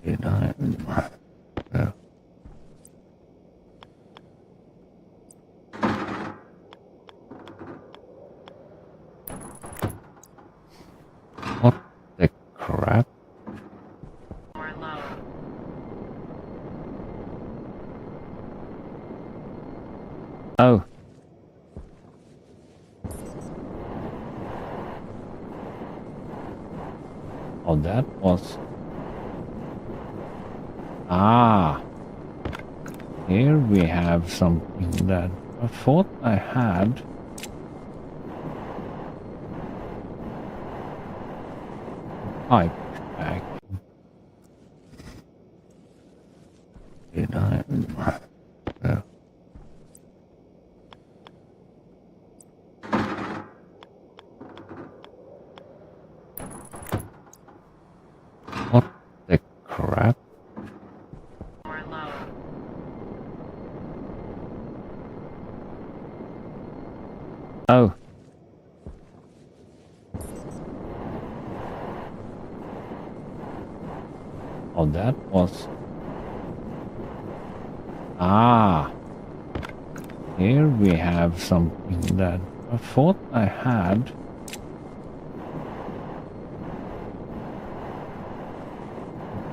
Did I? Yeah. What the crap? Oh. Oh, that was... Ah. Here we have something that I thought I had. Pipe back. Did I? Yeah. What the crap? Oh. Oh, that was... Ah. Here we have something that I thought I had.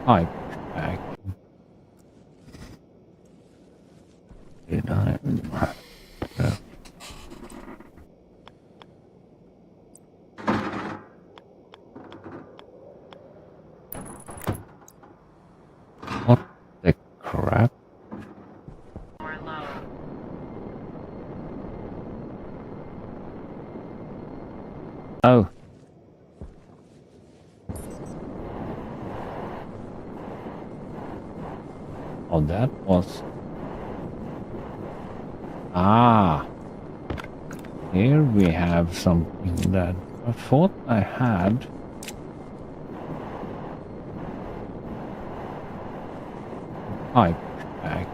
Pipe back. Did I? Yeah. What the crap? Oh. Oh, that was... Ah. Here we have something that I thought I had. Pipe back.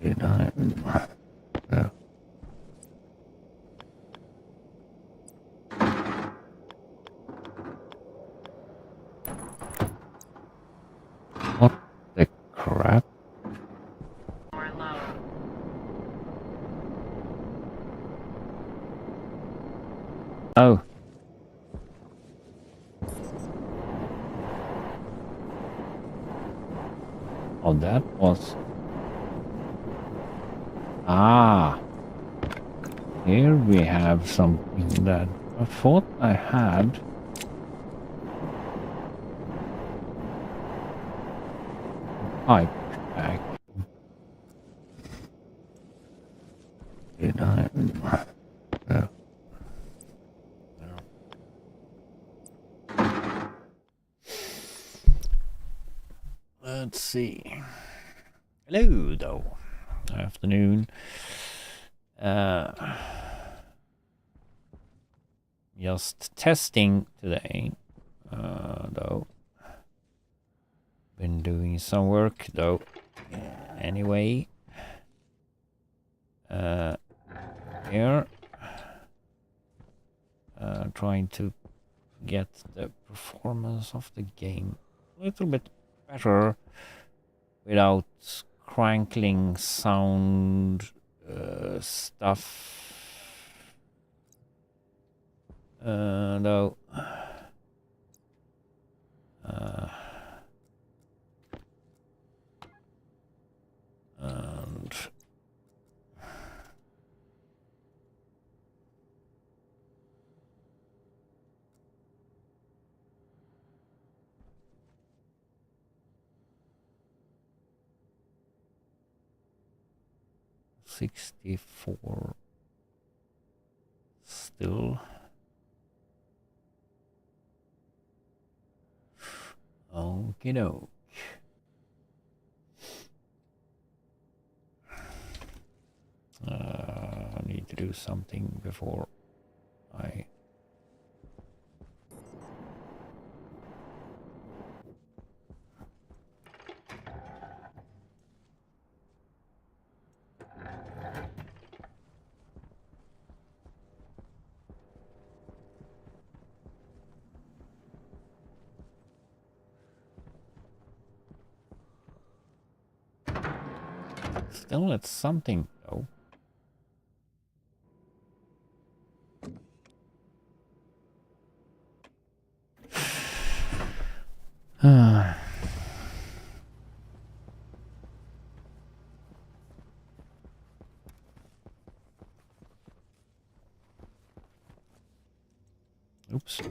Did I? Yeah. What the crap? Oh. Oh, that was... Ah. Here we have something that I thought I had. Pipe back. Did I? Yeah. Let's see. Hello, though. Afternoon. Just testing today, though. Been doing some work, though. Anyway. Here. Trying to get the performance of the game a little bit better without crankling sound stuff. Though. And 64 still. Okie doke. I need to do something before I... Still, it's something, though. Oops.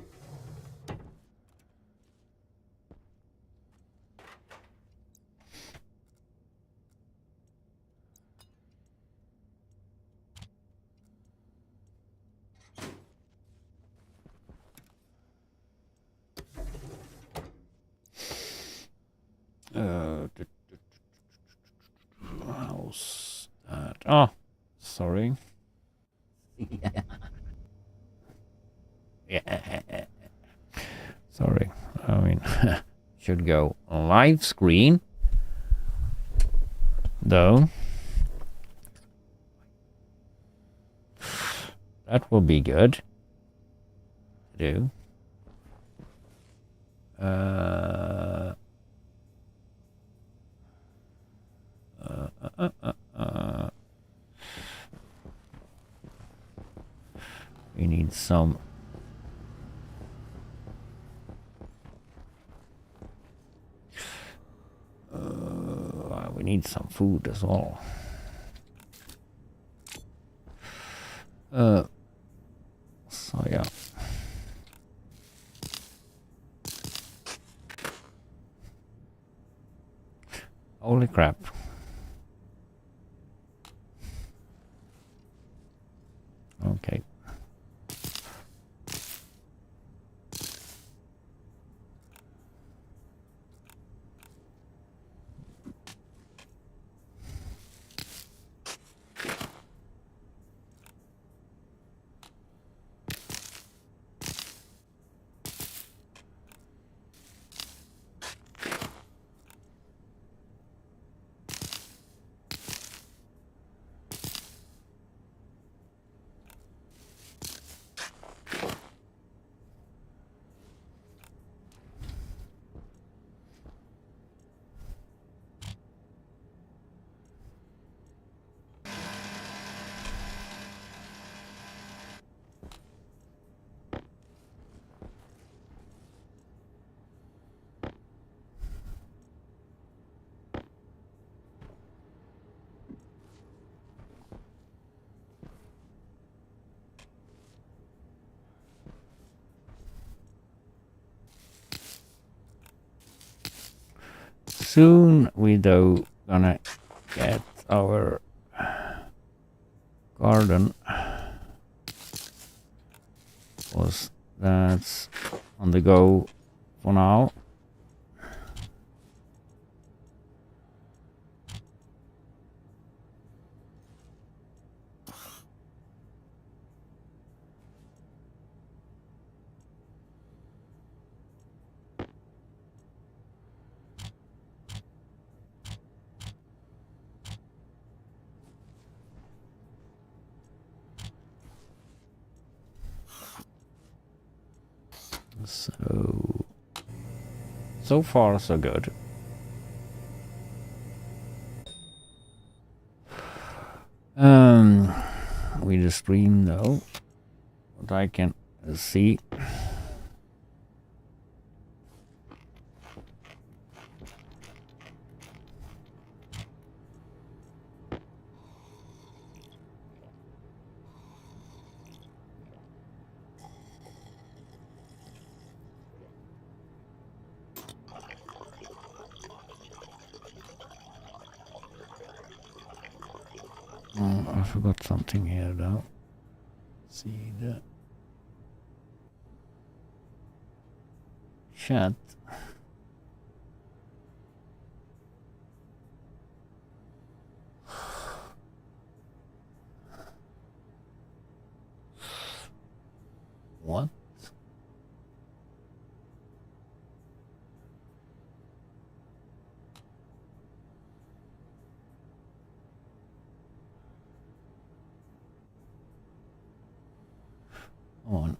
How's that? Oh, sorry. Yeah. Sorry. I mean, should go live screen. Though. That will be good. To do. We need some. We need some food as well. So yeah. Holy crap. Okay. Soon we though gonna get our garden, because that's on the go for now. So far so good. We just stream though, what I can see. Oh, I forgot something here though. See the chat. What? On.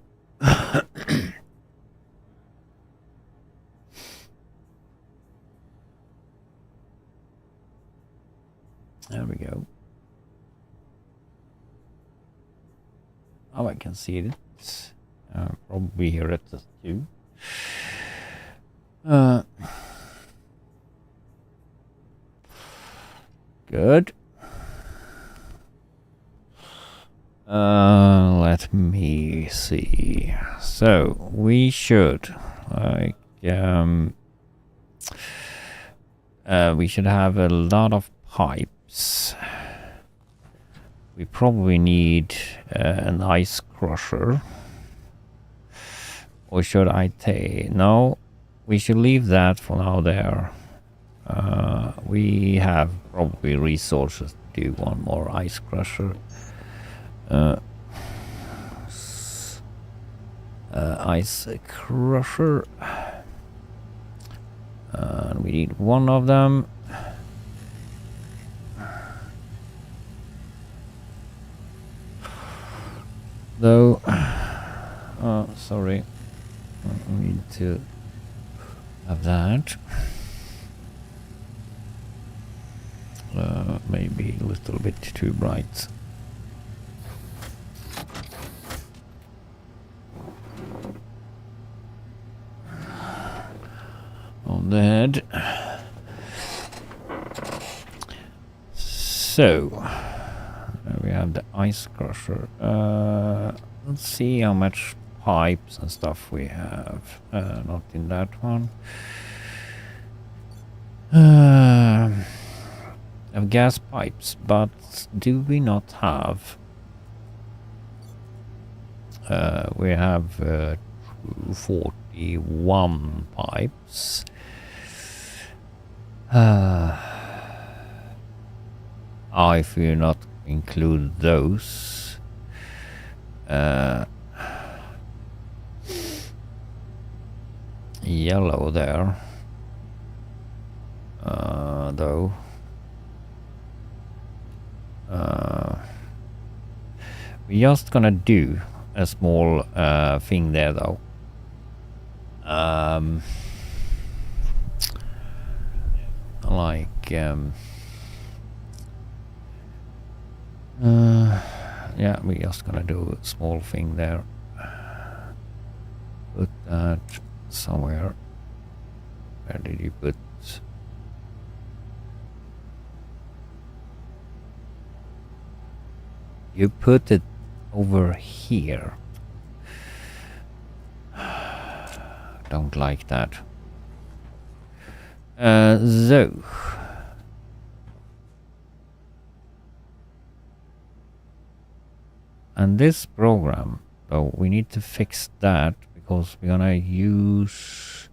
There we go. Oh, I can see it. Probably here at the 2. Good. Let me see. So we should we should have a lot of pipes. We probably need an ice crusher. Or should I take... No, we should leave that for now there. We have probably resources to do one more ice crusher. Ice crusher. We need one of them. Though, sorry, I need to have that. Maybe a little bit too bright. On the head. So we have the ice crusher. Let's see how much pipes and stuff we have. Not in that one. Have gas pipes, but do we not have? We have 41 pipes. If we not include those, yellow there, though. We're just gonna do a small thing there, though. Yeah, we're just gonna do a small thing there. Put that somewhere. Where did you put? You put it over here. Don't like that. So. And this program, though, we need to fix that because we're gonna use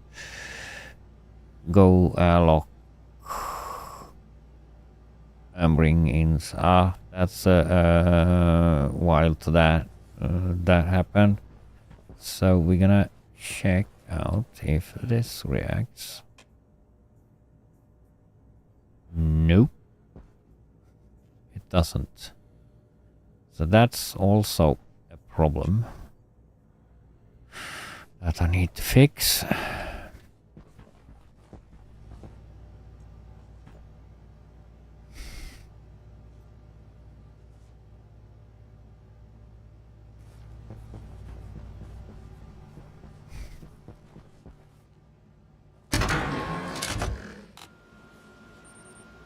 go lock and bring in. That's while to that happened. So we're gonna check out if this reacts. Nope, it doesn't. So that's also a problem that I need to fix.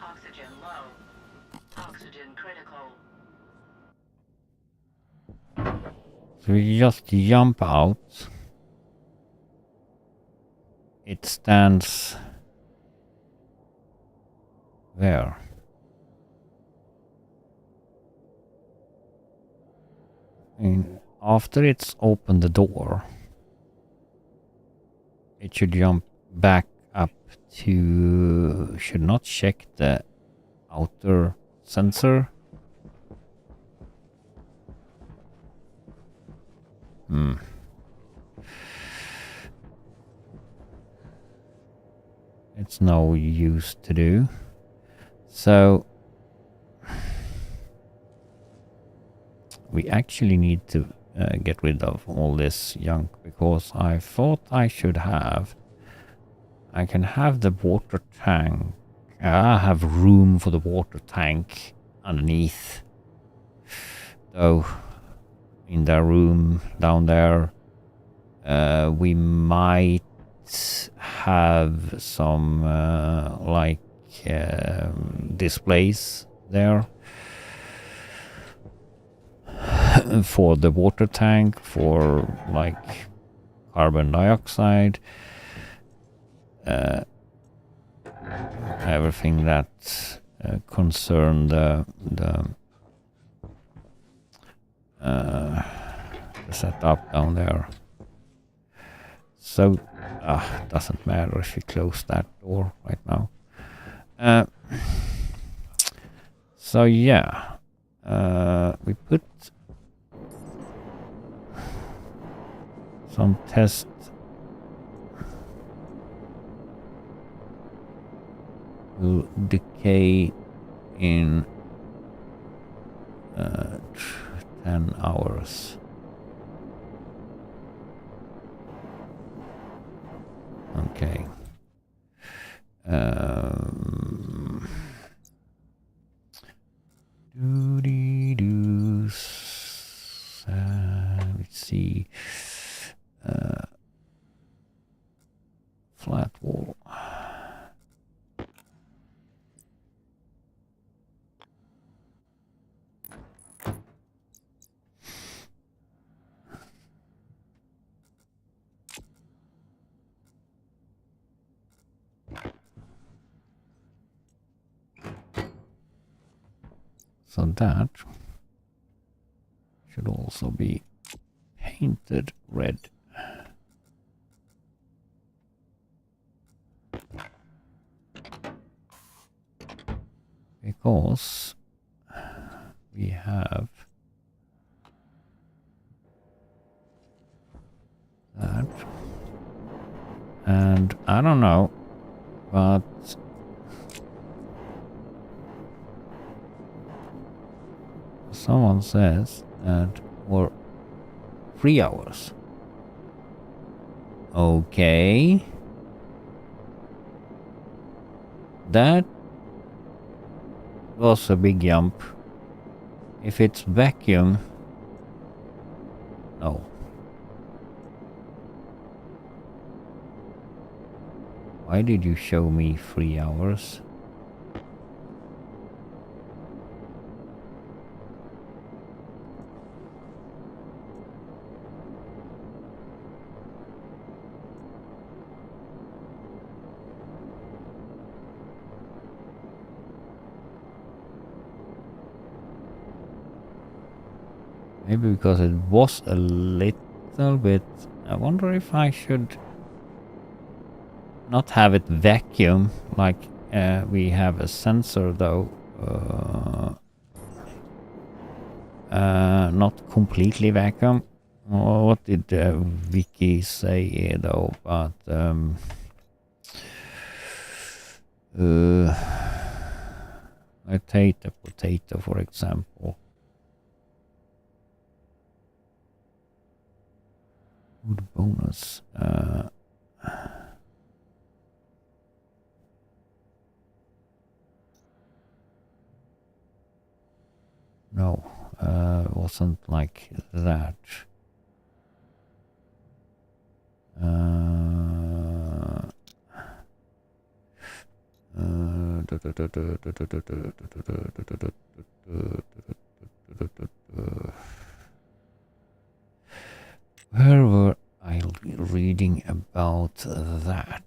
Oxygen low. Oxygen critical. So we just jump out. It stands there. And after it's opened the door, it should jump back up to... Should not check the outer sensor. It's no use to do. So we actually need to get rid of all this junk because I thought I should have... I can have the water tank I have room for the water tank underneath. Though, in the room down there, we might have some displays there for the water tank, for like carbon dioxide, everything that concern the setup down there. So doesn't matter if we close that door right now. So yeah, we put some test will decay in 10 hours. Okay. Let's see. Flat wall. So that should also be painted red. Because we have that. And I don't know, but someone says that for 3 hours. Okay. That was a big jump. If it's vacuum, no. Why did you show me 3 hours? Maybe because it was a little bit... I wonder if I should not have it vacuum, like we have a sensor though. Not completely vacuum. What did Vicky say here though? But I take the potato for example. Good bonus. No, wasn't like that. Where were I reading about that?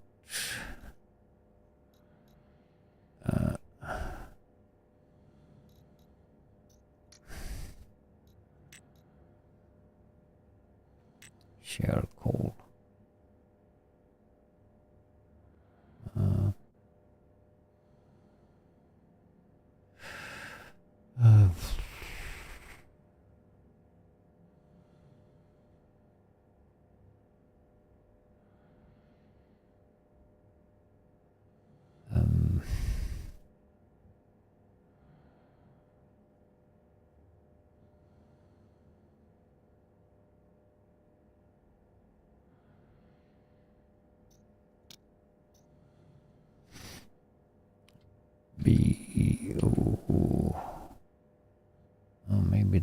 Share call.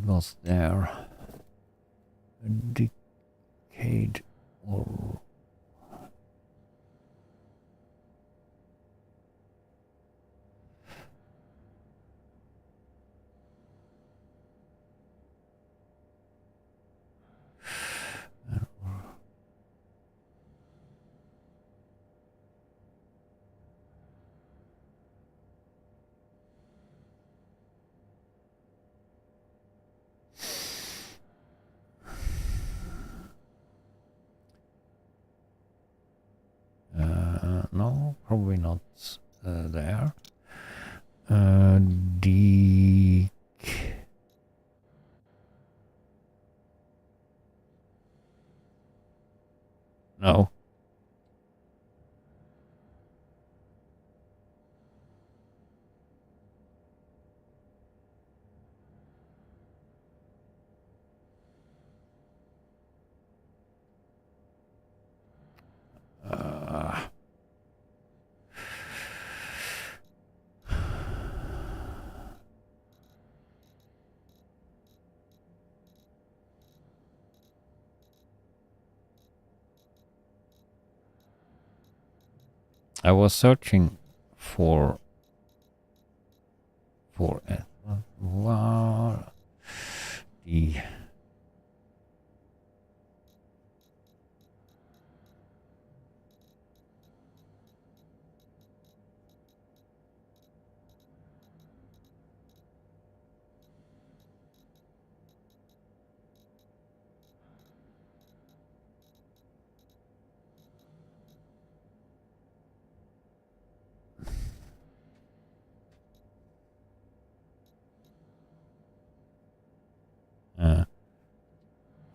was there. A decade or... no, probably not there. Dec... No. I was searching for wow, the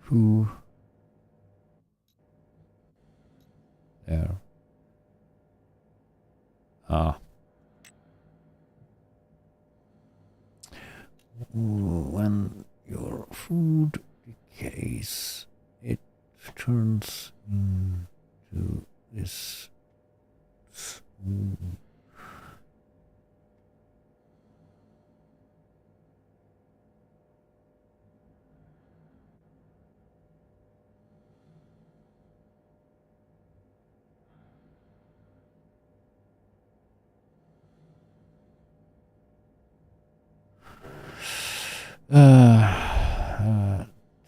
who there. When your food decays, it turns into this.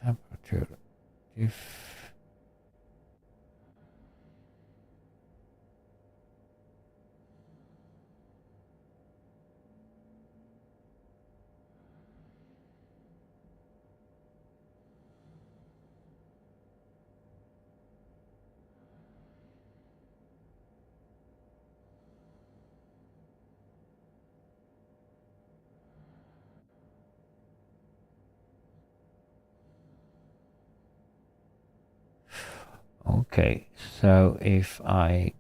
Temperature if okay, so if I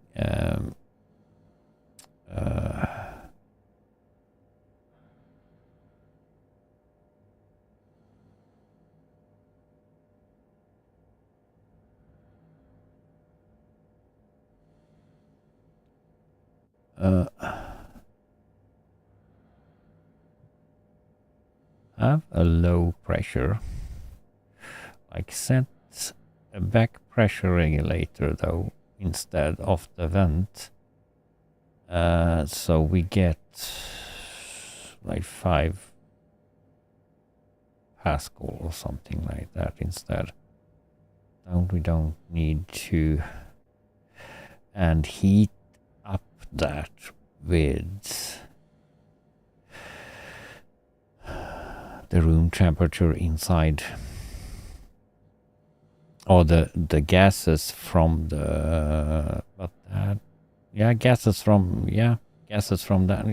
have a low pressure, like set a back pressure regulator though instead of the vent, so we get like 5 Pascal or something like that instead. We don't need to and heat up that with the room temperature inside, or the gases from the gases from that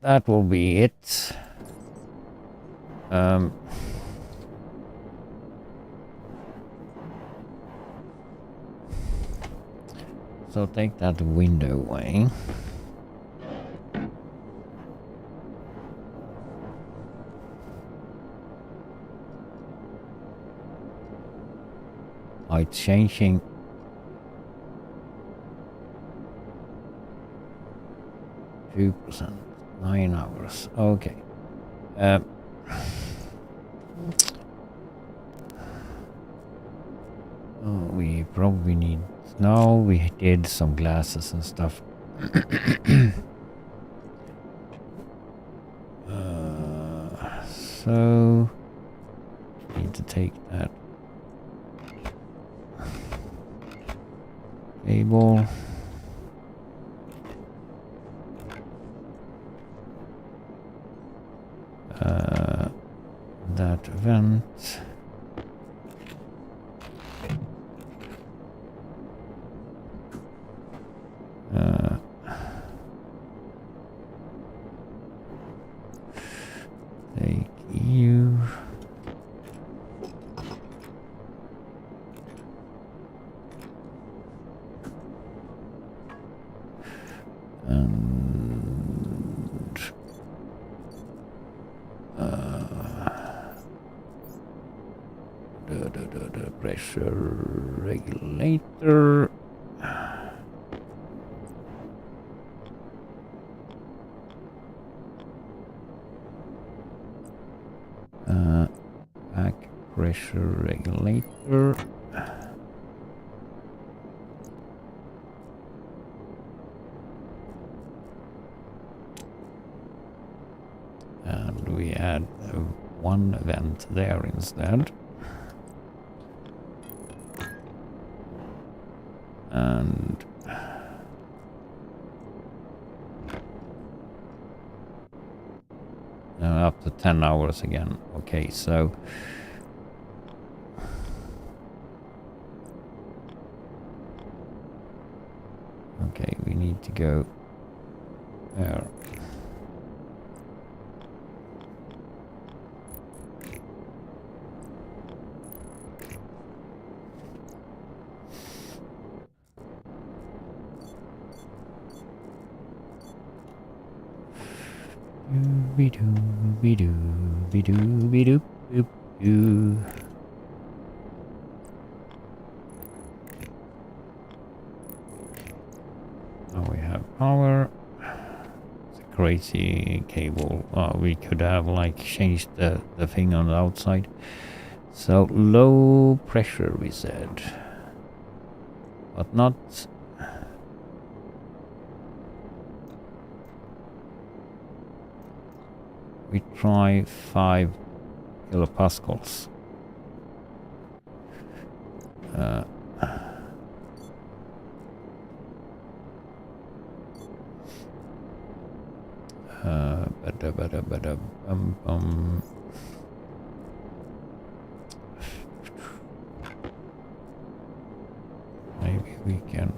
that will be it. So take that window away. It's changing. %. 9 hours. Okay. We probably need... No, we did some glasses and stuff. So... Need to take that cable. That vent. Take you. And the pressure regulator. Back pressure regulator. And we add one vent there instead. And up to 10 hours again. Okay, so okay, we need to go there. Be-doo. Now we have power. It's a crazy cable. We could have like changed the thing on the outside. So low pressure we said. But not... We try 5 kilopascals. Maybe we can...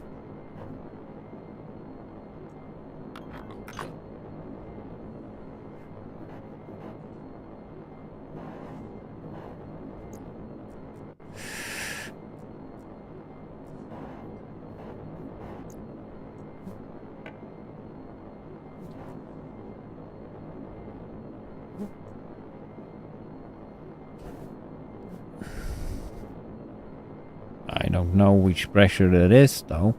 I don't know which pressure it is though.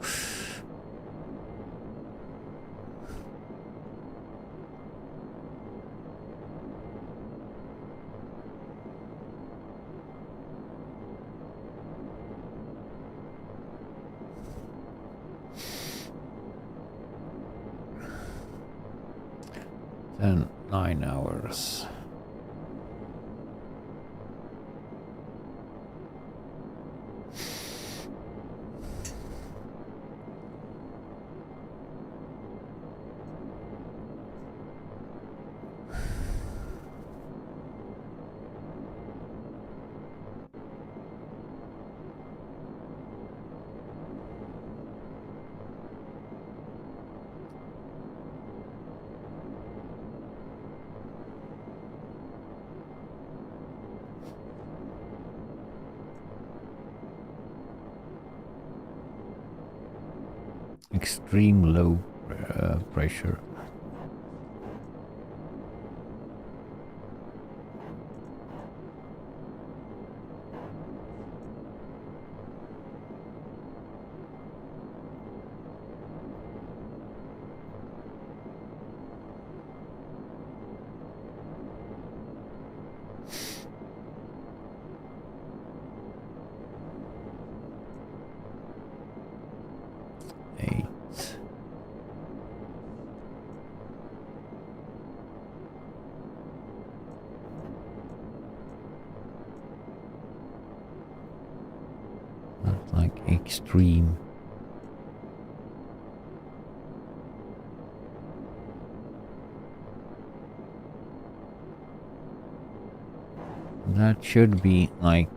Then 9 hours. Extreme low pressure. extreme. That should be like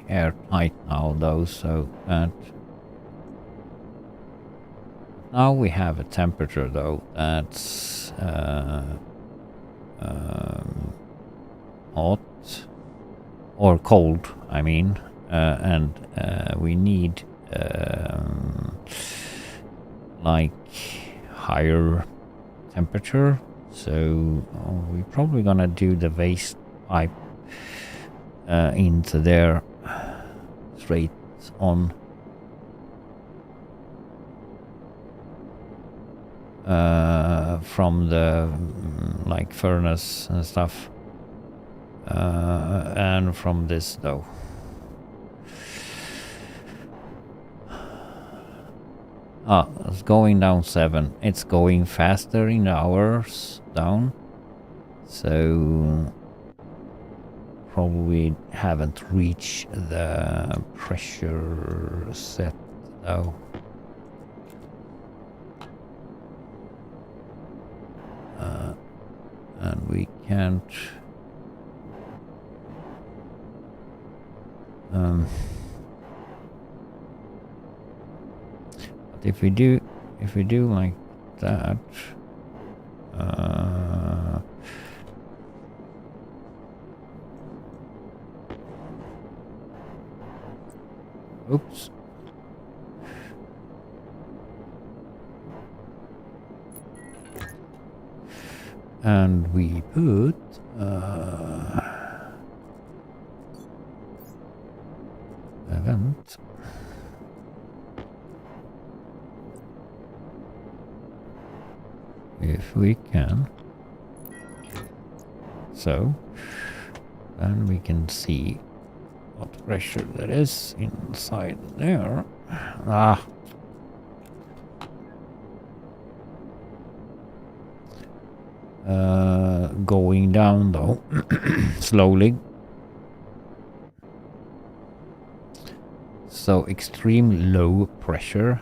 airtight now though, so that now we have a temperature though that's hot or cold, I mean, and we need like higher temperature, so we're probably gonna do the waste pipe into there straight on. From the like furnace and stuff, and from this though. It's going down 7. It's going faster in the hours down, so probably haven't reached the pressure set though. And we can't but if we do like that, oops. And we put event. If we can. So then we can see what pressure there is inside there. Going down though, slowly. So extreme low pressure.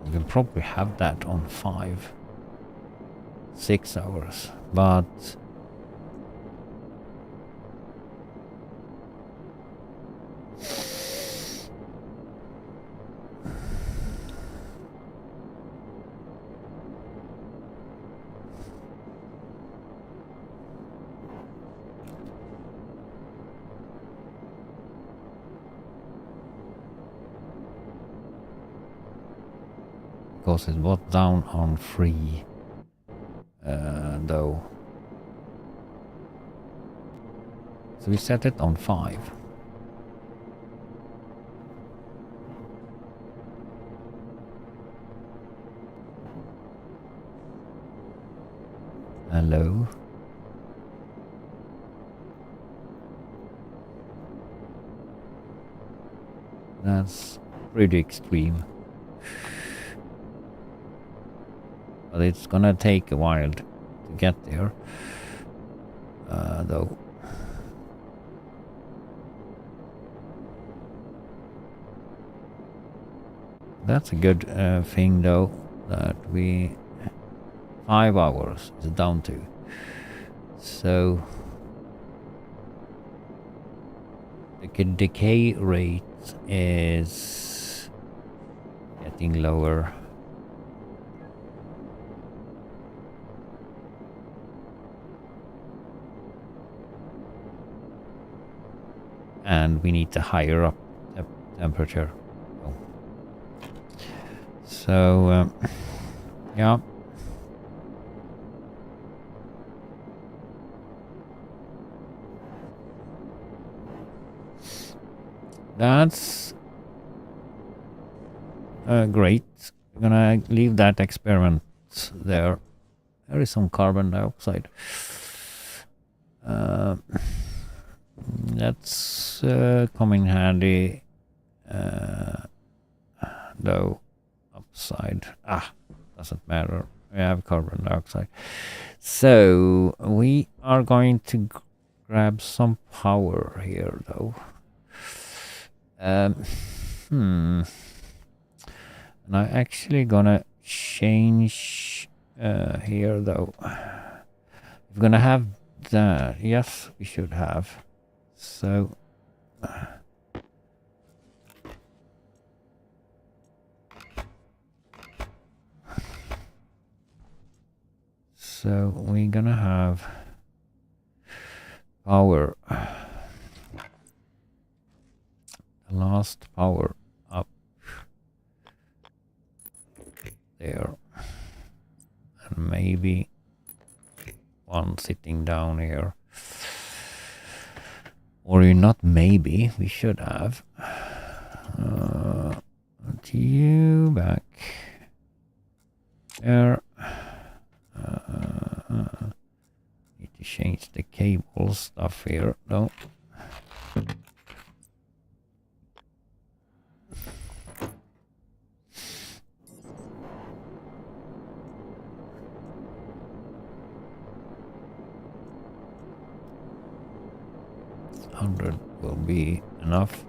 We can probably have that on 6 hours, but because it was down on 3 though. So we set it on 5. Hello. That's pretty extreme. But it's gonna take a while to get there, though. That's a good thing, though, that we 5 hours is down to. So the decay rate is getting lower. And we need to higher up the temperature. So, yeah. That's great. I'm gonna leave that experiment there. There is some carbon dioxide. That's come in handy, though. Upside. Doesn't matter. We have carbon dioxide. So we are going to grab some power here, though. And I'm actually gonna change here though. We're gonna have that. Yes, we should have. So we're gonna have power. The last power up there. And maybe one sitting down here. Or not maybe, we should have. You back there. Need to change the cable stuff here though. Will be enough.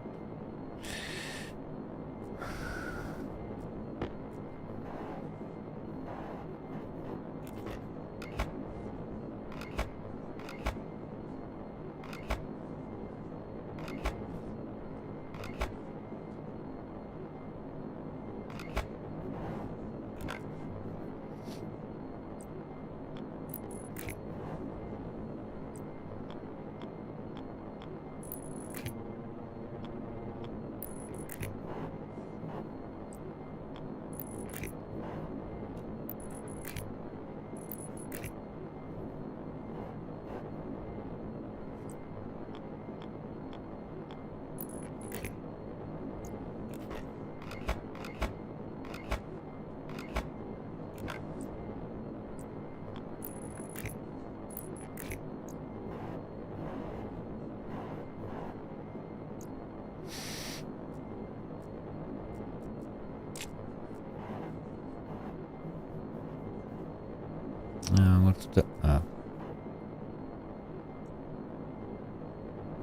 What's the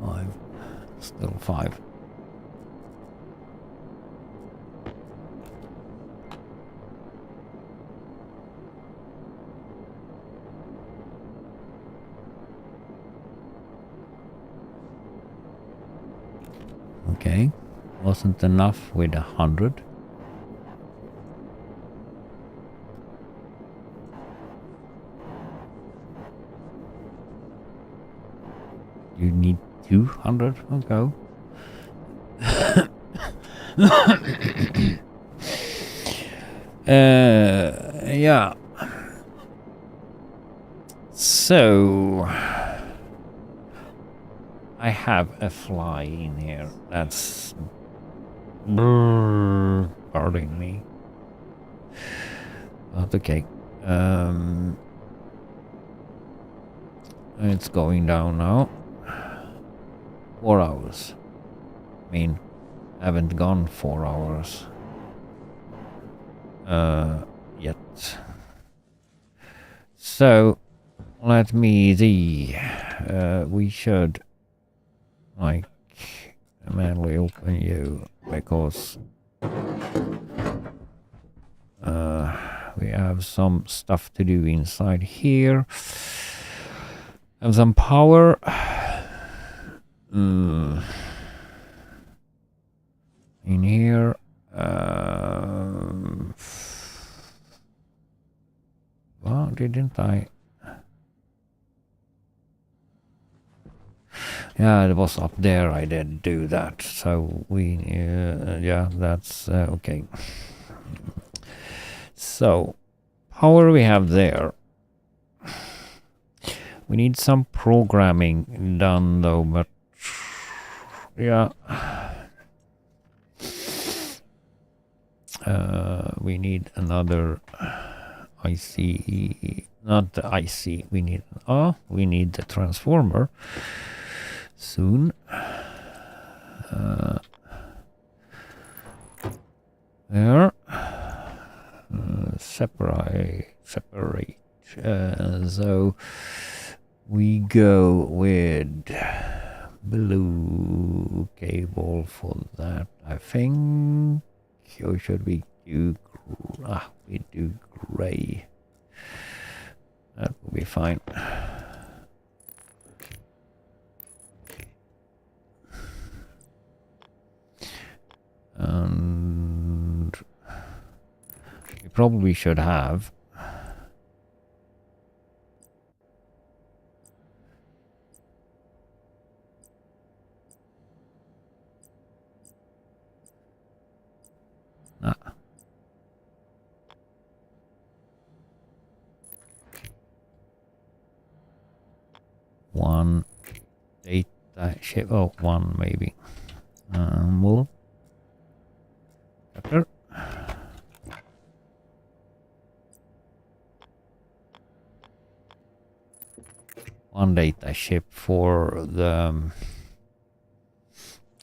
5? Still 5. Okay, wasn't enough with 100. You need 200? Okay. Yeah. So I have a fly in here that's bothering me. But okay. It's going down now. 4 hours. I mean, I haven't gone 4 hours yet. So let me see. We should like manually open you because we have some stuff to do inside here. Have some power. In here. Well, didn't I? Yeah, it was up there. I did do that. So we, yeah, that's okay. So, power we have there. We need some programming done though, but yeah. We need another IC, not the IC, we need the transformer soon. There. Separate. So we go with blue cable for that, I think. Or should we do... we do gray. That will be fine. And we probably should have one data ship. Oh, one maybe. Wool. Cutter. One data ship for the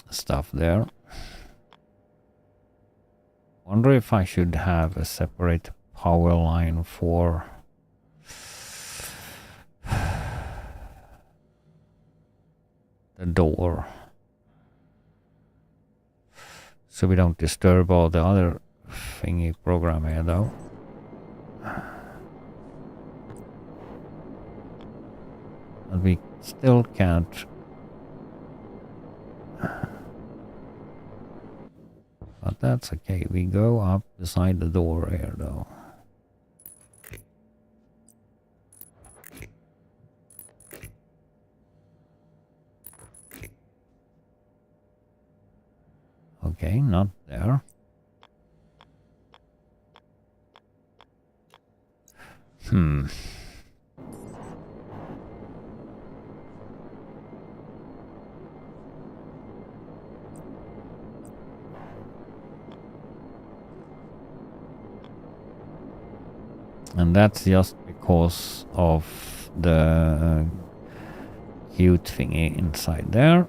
stuff there. Wonder if I should have a separate power line for the door, so we don't disturb all the other thingy program here though. But we still can't. But that's okay, we go up beside the door here though. Okay, not there. And that's just because of the cute thingy inside there.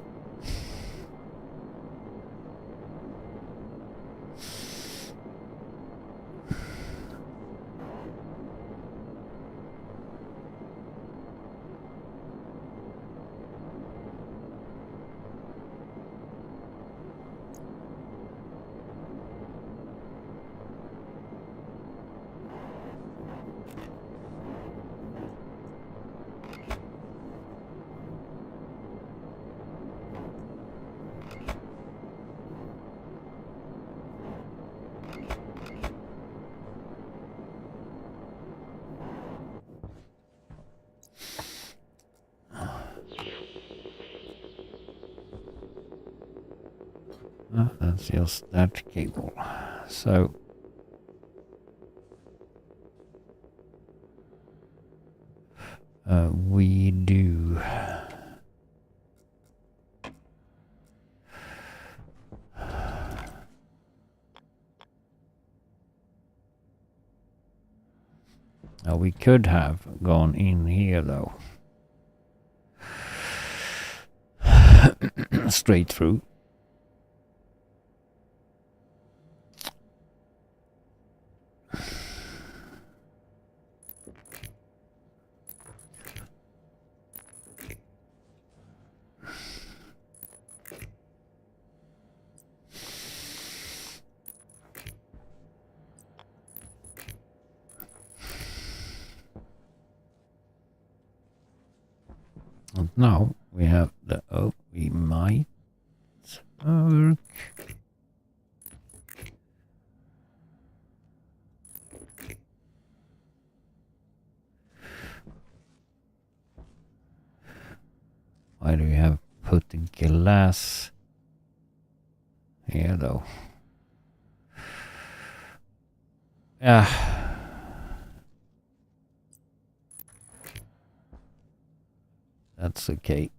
That's just that cable. So we do we could have gone in here though. Straight through. And now we have the... Oh, we might work. Why do we have put the glass here though? Yeah. That's okay.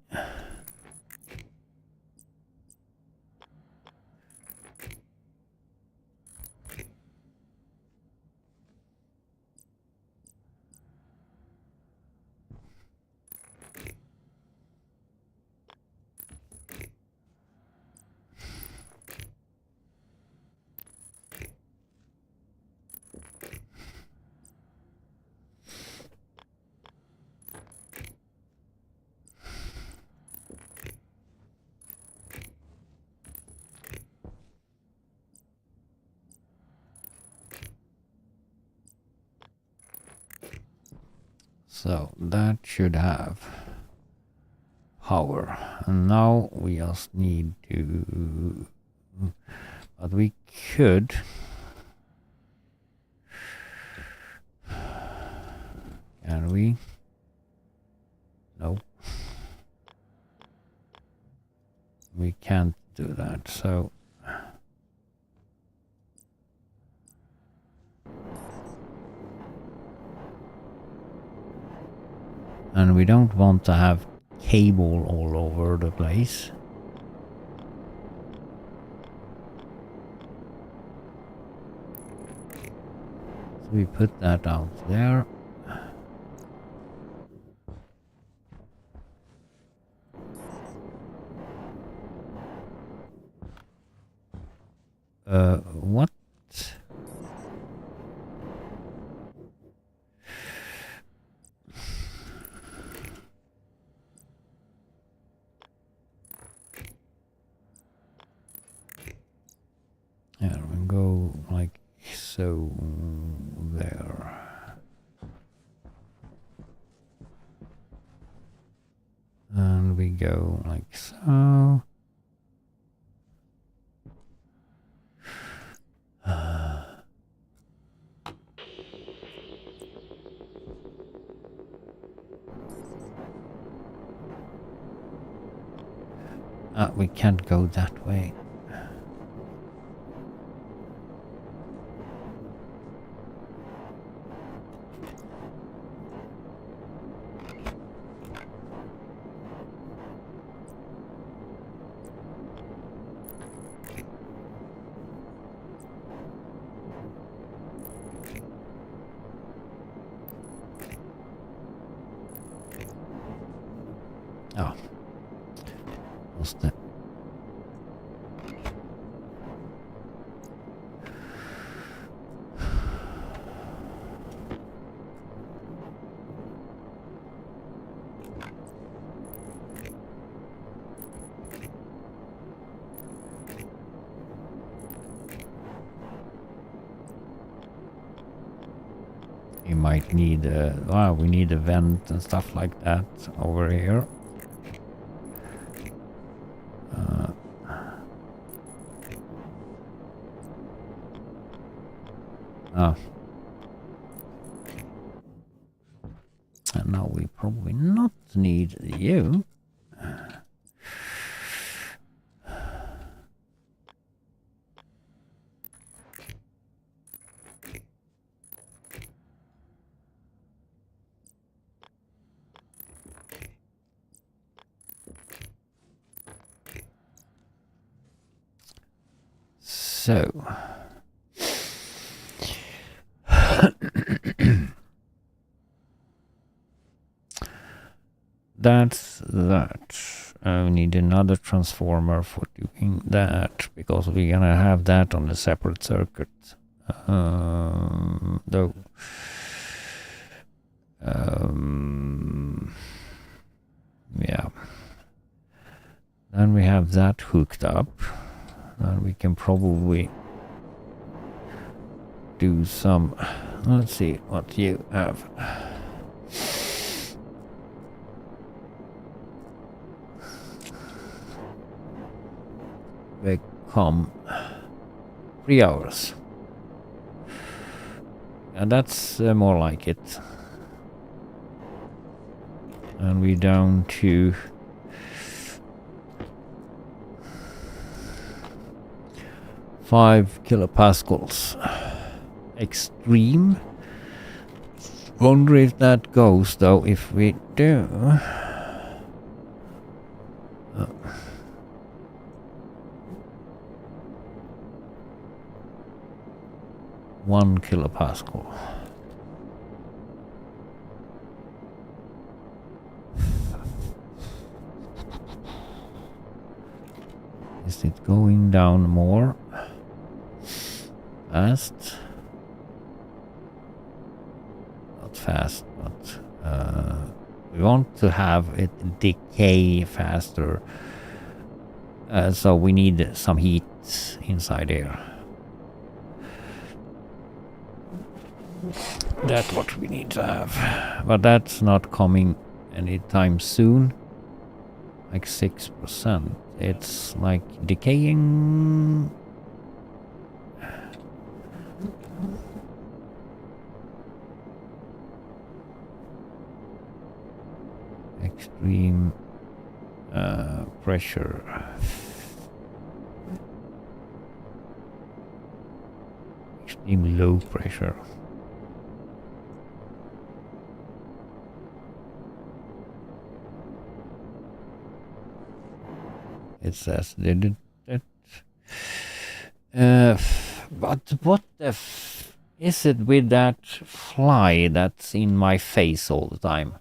So that should have power. And now we just need to... But we could... Can we? No. We can't do that, so... And we don't want to have cable all over the place. So we put that out there. What? Yeah, we go like so there. And we go like so. We can't go that way. Oh. What's that? You might need we need a vent and stuff like that over here. And now we probably not need you. So that's that. We need another transformer for doing that because we're gonna have that on a separate circuit. Though. Yeah. Then we have that hooked up. Then we can probably do some. Let's see what you have. Become 3 hours. And that's more like it. And we're down to 5 kilopascals. Extreme. Wonder if that goes though. If we do. 1 kilopascal. Is it going down more fast? Not fast, but we want to have it decay faster. So we need some heat inside here. That's what we need to have. But that's not coming anytime soon. Like 6%. It's like decaying. Extreme pressure. Extreme low pressure. It says did it. But what the f is it with that fly that's in my face all the time?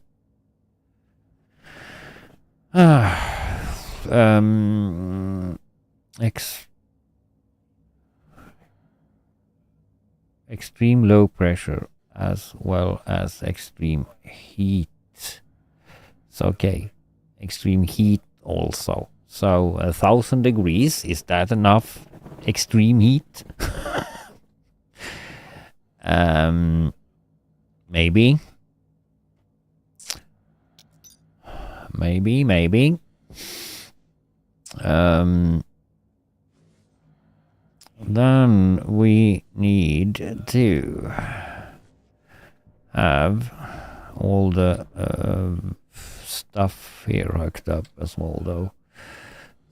Extreme low pressure as well as extreme heat. It's okay. Extreme heat also. So 1,000 degrees, is that enough extreme heat? Maybe. Maybe. Then we need to have all the stuff here hooked up as well, though.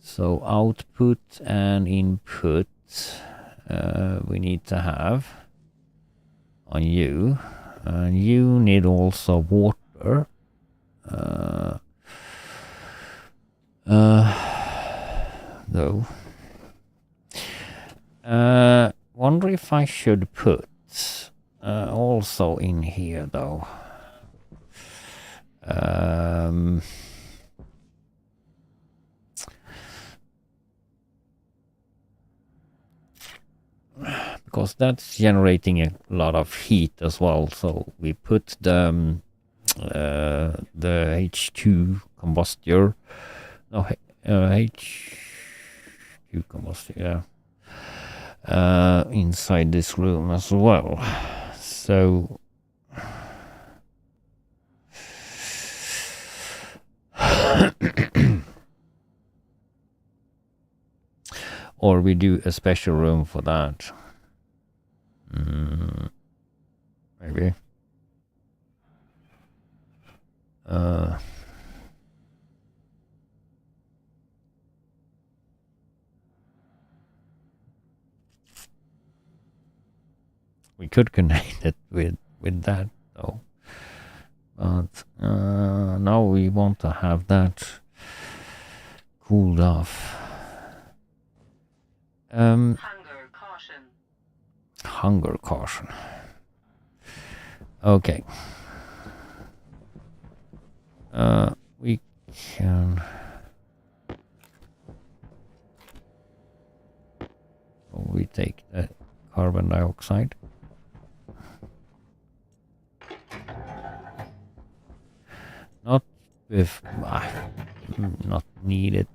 So output and input we need to have on you. And you need also water. Though. Wonder if I should put also in here, though. Because that's generating a lot of heat as well, so we put the H2 combustor, no, H2 combustor, yeah, inside this room as well. So or we do a special room for that. Maybe. We could connect it with that though. But now we want to have that cooled off. Hunger caution. Hunger caution. Okay. We can. We take the carbon dioxide. Not with not needed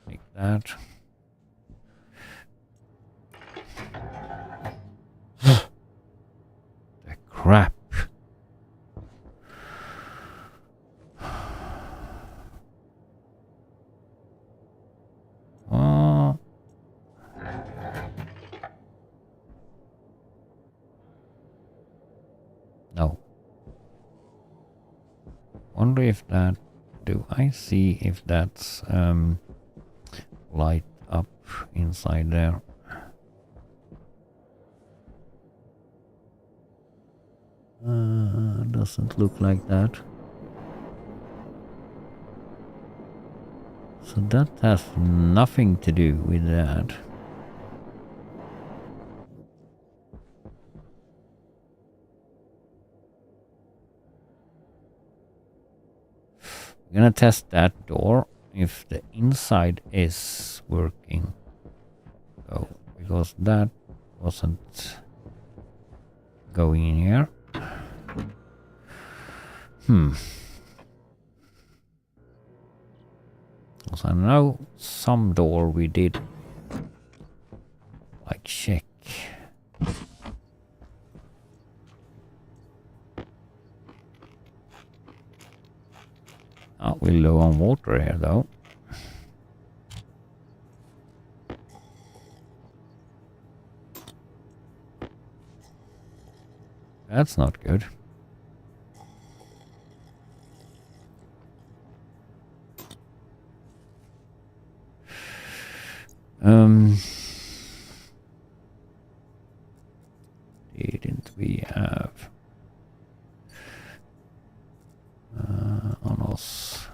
like that. The crap. No. Wonder if that. Do I see if that's light up inside there? Doesn't look like that. So that has nothing to do with that. I'm gonna test that door if the inside is working. Oh, because that wasn't going in here. Because I know some door we did like check. We're low on water here though. That's not good. Didn't we have on us?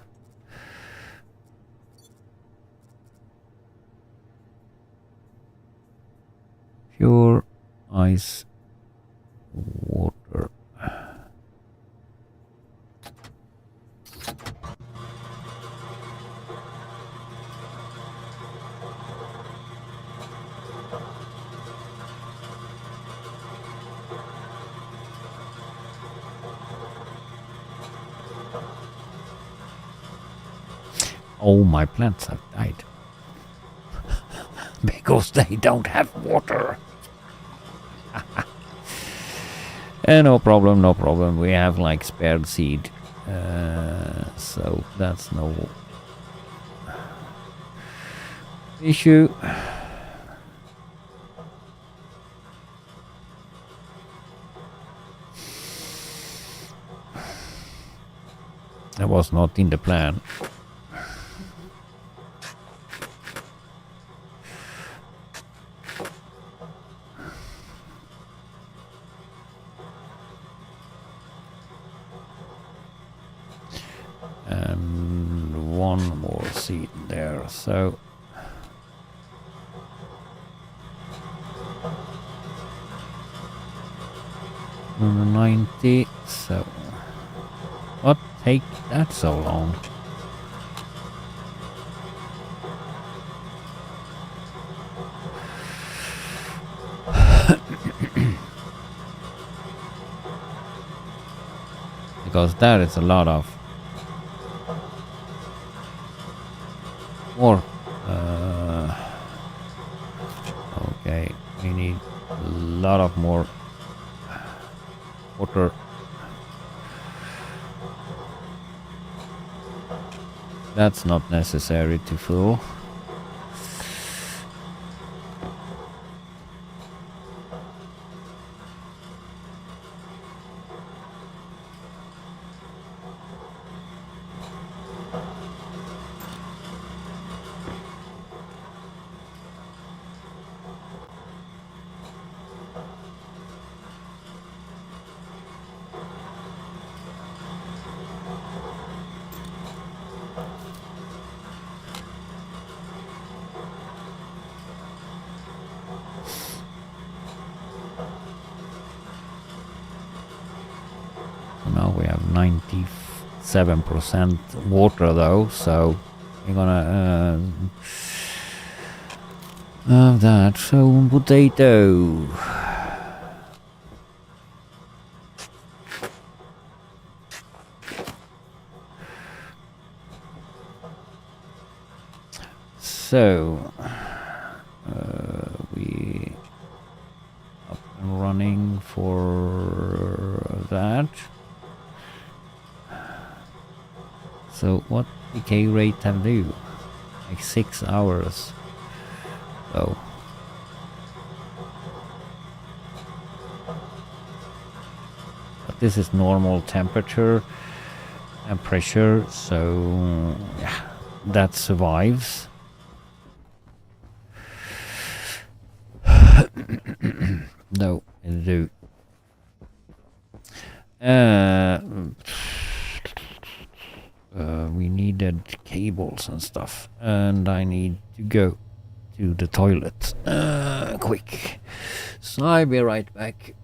Pure ice water. Oh, my plants have died. Because they don't have water. No problem, no problem. We have like spared seed. So that's no issue. That was not in the plan. And one more seed there, so 90. So what take that so long? Because that is a lot of more. Okay, we need a lot of more water. That's not necessary to fill. Now we have 97% water though, so we're gonna have that. So potato. So we up and running for that. So what decay rate have they? Like 6 hours. So but this is normal temperature and pressure, so yeah, that survives. No, it'll do. We needed cables and stuff, and I need to go to the toilet quick. So I'll be right back.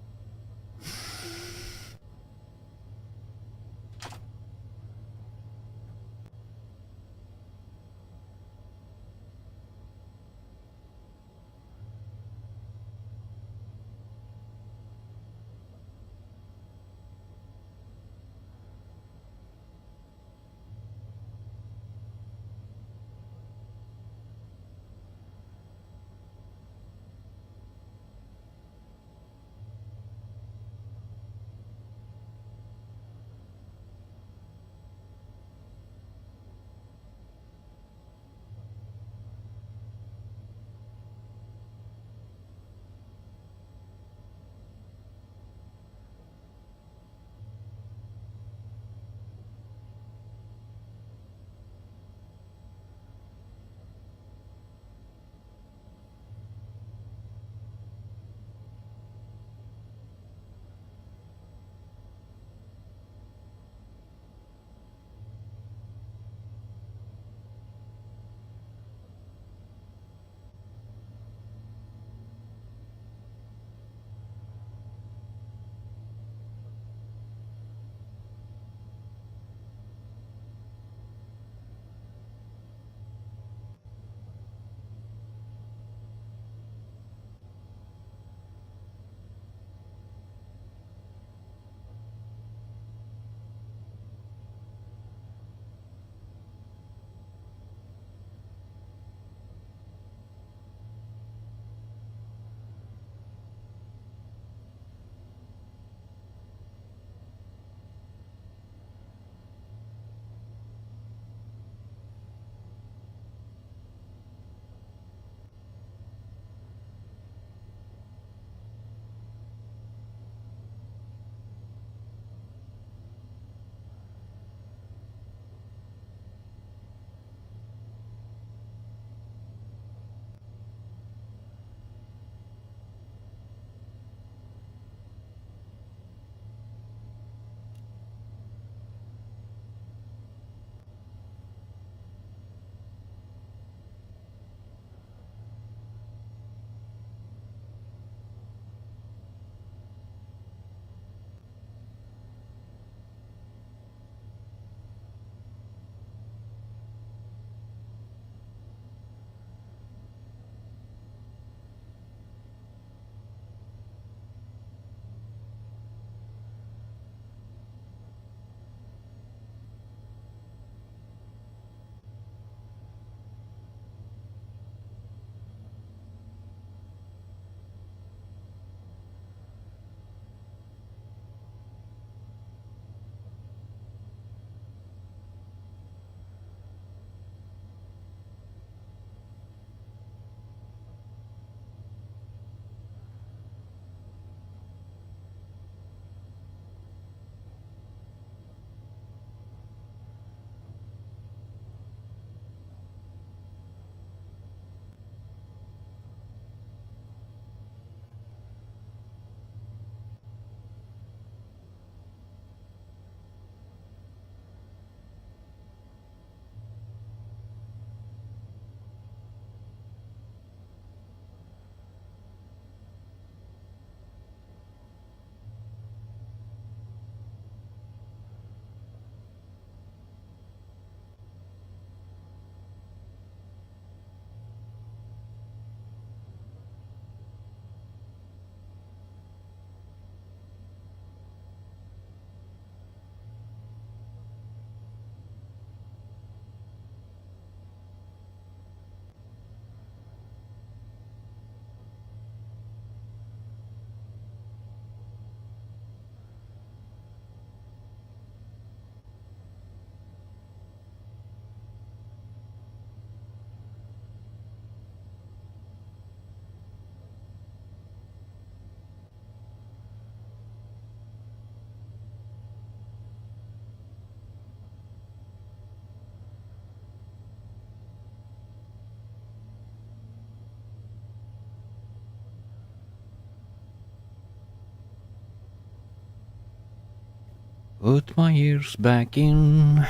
Put my ears back in,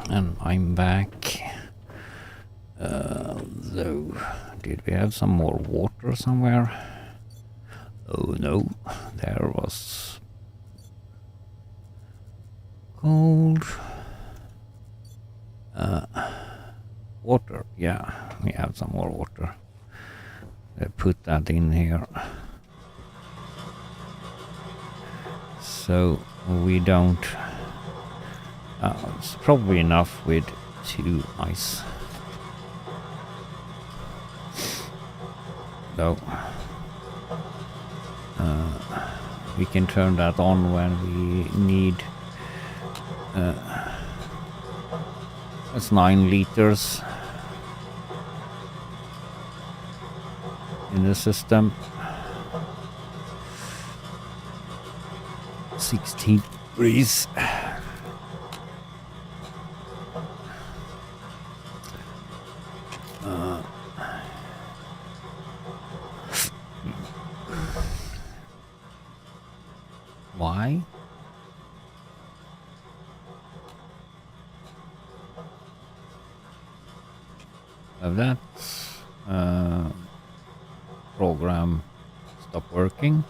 and I'm back. Though, did we have some more water somewhere? Oh no, there was cold water. Yeah, we have some more water. Put that in here. So we don't... it's probably enough with 2 ice. So we can turn that on when we need... that's 9 liters in the system. 16 degrees. Why? That program stopped working.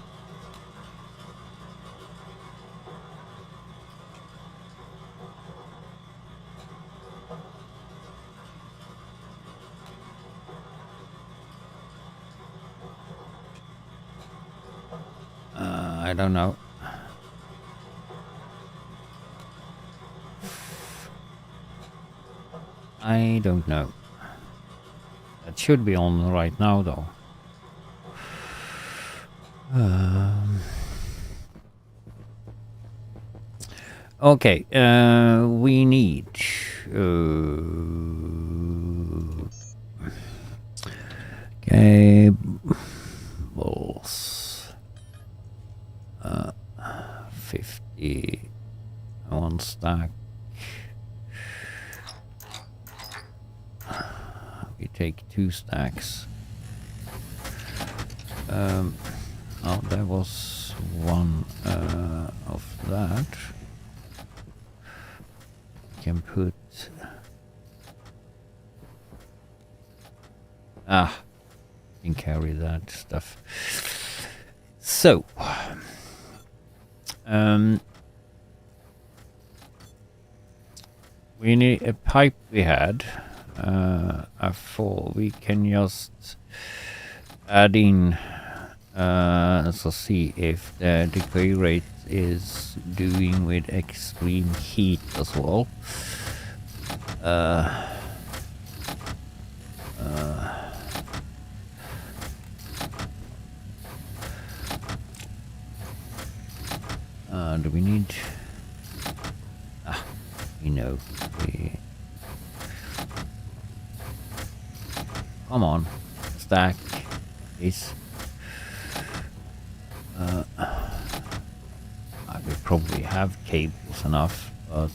I don't know. I don't know. That should be on right now, though. Okay, we need cables. 50 one stack. We take 2 stacks. Oh, there was one of that. We can put... you can carry that stuff. So... we need a pipe we had. We can just add in, so see if the decay rate is doing with extreme heat as well. Do we need... we know. Come on, stack this. We probably have cables enough, but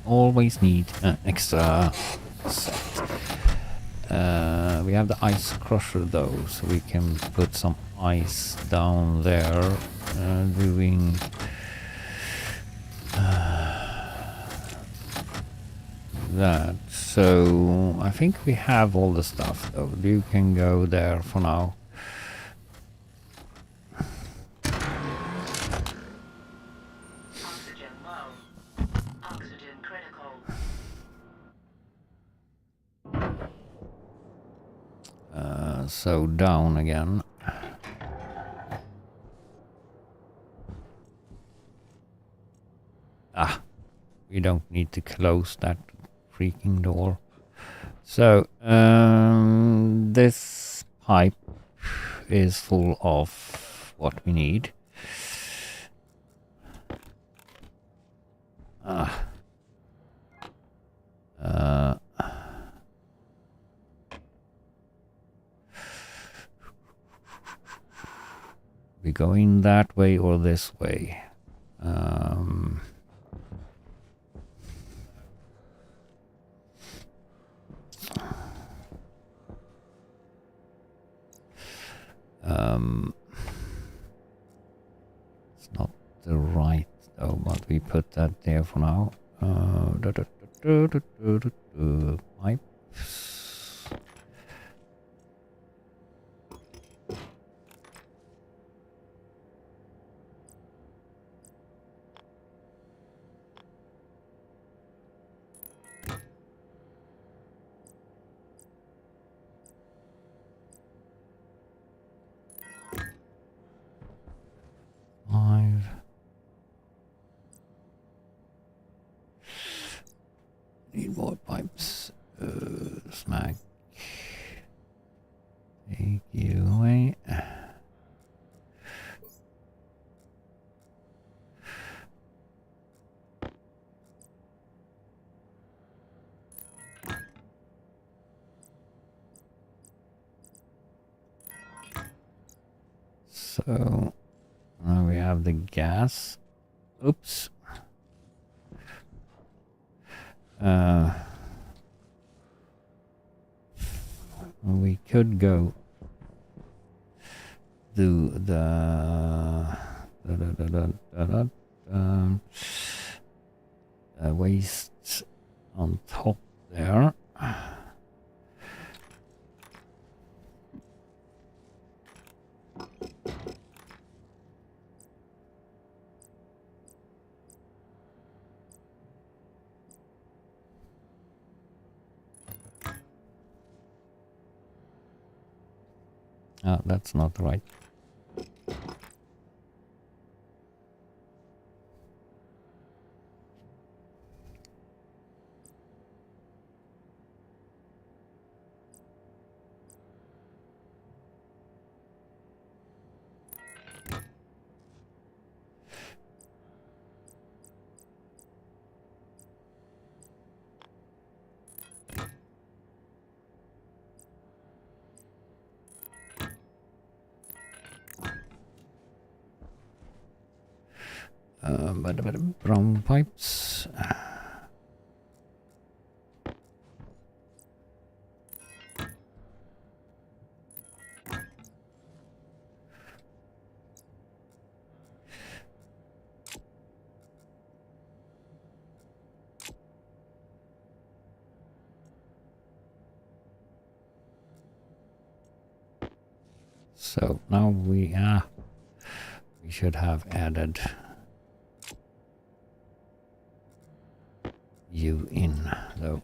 always need extra set. We have the ice crusher though, so we can put some ice down there, doing that. So I think we have all the stuff though. You can go there for now. Oxygen low. Oxygen critical. So down again. We don't need to close that freaking door. So this pipe is full of what we need. we go in that way or this way? It's not the right though, but we put that there for now. Pipes. Five. Need more pipes. Smack. Take you away. So now we have the gas. Oops. We could go do the waste on top there. That's not right. But brown pipes. So now we should have added you in though.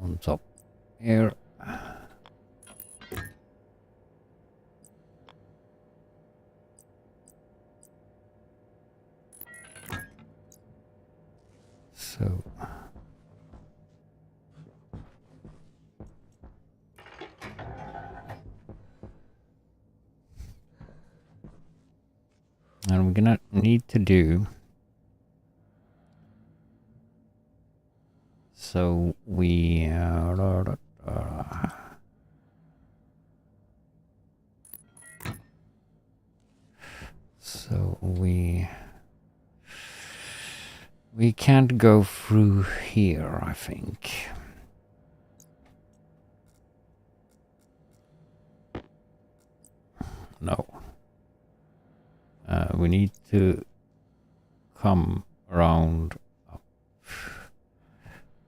On top here. So and we're gonna need to do so we we can't go through here, I think. No. We need to come around up.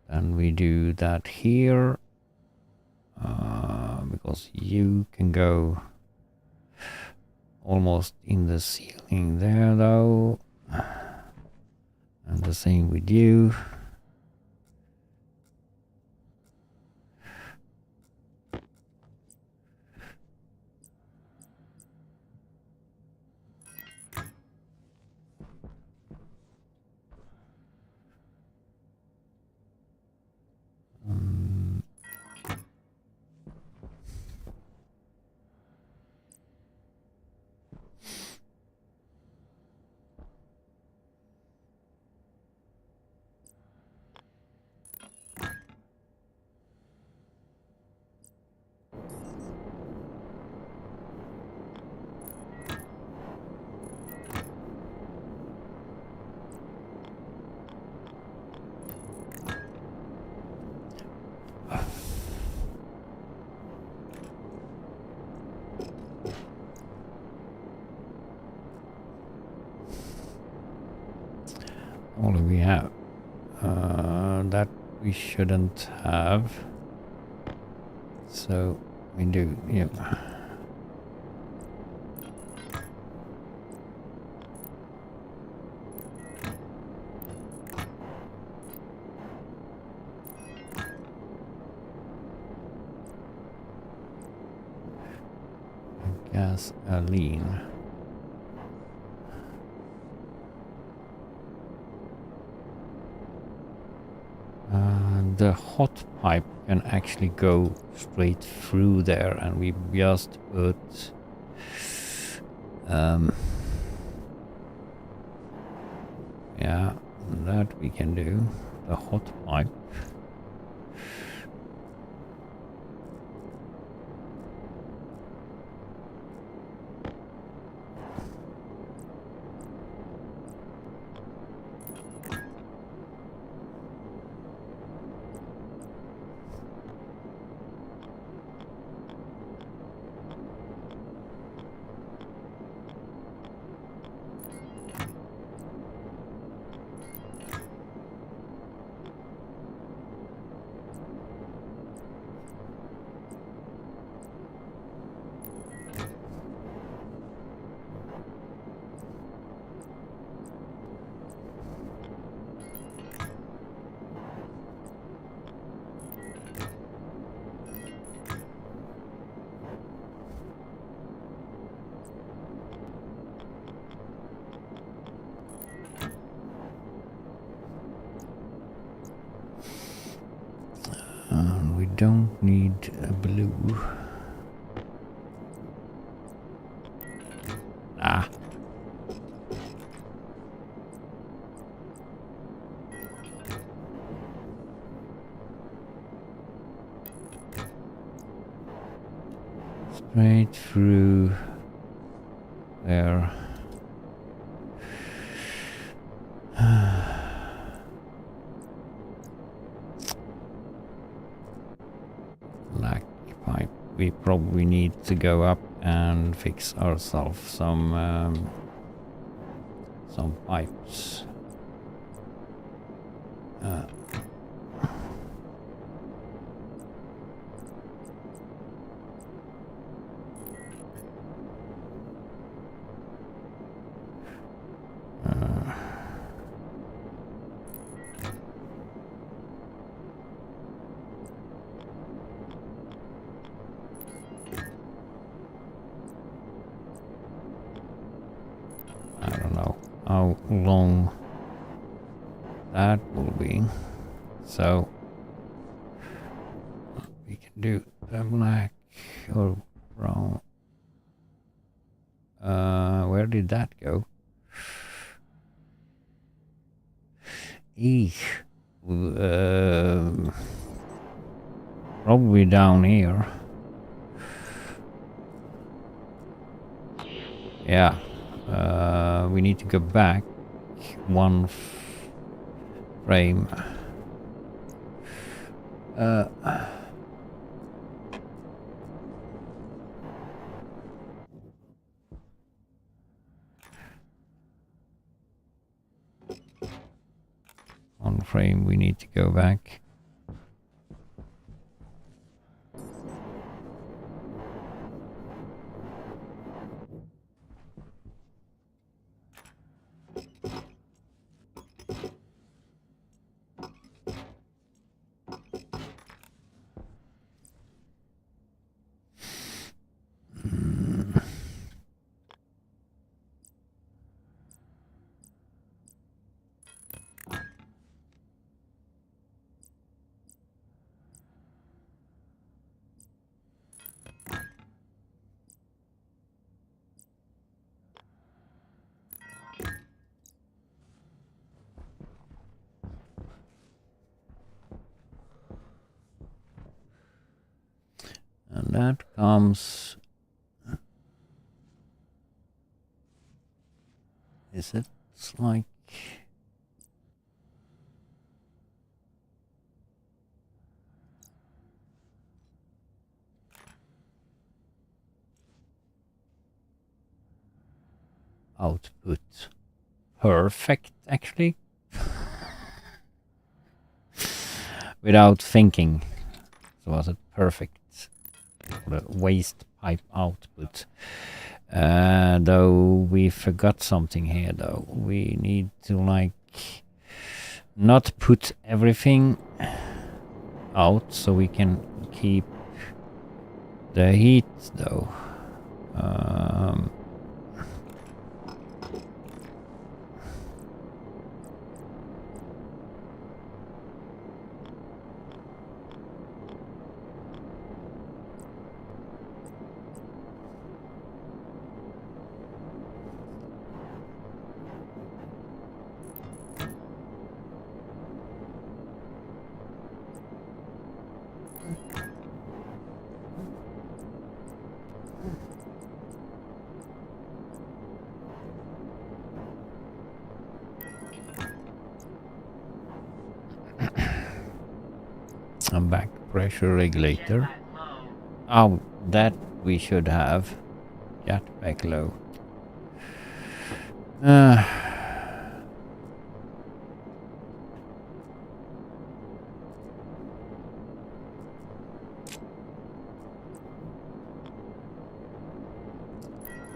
And we do that here. Because you can go almost in the ceiling there though. And the same with you. all we have. That we shouldn't have. So we do, yeah. Gasoline. The hot pipe can actually go straight through there, and we just put yeah, that we can do. The hot pipe. We don't need a blue. Ah. Straight through there. Black pipe. We probably need to go up and fix ourselves some pipes. I don't know how long that will be. So we can do the black or brown. Where did that go? Eek. Probably down here. Yeah. We need to go back one frame. One frame, we need to go back. And that comes... Is it like... Output. Perfect, actually. without thinking. So was it perfect for the waste pipe output? Though we forgot something here though. We need to like not put everything out so we can keep the heat though. A back pressure regulator. Jetpack low. Oh, that we should have. Jetpack low.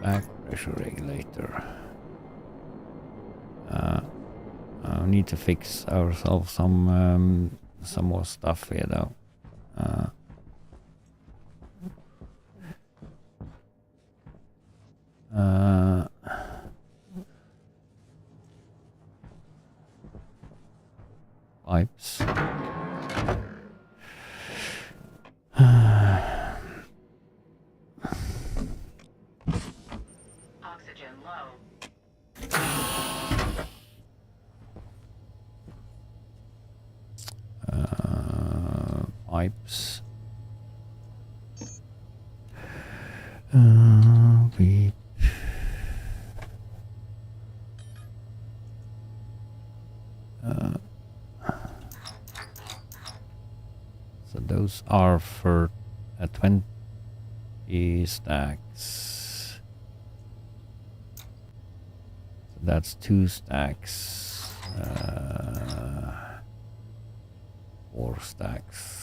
Back pressure regulator. We need to fix ourselves some more stuff here though. Pipes. Oxygen low. Pipes. We so those are for 20 stacks. So that's 2 stacks. 4 stacks.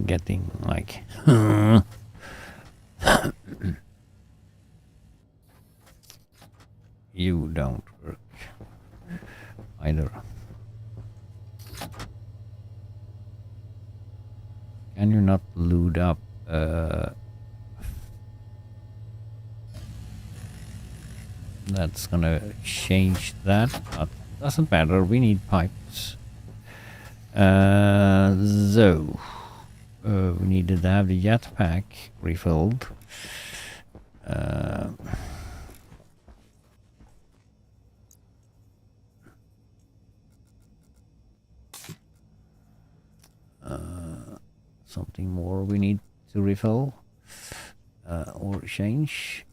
Getting like you don't work either. Can you not load up that's gonna change that, but doesn't matter, we need pipes. So we needed to have the jetpack refilled. Something more we need to refill or change.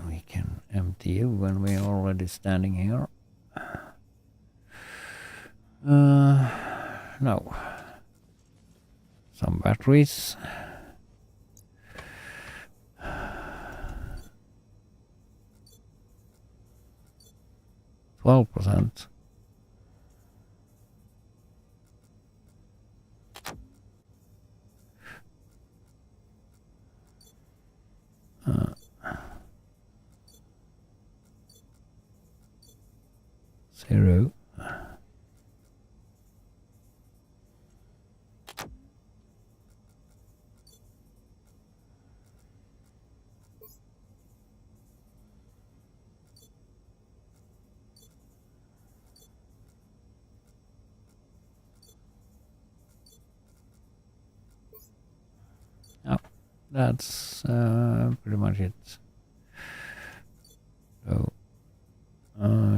We can empty you when we're already standing here. No. Some batteries. 12%. Zero. that's pretty much it. So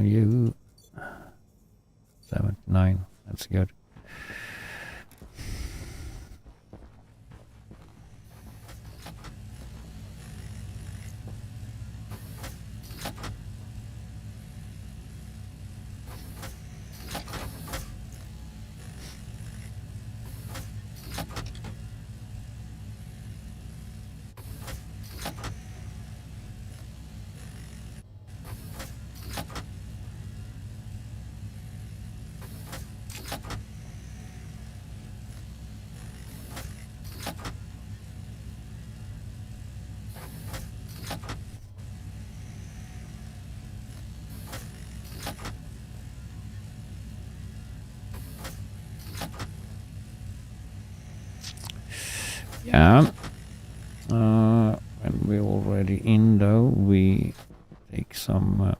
you 79. That's good. Yeah. When we're already in though, we take some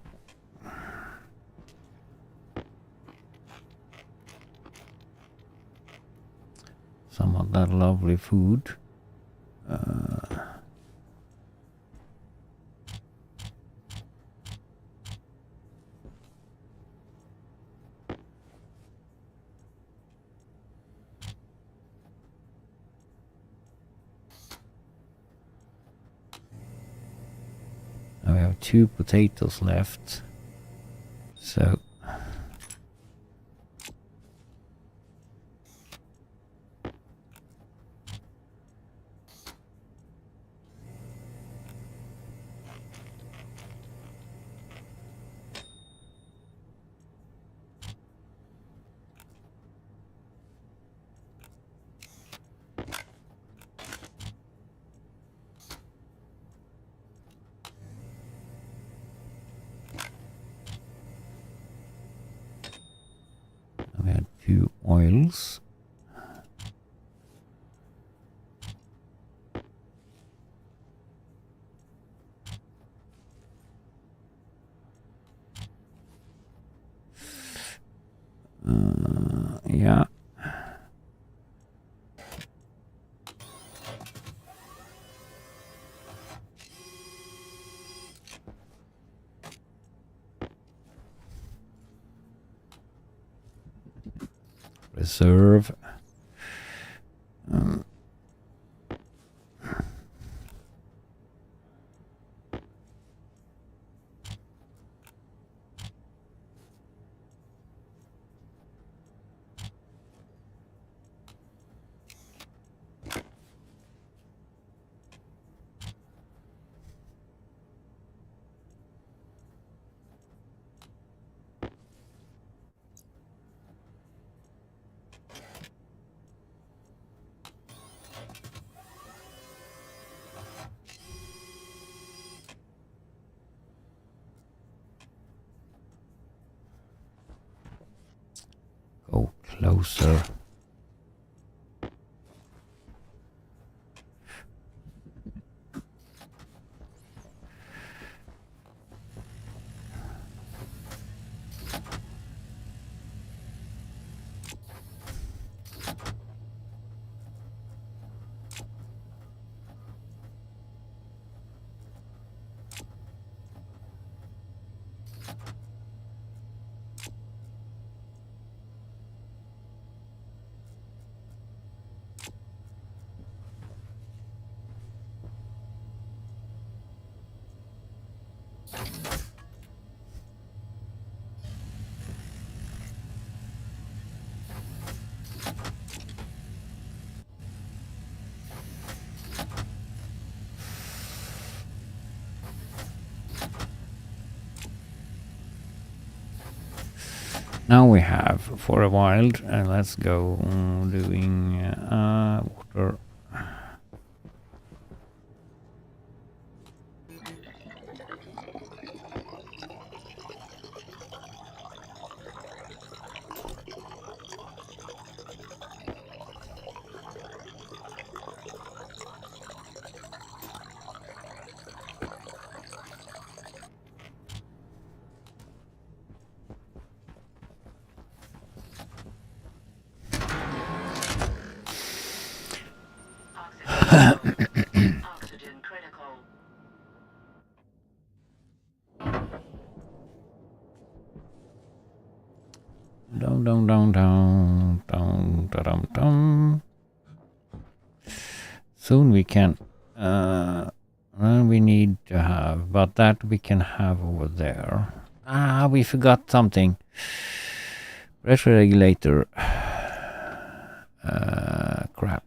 of that lovely food. Now we have 2 potatoes left. So we had 2 oils. Yeah. Reserve. Go closer. Now we have for a while, and let's go doing water. critical. Down, down, down, down, down, da, dum, dum. Soon we can. We need to have, but that we can have over there. Ah, we forgot something. Pressure regulator. Crap.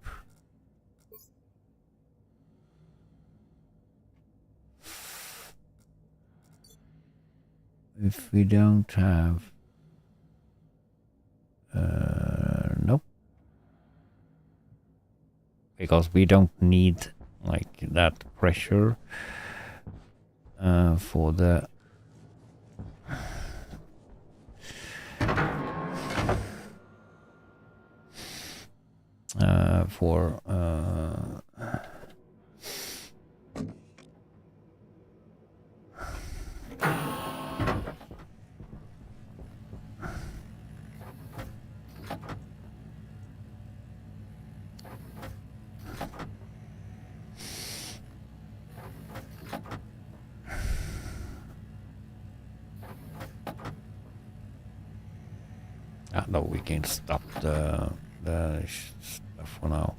If we don't have. Nope. Because we don't need like that pressure for the for no, we can stop the stuff for now.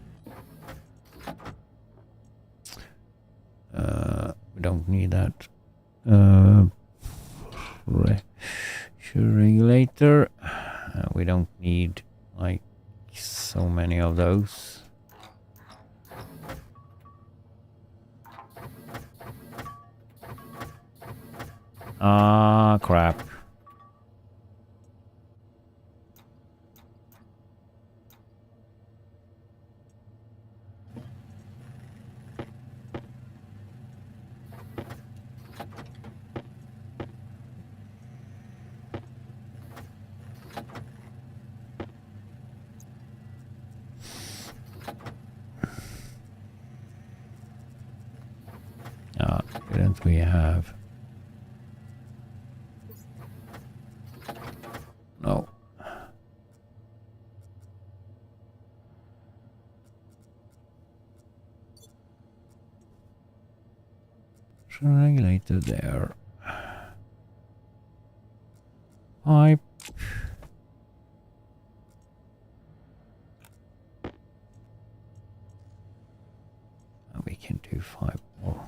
We don't need that. Pressure regulator. We don't need like so many of those. Ah, crap. Didn't we have? No. Regulator there. Pipe. And we can do 5 more.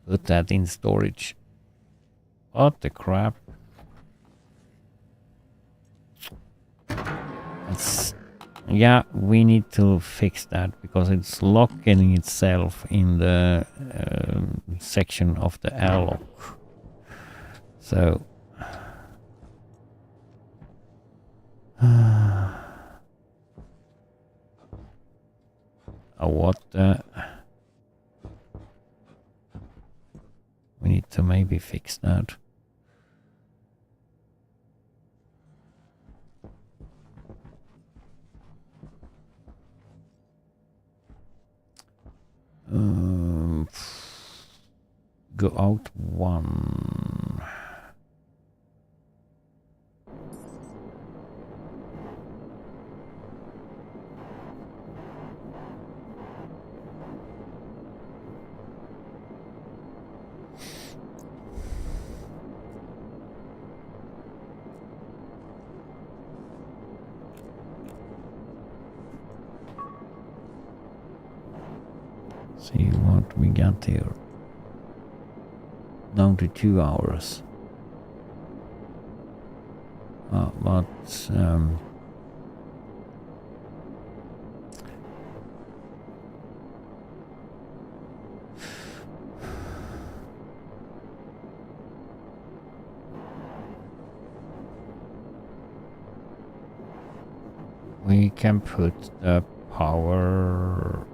Put that in storage. What the crap? Yeah, we need to fix that because it's locking itself in the section of the airlock. So what the? We need to maybe fix that. Go out 1. See what we got here. Down to 2 hours. But we can put the power.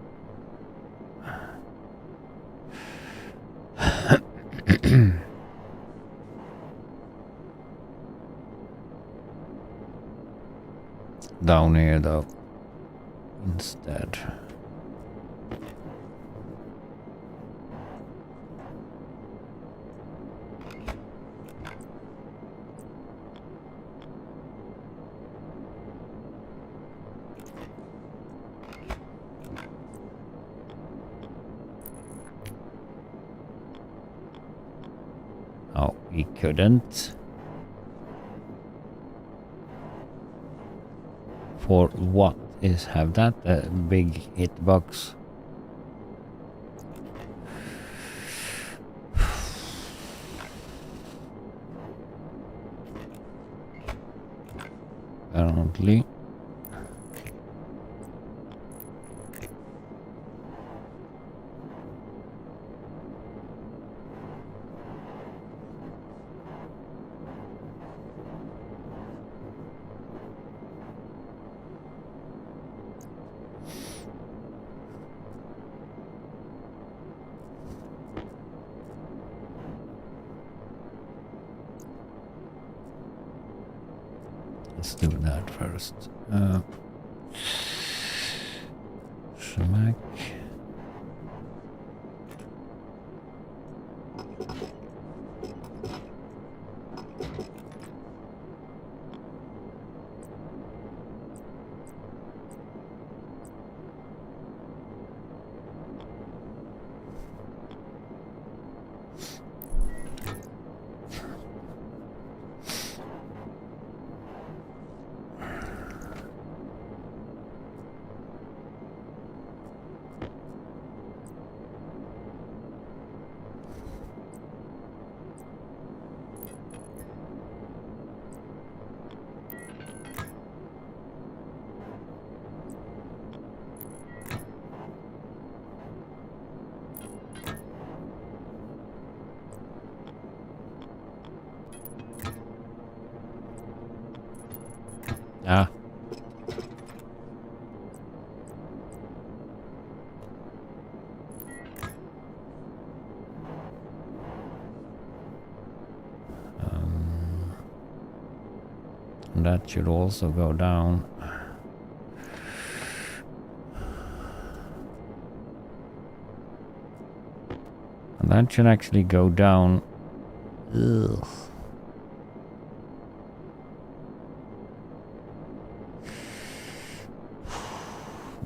Down here though instead. No, we couldn't. For what is have that a big hitbox? Apparently. Let's do that first. Smack. Ah. That should also go down. And that should actually go down. Ugh.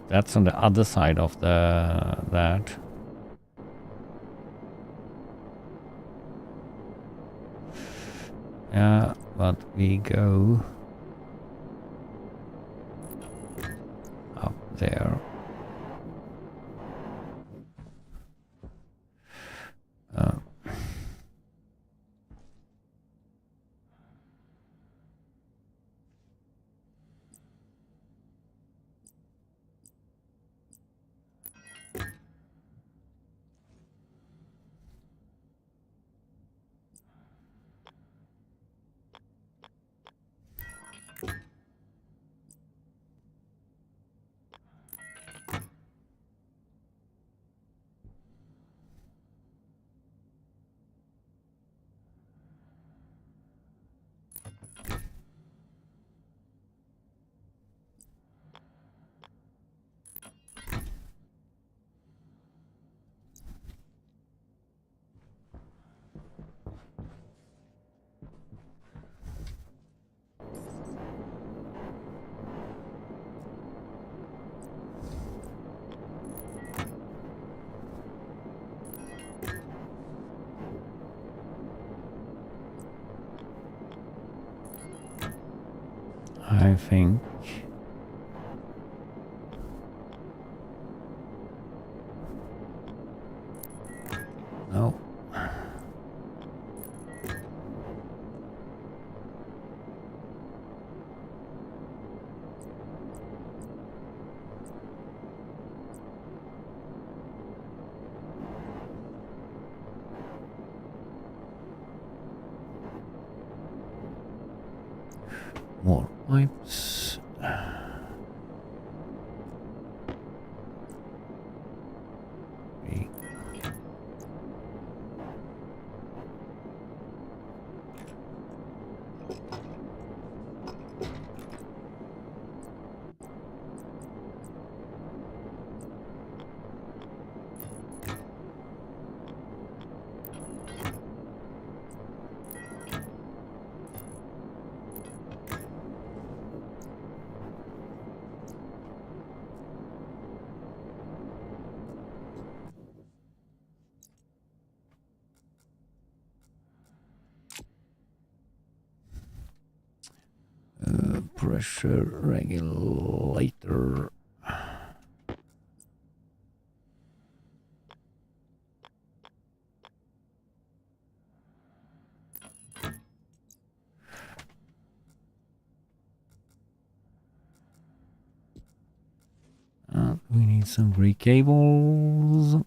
That's on the other side of that. Yeah, but we go up there. I think no. More pipes. pressure regulator. We need some Greek cables.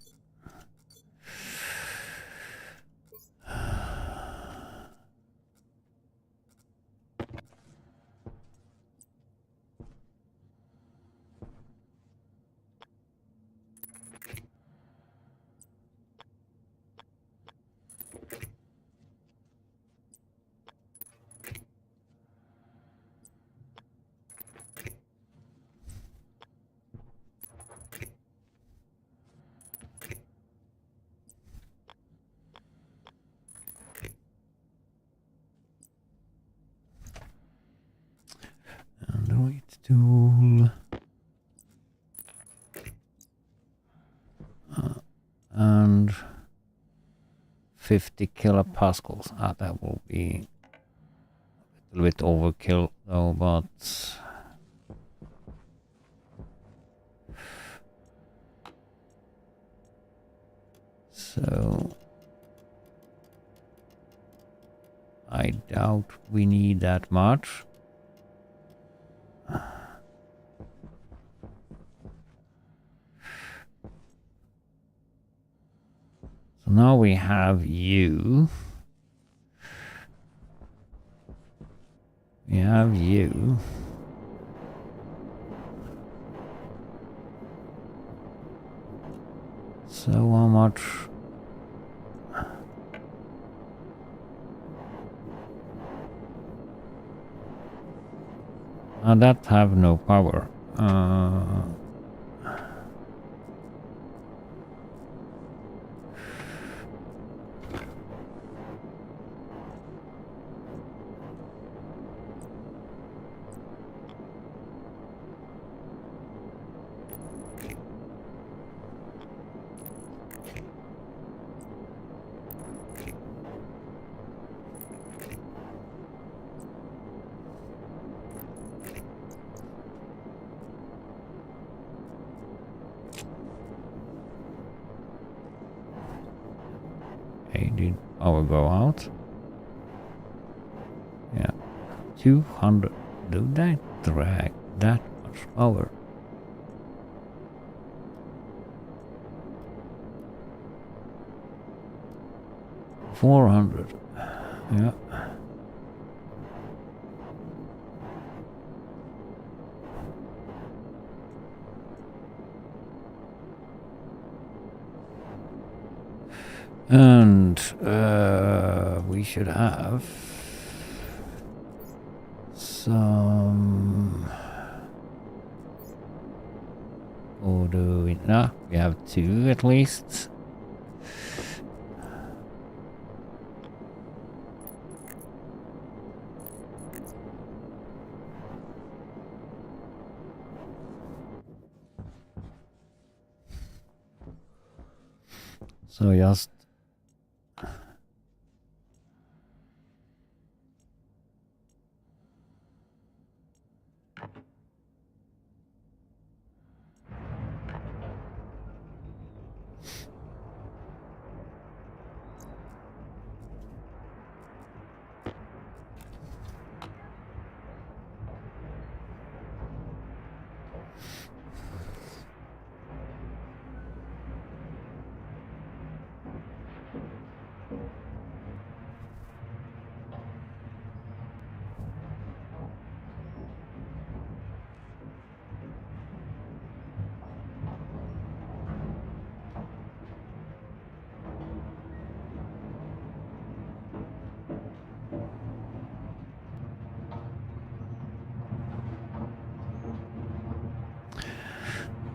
Android tool. And 50 kilopascals. That will be a little bit overkill though, but so I doubt we need that much. So now we have you. We have you. So how much? That have no power. Did power go out? Yeah, 200. Do that drag that much power? $400. Yeah. And we should have some. Or do we? No, we have 2 at least. So just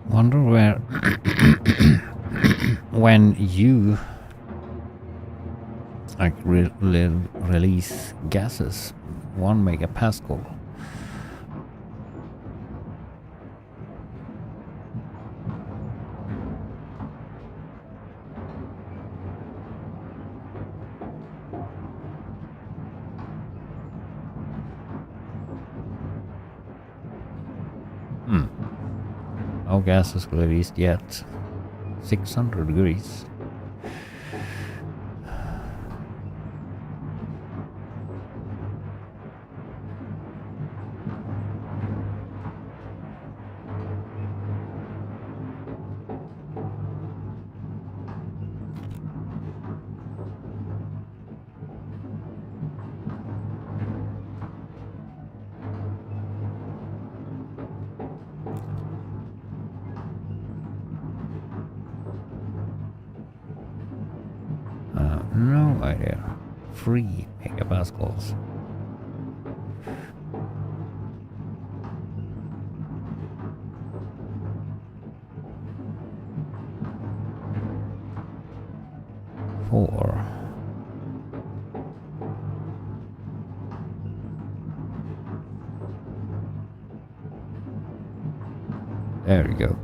wonder where when you like release gases 1 megapascal. No gases released yet. 600 degrees. No idea. 3 megapascals. Four. There you go.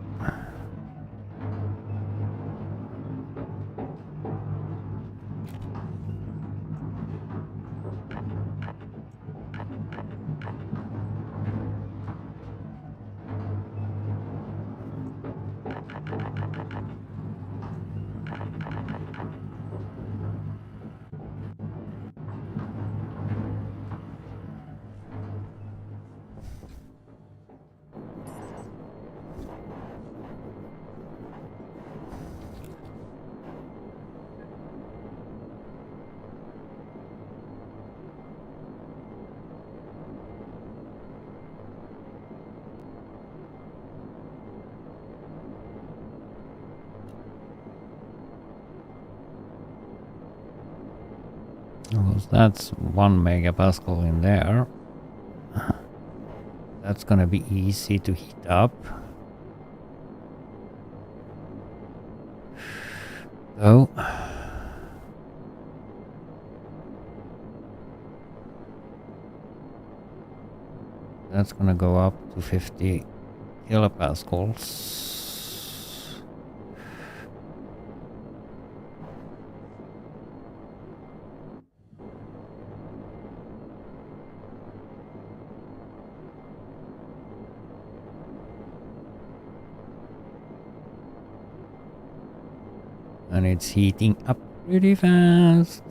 Well, that's 1 megapascal in there. That's gonna be easy to heat up. So that's gonna go up to 50 kilopascals. And it's heating up pretty fast.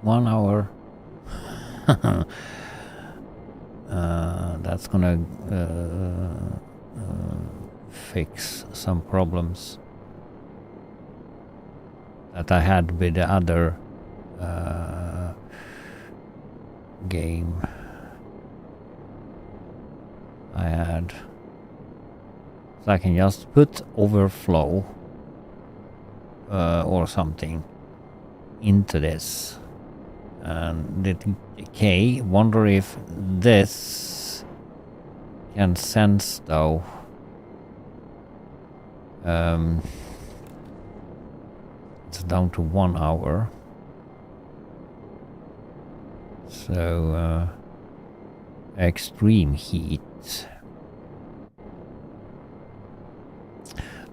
One hour. That's gonna fix some problems that I had with the other game I had. So I can just put overflow or something into this. And the decay, wonder if this can sense though. It's down to 1 hour. So extreme heat.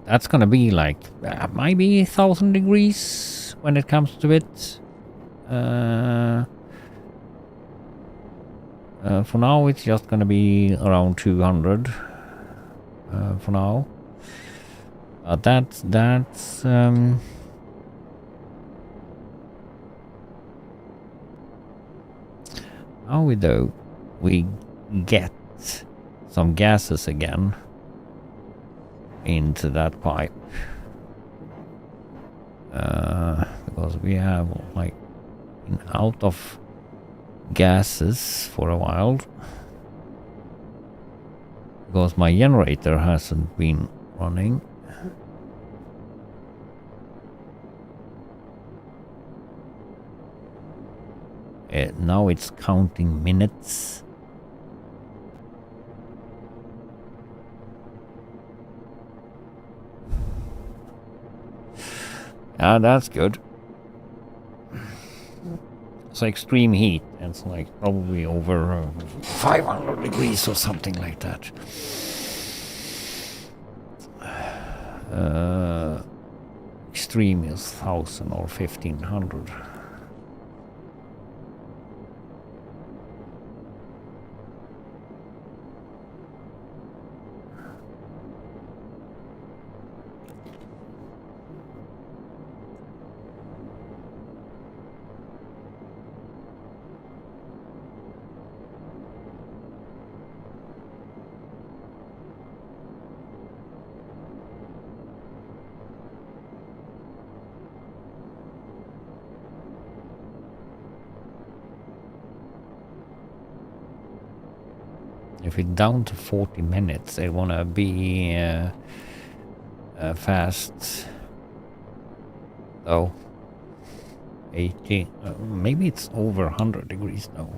That's gonna be like maybe 1,000 degrees when it comes to it. For now, it's just gonna be around 200 for now. That's how we get some gases again into that pipe, because we have like been out of gases for a while because my generator hasn't been running. Now it's counting minutes. Ah, that's good. So extreme heat, it's like probably over 500 degrees or something like that. Extreme is 1,000 or 1,500. If it's down to 40 minutes, it wanna be fast. Oh, 80. Maybe it's over 100 degrees now.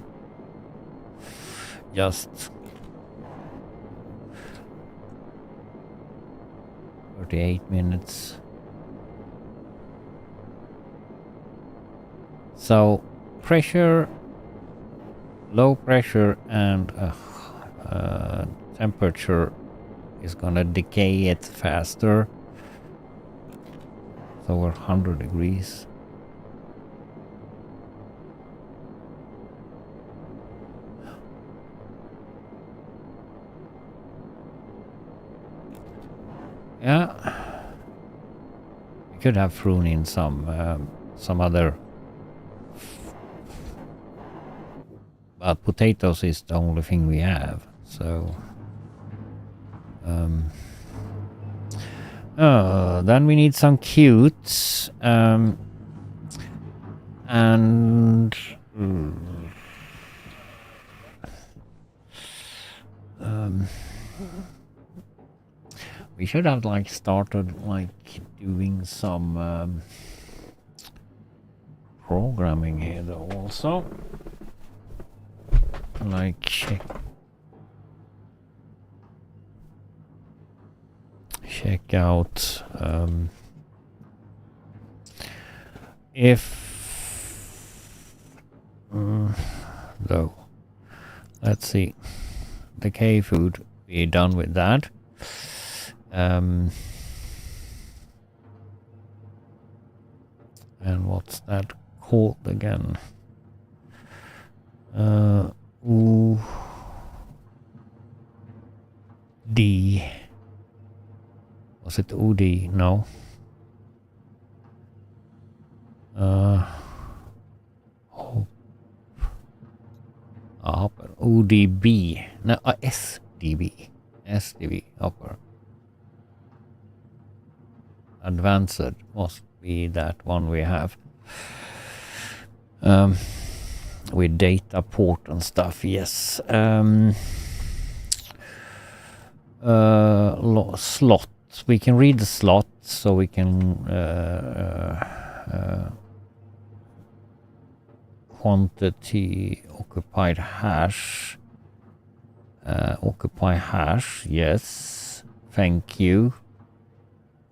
Just 38 minutes. So pressure, low pressure, and temperature is gonna decay it faster. It's over 100 degrees. Yeah, we could have thrown in some other, but potatoes is the only thing we have. So, then we need some cutes, and we should have like started like doing some programming here though also. Like check out if though, let's see, the K food, we're done with that. And what's that called again? D. Was it OD? No. ODB. No, SDB. SDB. Upper. Advanced must be that one we have. With data port and stuff, yes. Slot. We can read the slot, so we can quantity occupied hash. Occupy hash, yes. Thank you.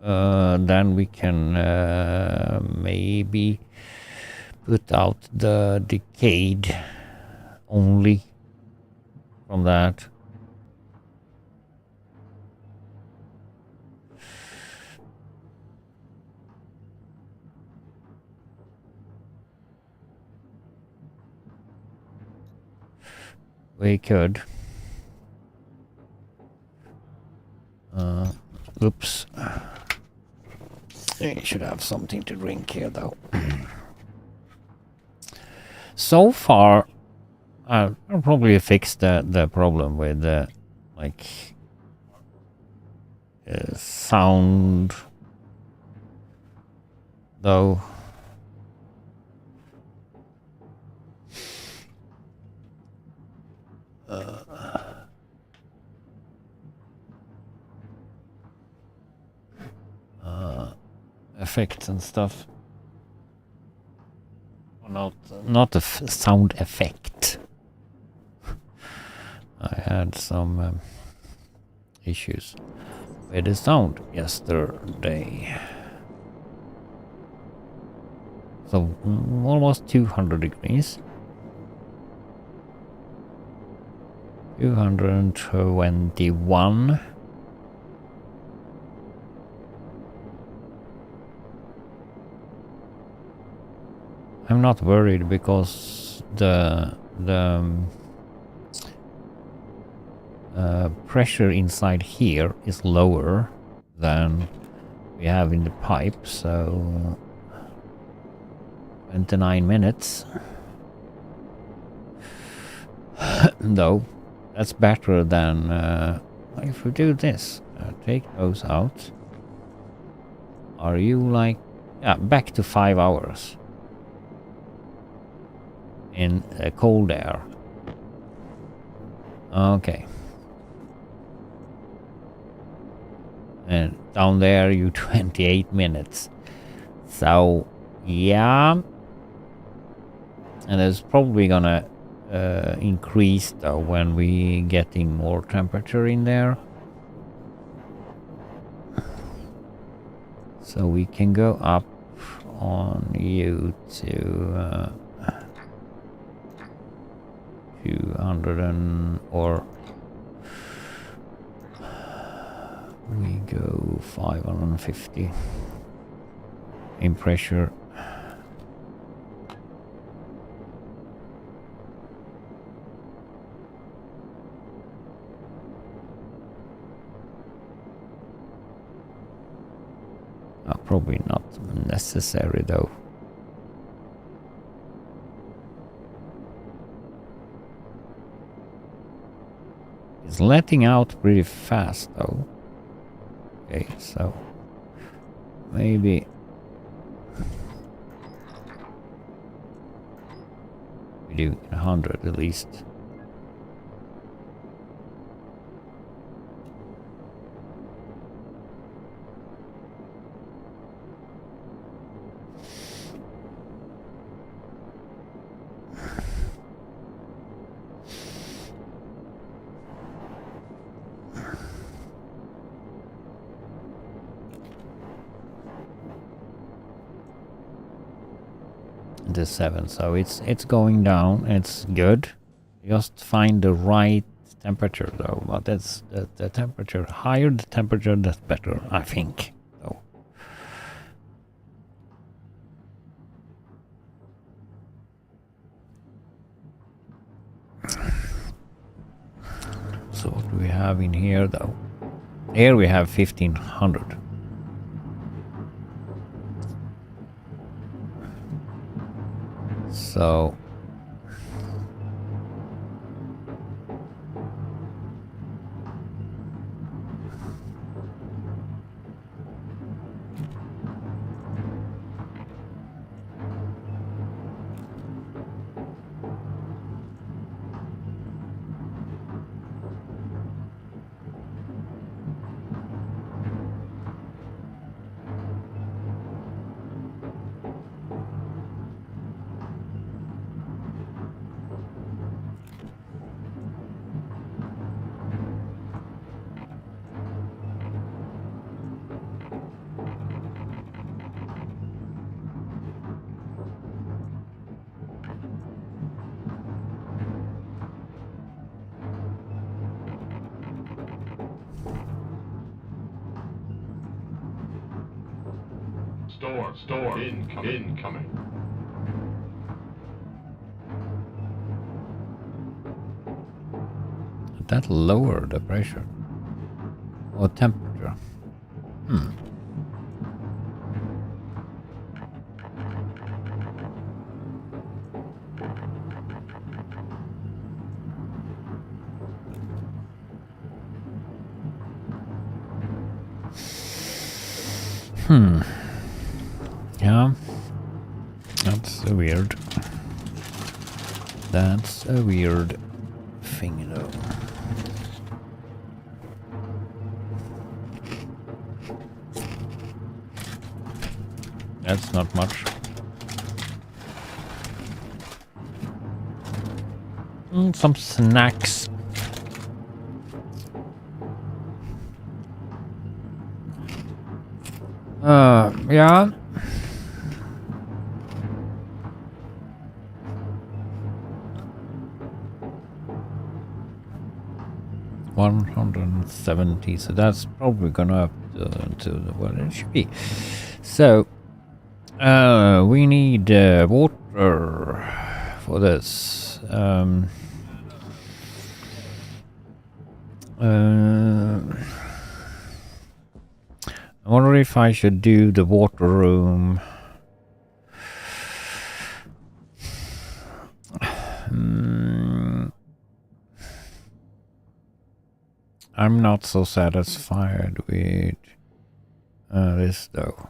Then we can maybe put out the decayed only from that. We could. Oops. I should have something to drink here though. So far, I'll probably fix the problem with like sound though. Effects and stuff. Not a sound effect. I had some issues with the sound yesterday. So almost 200 degrees. 221. I'm not worried because the pressure inside here is lower than we have in the pipe, so 29 minutes. Though that's better than if we do this. Take those out. Are you like, yeah, back to 5 hours in cold air. Okay. And down there you 28 minutes. So yeah. And it's probably gonna increase though when we getting more temperature in there. So we can go up on you to 200 and or we go 550 in pressure. Probably not necessary though. It's letting out pretty fast though. Okay, so maybe we do 100 at least. The 7, so it's going down. It's good. Just find the right temperature though. But that's the temperature. Higher the temperature, that's better, I think. So what do we have in here though? Here we have 1500. So Storm incoming. that lowered the pressure or temperature. Yeah, that's a weird. That's a weird thing though. That's not much. Some snacks. Yeah. $170, so that's probably gonna up to what it should be. So we need water for this. I wonder if I should do the water room. I'm not so satisfied with this though.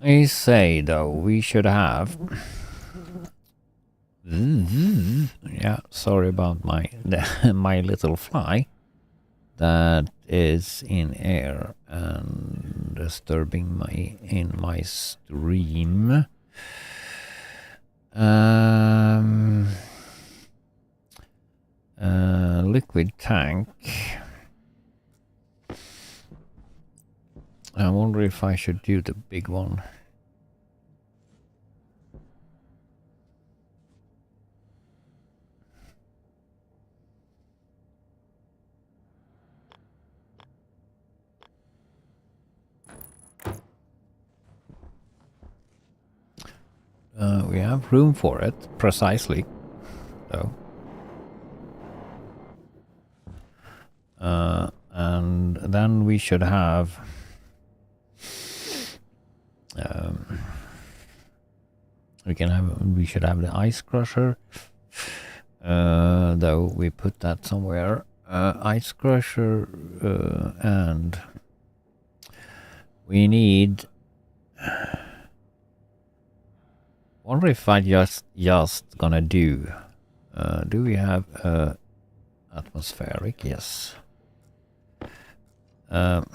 I say though, we should have. Yeah, sorry about my my little fly that is in air and disturbing my stream. Liquid tank. I wonder if I should do the big one. We have room for it, precisely, though. And then we should have we should have the ice crusher, though we put that somewhere. Ice crusher, and we need. Wonder if I just gonna do. Do we have atmospheric? Yes. And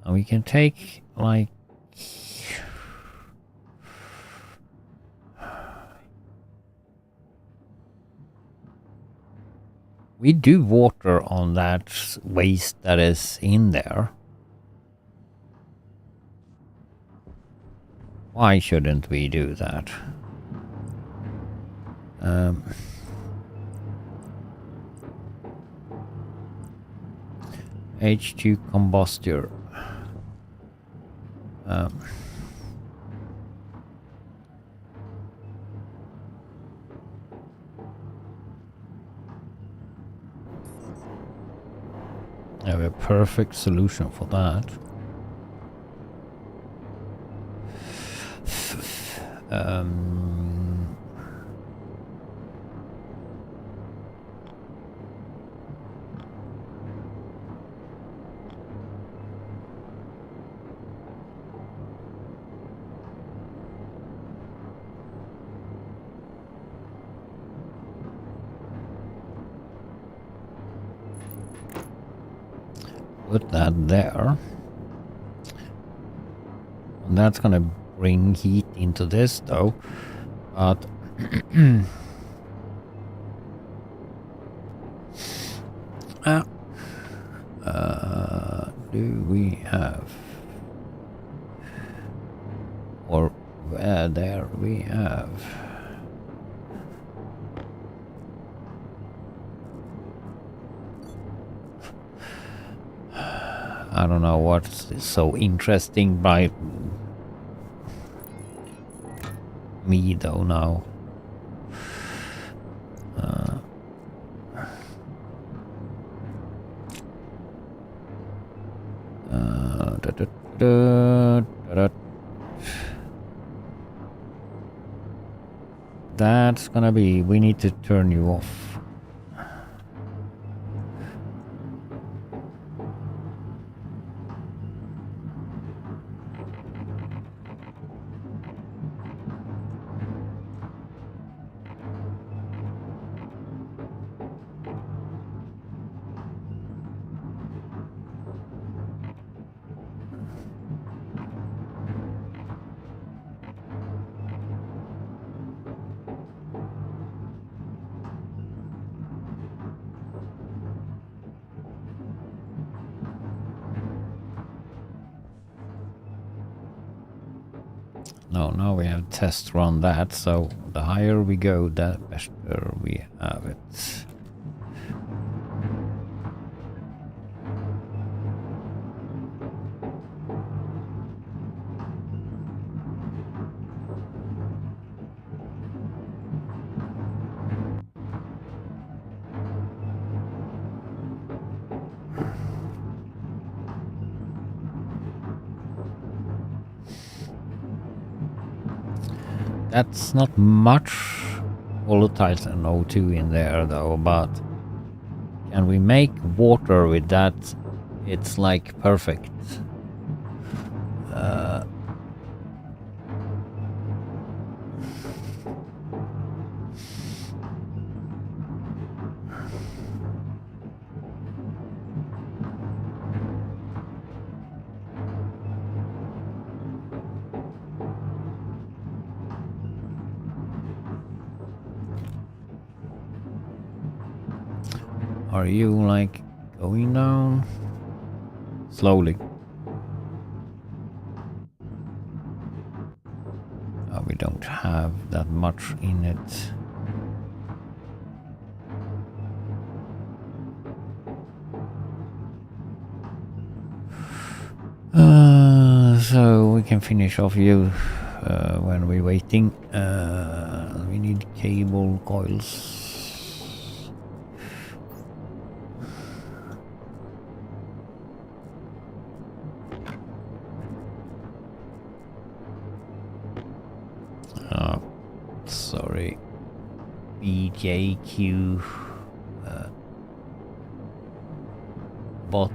we can take like we do water on that waste that is in there. Why shouldn't we do that? H2 combustor. I have a perfect solution for that. Put that there. And that's gonna bring heat into this though. But do we have, or where there we have. I don't know what's so interesting by me though now. That's gonna be, we need to turn you off. No, now we have test run that, so the higher we go, the better we have it. That's not much volatiles and O2 in there though, but Can we make water with that? It's like perfect. Are you like going down? Slowly. We don't have that much in it. So we can finish off you when we're waiting. We need cable coils. Sorry. BJQ bot.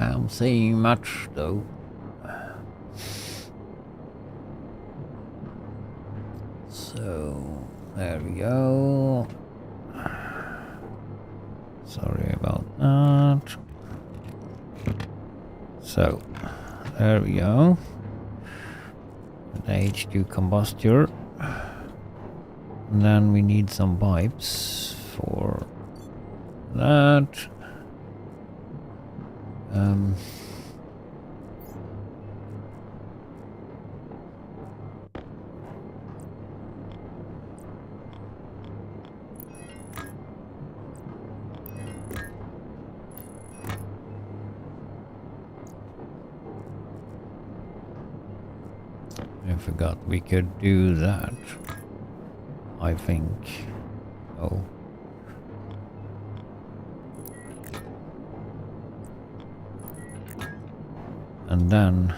I'm saying much though. So there we go. Sorry about that. So there we go. The H2 combustor. And then we need some pipes for that. I forgot we could do that. I think. Oh. And then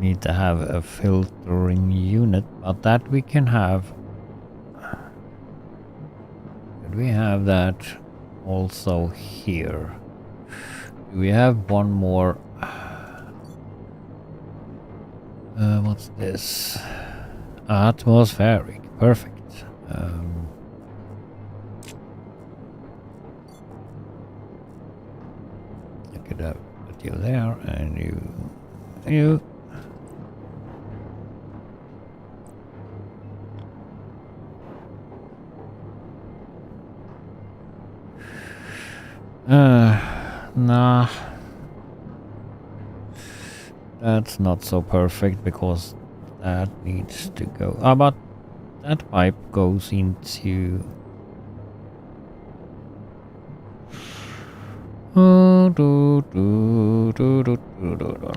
need to have a filtering unit, but that we can have. Could we have that also here? Do we have one more? What's this? Atmospheric. Perfect. I could have put you there and you. Nah. That's not so perfect because that needs to go. But that pipe goes into.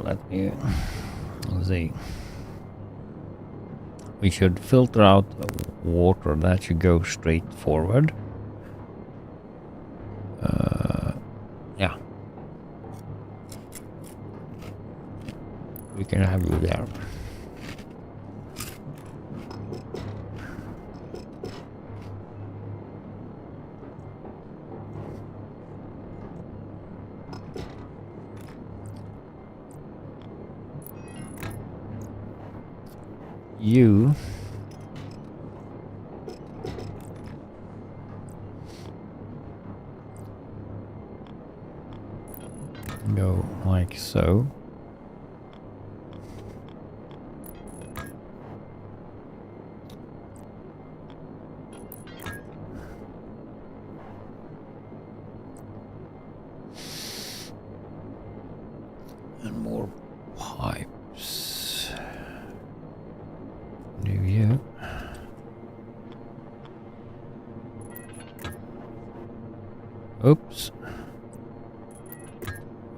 Let me see. We should filter out water that should go straight forward. Yeah. We can have you there. You so. And more pipes. Do you? Oops.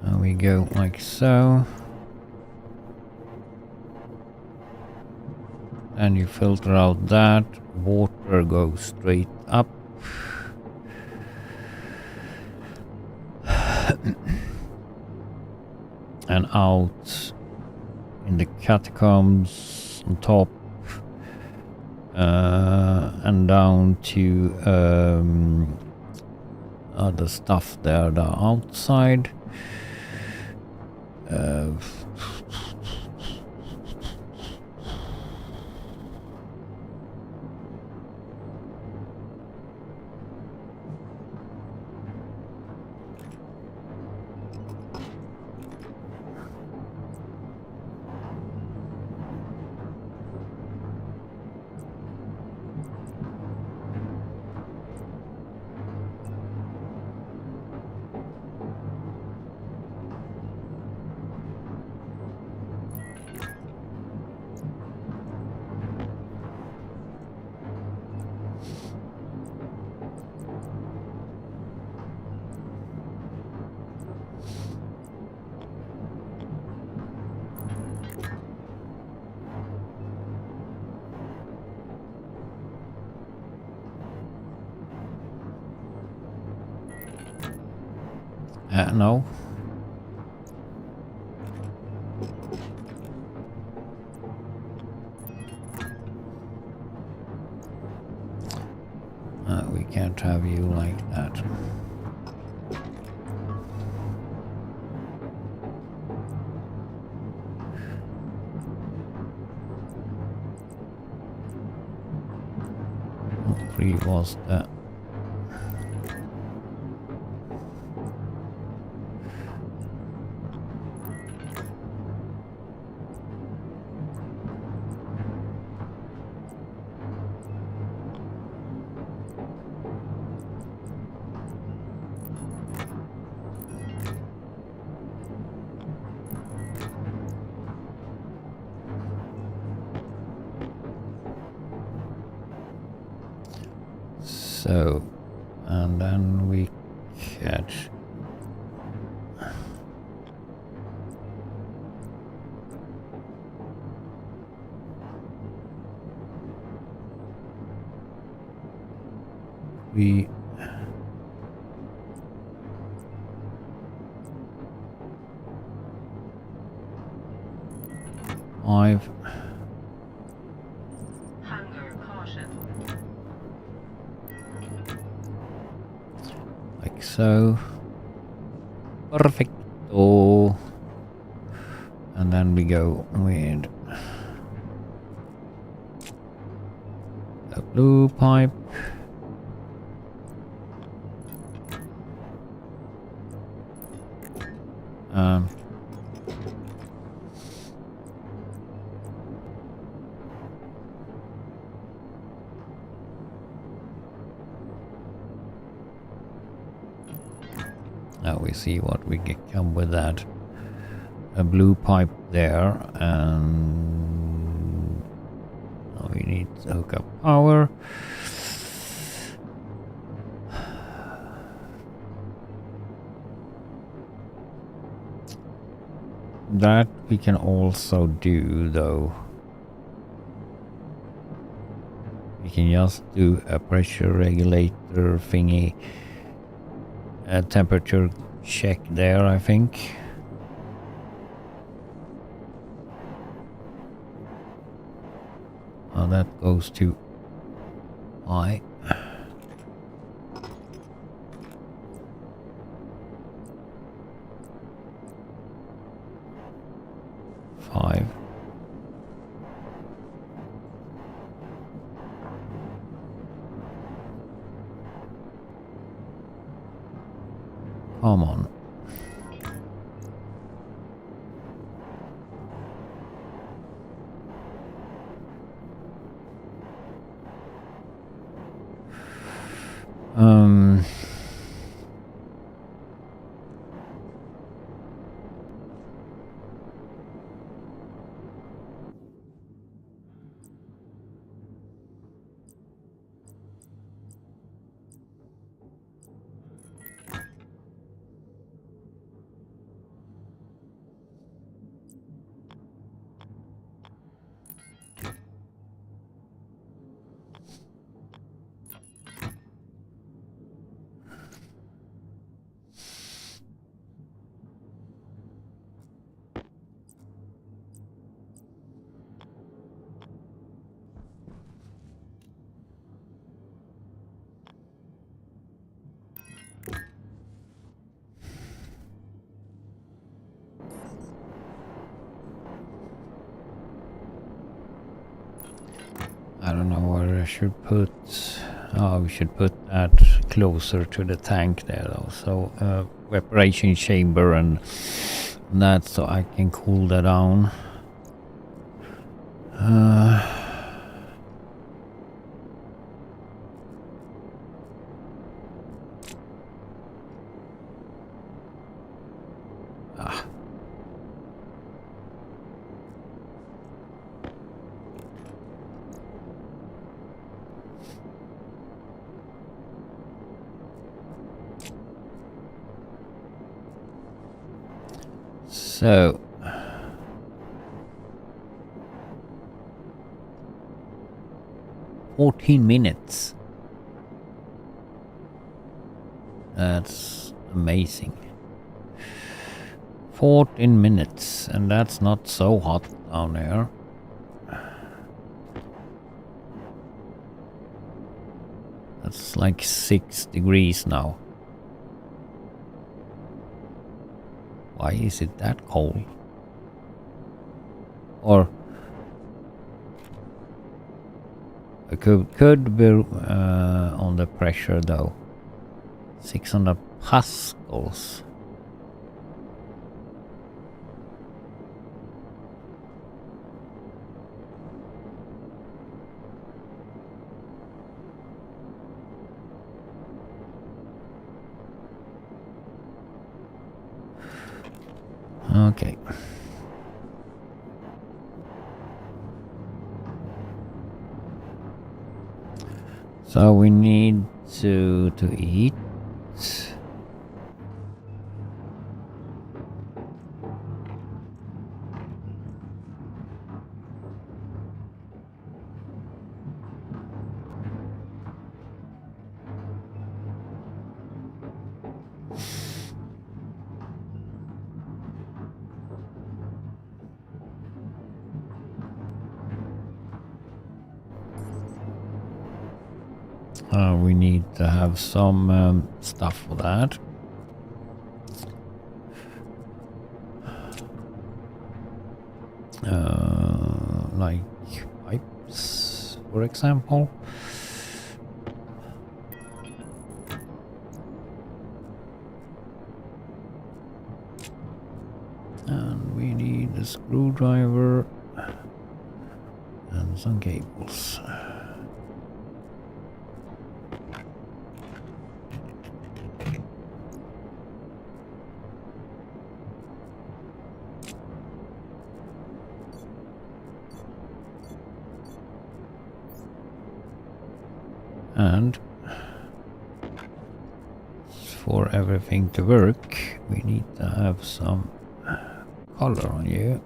There we go, like so. And you filter out that. Water goes straight up. And out in the catacombs on top. And down to other stuff there, the outside. No. We can't have you like that. What tree was that? So, and then we catch we five. Hunger caution. Like so. Perfecto. And then we go with a blue pipe. Now we see what we can come with that. A blue pipe there, and now we need to hook up power. That we can also do, though. We can just do a pressure regulator thingy, a temperature check there, I think. Oh, that goes to I. Five. Come on. Um, I don't know where I should put. Oh, we should put that closer to the tank there, though. So, evaporation chamber and that, so I can cool that down. So, $14 minutes. That's amazing. 14 minutes, and that's not so hot down there. That's like 6 degrees now. Why is it that cold? Or it could be on the pressure though. 600 pascals. Okay. So we need to eat. We need to have some stuff for that. Like pipes, for example. And we need a screwdriver and some cables. And for everything to work, we need to have some color on you.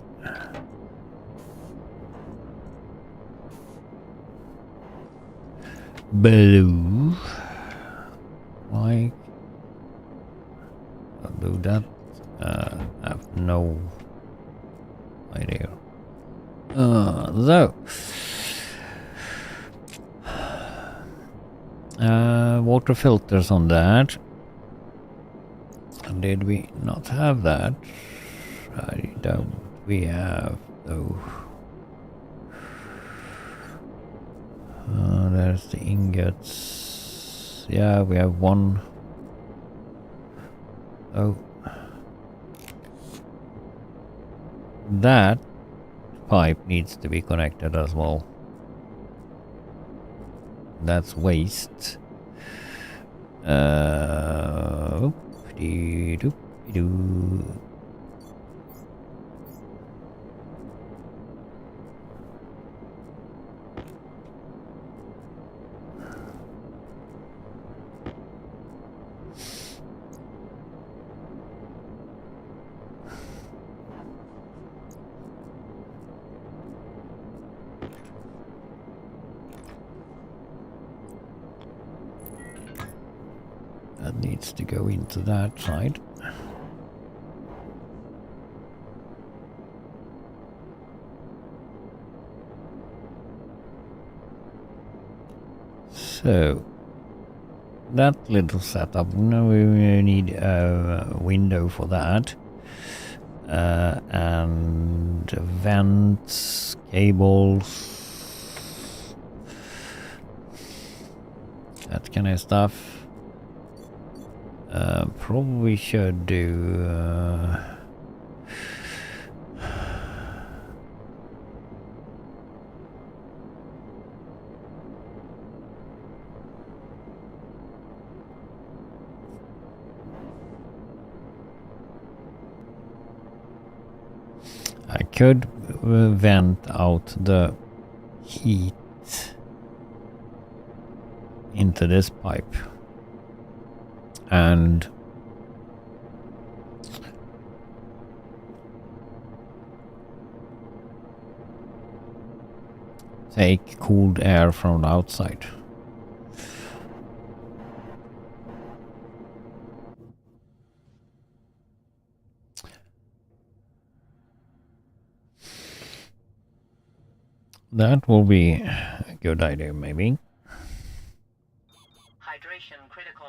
Blue. Like, I'll do that. I have no idea. Water filters on that. Did we not have that? I don't. We have though. There's the ingots. Yeah, we have one. Oh. That pipe needs to be connected as well. That's waste. Oop-dee-doop-dee-doo. That needs to go into that side. So that little setup, now we need a window for that. And vents, cables, that kind of stuff. Probably should do I could vent out the heat into this pipe and take cooled air from the outside. That will be a good idea, maybe. Hydration critical.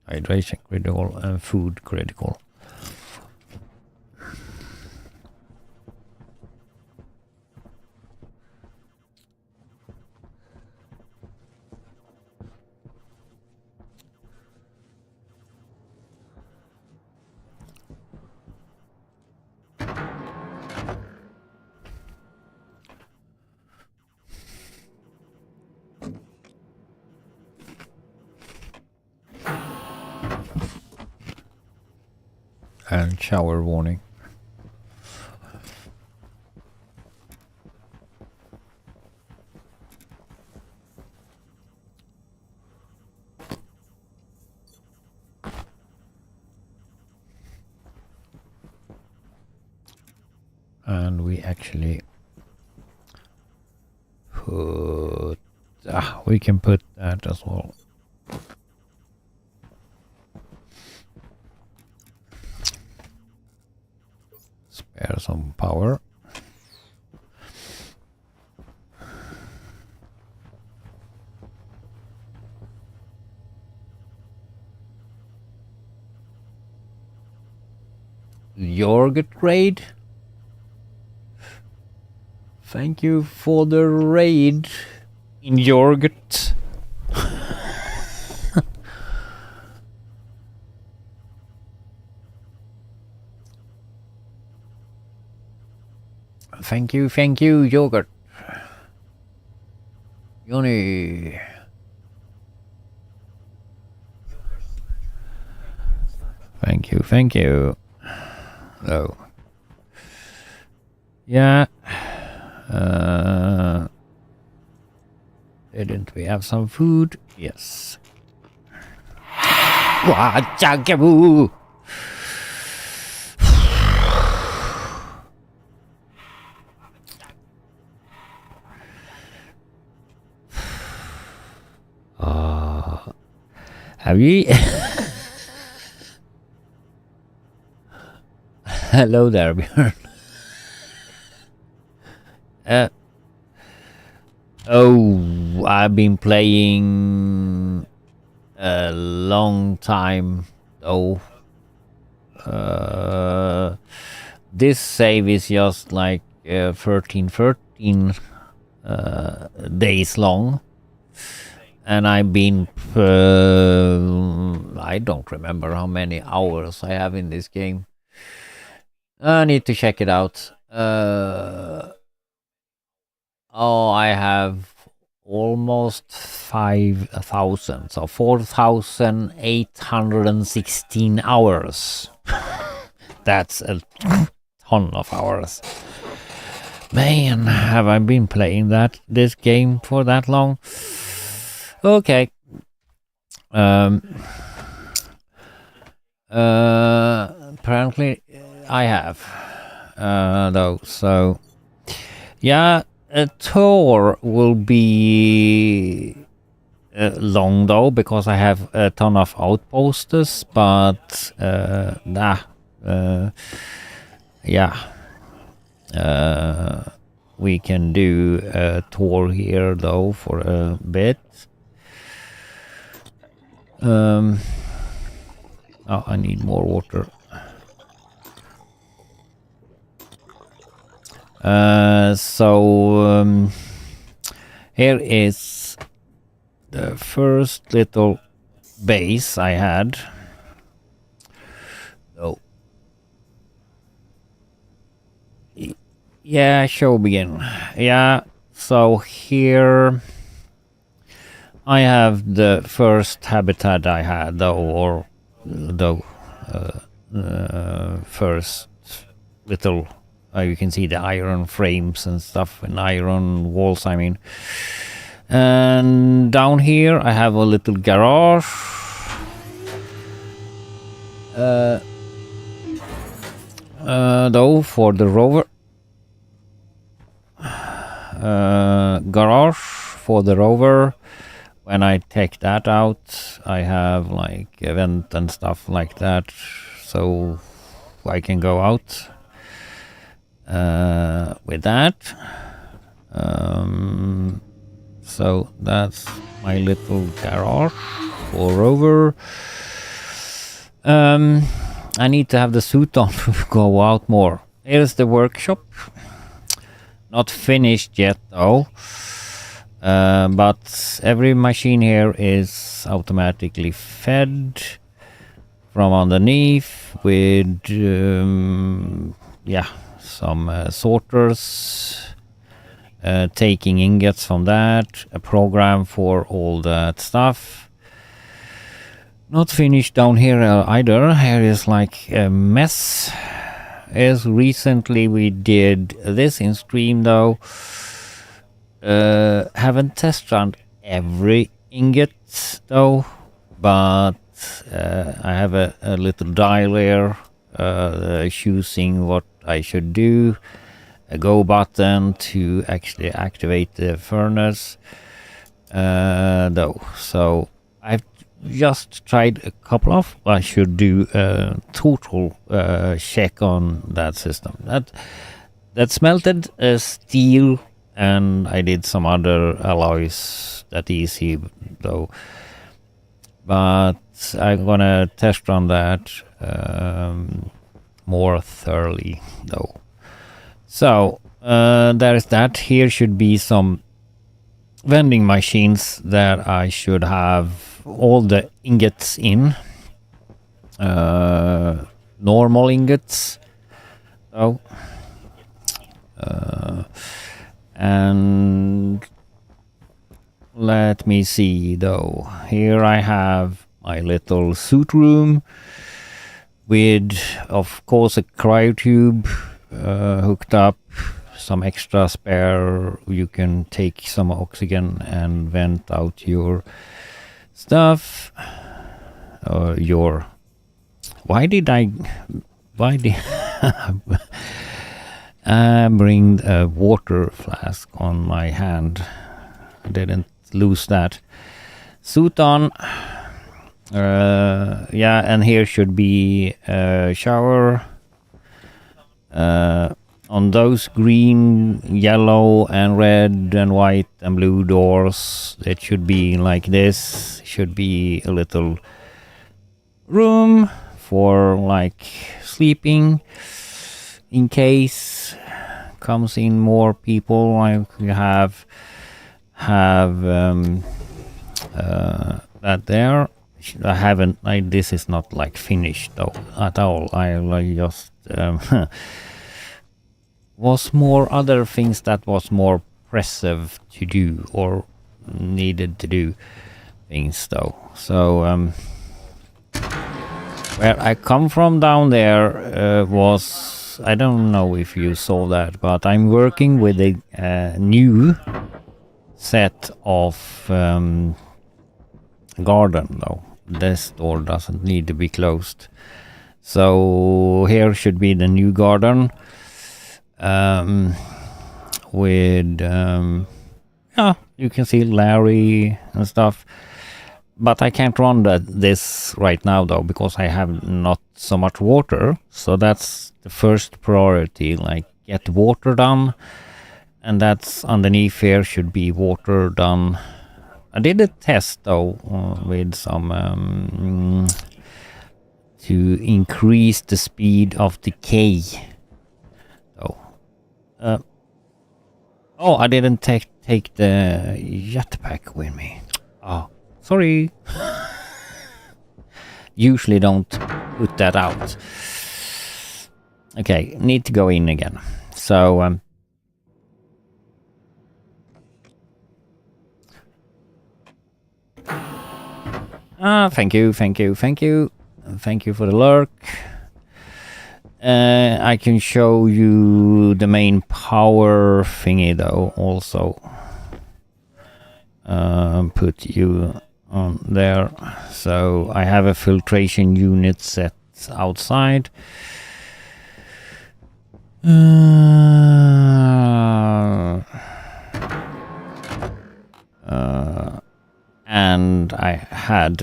Hydration critical and food critical. And shower warning. And we actually put we can put that as well. Spare some power. Yogurt raid. Thank you for the raid in yogurt. Thank you, yogurt. Johnny. Thank you. Oh. Yeah. Didn't we have some food? Yes. Wah-chagaboo! Have you? Hello there, Björn. Oh, I've been playing a long time though. This save is just like 13 days long. And I've been, I don't remember how many hours I have in this game. I need to check it out. Oh, I have almost 5,000, so 4,816 hours. That's a ton of hours. Man, have I been playing this game for that long? Okay. Apparently I have, though. So yeah, a tour will be long though, because I have a ton of outposts. But yeah. We can do a tour here though for a bit. Oh, I need more water. So here is the first little base I had. Oh. Yeah, show begin. Yeah, so here I have the first habitat I had, though, or the first little. You can see the iron frames and stuff, and iron walls, I mean. And down here I have a little garage. Though, for the rover. Garage for the rover. When I take that out, I have like a vent and stuff like that, so I can go out with that. So that's my little garage for rover. I need to have the suit on to go out more. Here's the workshop. Not finished yet though, but every machine here is automatically fed from underneath with some sorters, taking ingots from that, a program for all that stuff. Not finished down here either. Here is like a mess. As recently we did this in stream though. Haven't test run every ingot though, but I have a little dial here choosing what I should do. A go button to actually activate the furnace though. So I've just tried a couple of. I should do a total check on that system. That smelted steel, and I did some other alloys that easy though. But I'm gonna test run that more thoroughly though. So there is that. Here should be some vending machines that I should have all the ingots in. Normal ingots. So and let me see though. Here I have my little suit room with, of course, a cryotube hooked up, some extra spare. You can take some oxygen and vent out your stuff. Why did I bring a water flask on my hand? I didn't lose that. Suit on. Yeah, and here should be a shower. On those green, yellow, and red, and white, and blue doors, it should be like this. Should be a little room for like sleeping in case comes in more people. I have that there. I haven't. This is not like finished though at all. I just was more other things that was more pressive to do, or needed to do things though. So where I come from down there was, I don't know if you saw that, but I'm working with a new set of garden though. This door doesn't need to be closed. So here should be the new garden with yeah, you can see Larry and stuff. But I can't run this right now though, because I have not so much water. So that's the first priority, like get water done. And that's underneath here should be water done. I did a test though with some to increase the speed of decay. So, oh, I didn't take the jetpack with me. Oh. Sorry. Usually don't put that out. Okay, need to go in again. So thank you for the lurk. I can show you the main power thingy though also. Put you on there. So I have a filtration unit set outside. And I had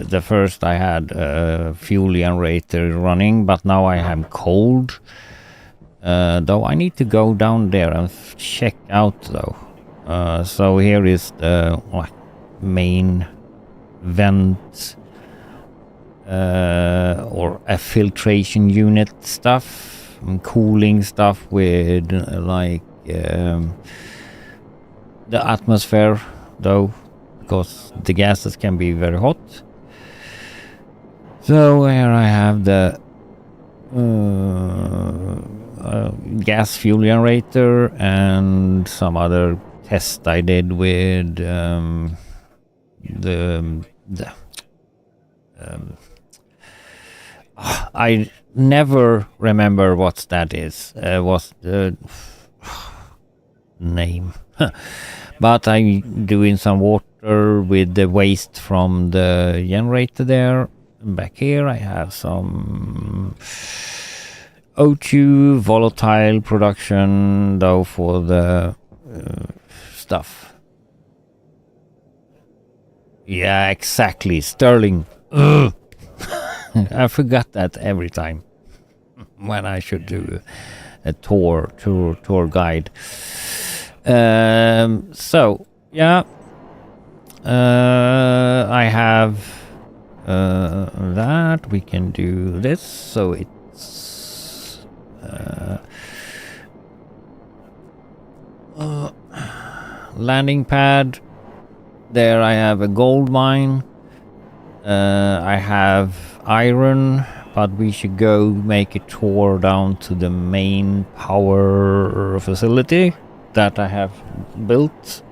a fuel generator running, but now I am cold. Though I need to go down there and check out though. So here is the main vent or a filtration unit stuff, and cooling stuff with like the atmosphere though, because the gases can be very hot. So here I have the gas fuel generator and some other test I did with I never remember what that is. What's the name? But I'm doing some water with the waste from the generator there. Back here I have some O2 volatile production though for the stuff. Yeah, exactly. Sterling. Ugh. I forgot that every time when I should do a tour guide. So yeah, I have that. We can do this. So it's landing pad. There I have a gold mine. I have iron, but we should go make a tour down to the main power facility that I have built.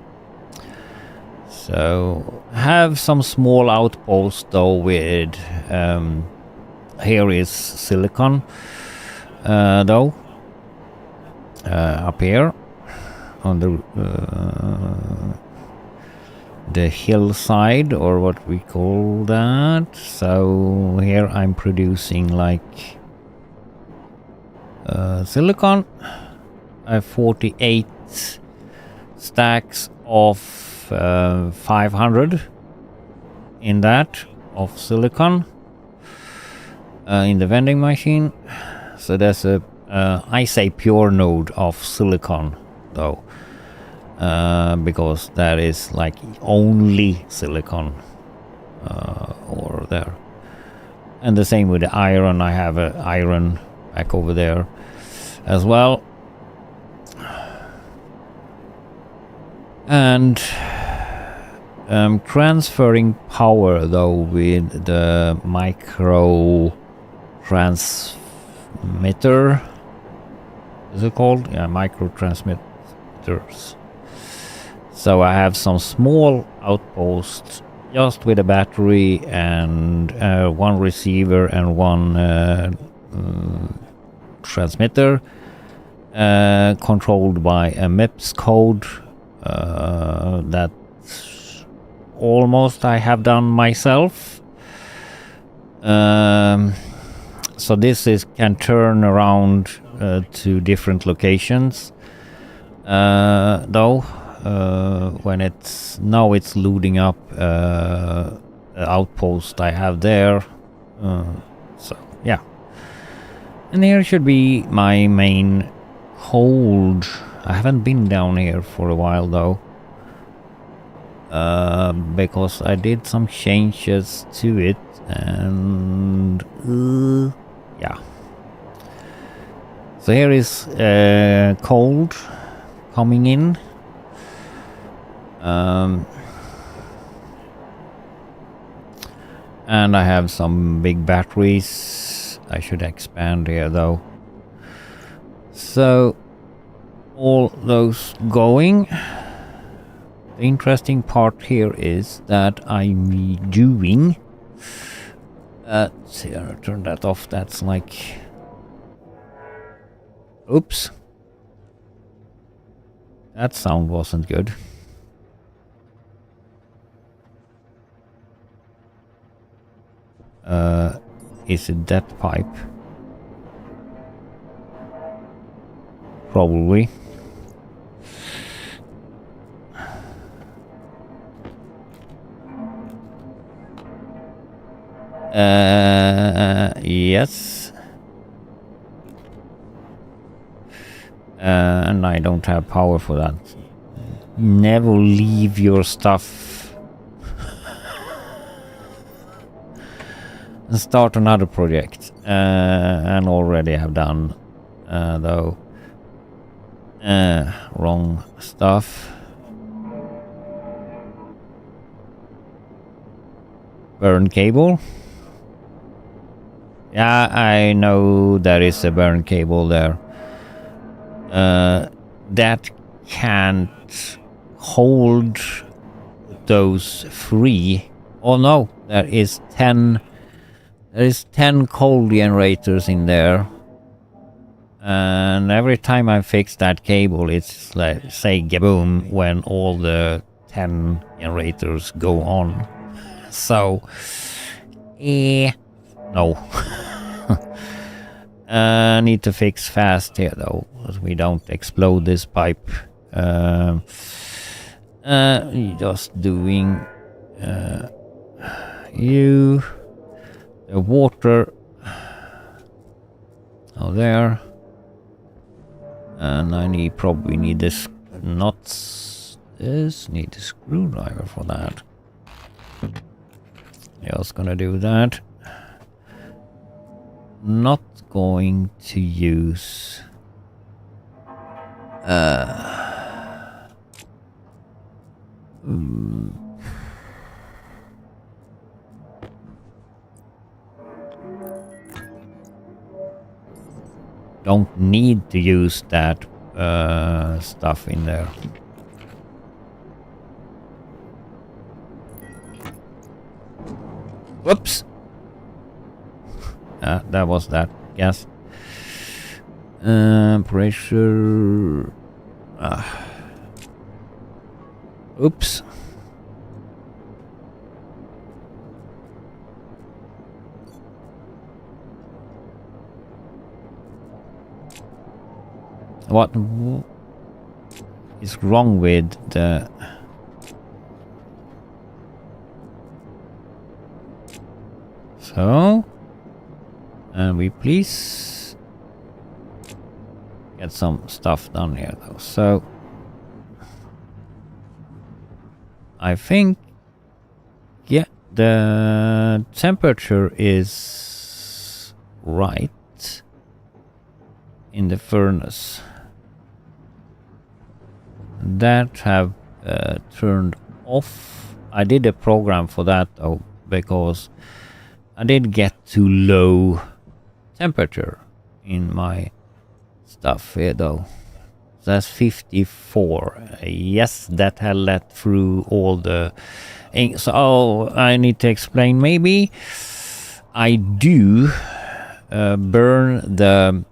So have some small outpost though with here is silicon though up here on the hillside, or what we call that. So here I'm producing like silicon. I have 48 stacks of 500 in that of silicon in the vending machine. So there's a I say pure node of silicon though, because that is like only silicon or there. And the same with the iron. I have a iron back over there as well. And transferring power though with the micro transmitter. Is it called? Yeah, micro transmitters. So I have some small outposts just with a battery and one receiver and one transmitter controlled by a MIPS code that almost I have done myself. So this can turn around to different locations though. When it's loading up the outpost I have there. So yeah, and here should be my main hold. I haven't been down here for a while though, because I did some changes to it, and yeah. So here is cold coming in. And I have some big batteries. I should expand here though. So all those going. The interesting part here is that I'm redoing. Let's see, I'll turn that off. That's like, oops. That sound wasn't good. Is it that pipe? Probably. Yes. And I don't have power for that. Never leave your stuff. And start another project. And already have done though. Wrong stuff. Burn cable. Yeah, I know there is a burn cable there. That can't hold those free. Oh no, there is 10 cold generators in there. And every time I fix that cable, it's like, say, gaboom, when all the 10 generators go on. So, no. Need to fix fast here though, because we don't explode this pipe. Just doing the water. Oh, there. And I probably need this nuts. Need a screwdriver for that. Just gonna do that. Not going to use don't need to use that stuff in there. Whoops. That was that gas. Pressure. Oops. What is wrong with the... So... And we please get some stuff done here though. So I think, yeah, the temperature is right in the furnace. That have turned off. I did a program for that though, because I did get too low temperature in my stuff here though. That's 54. Yes, that had let through all the... So I need to explain maybe. I do burn the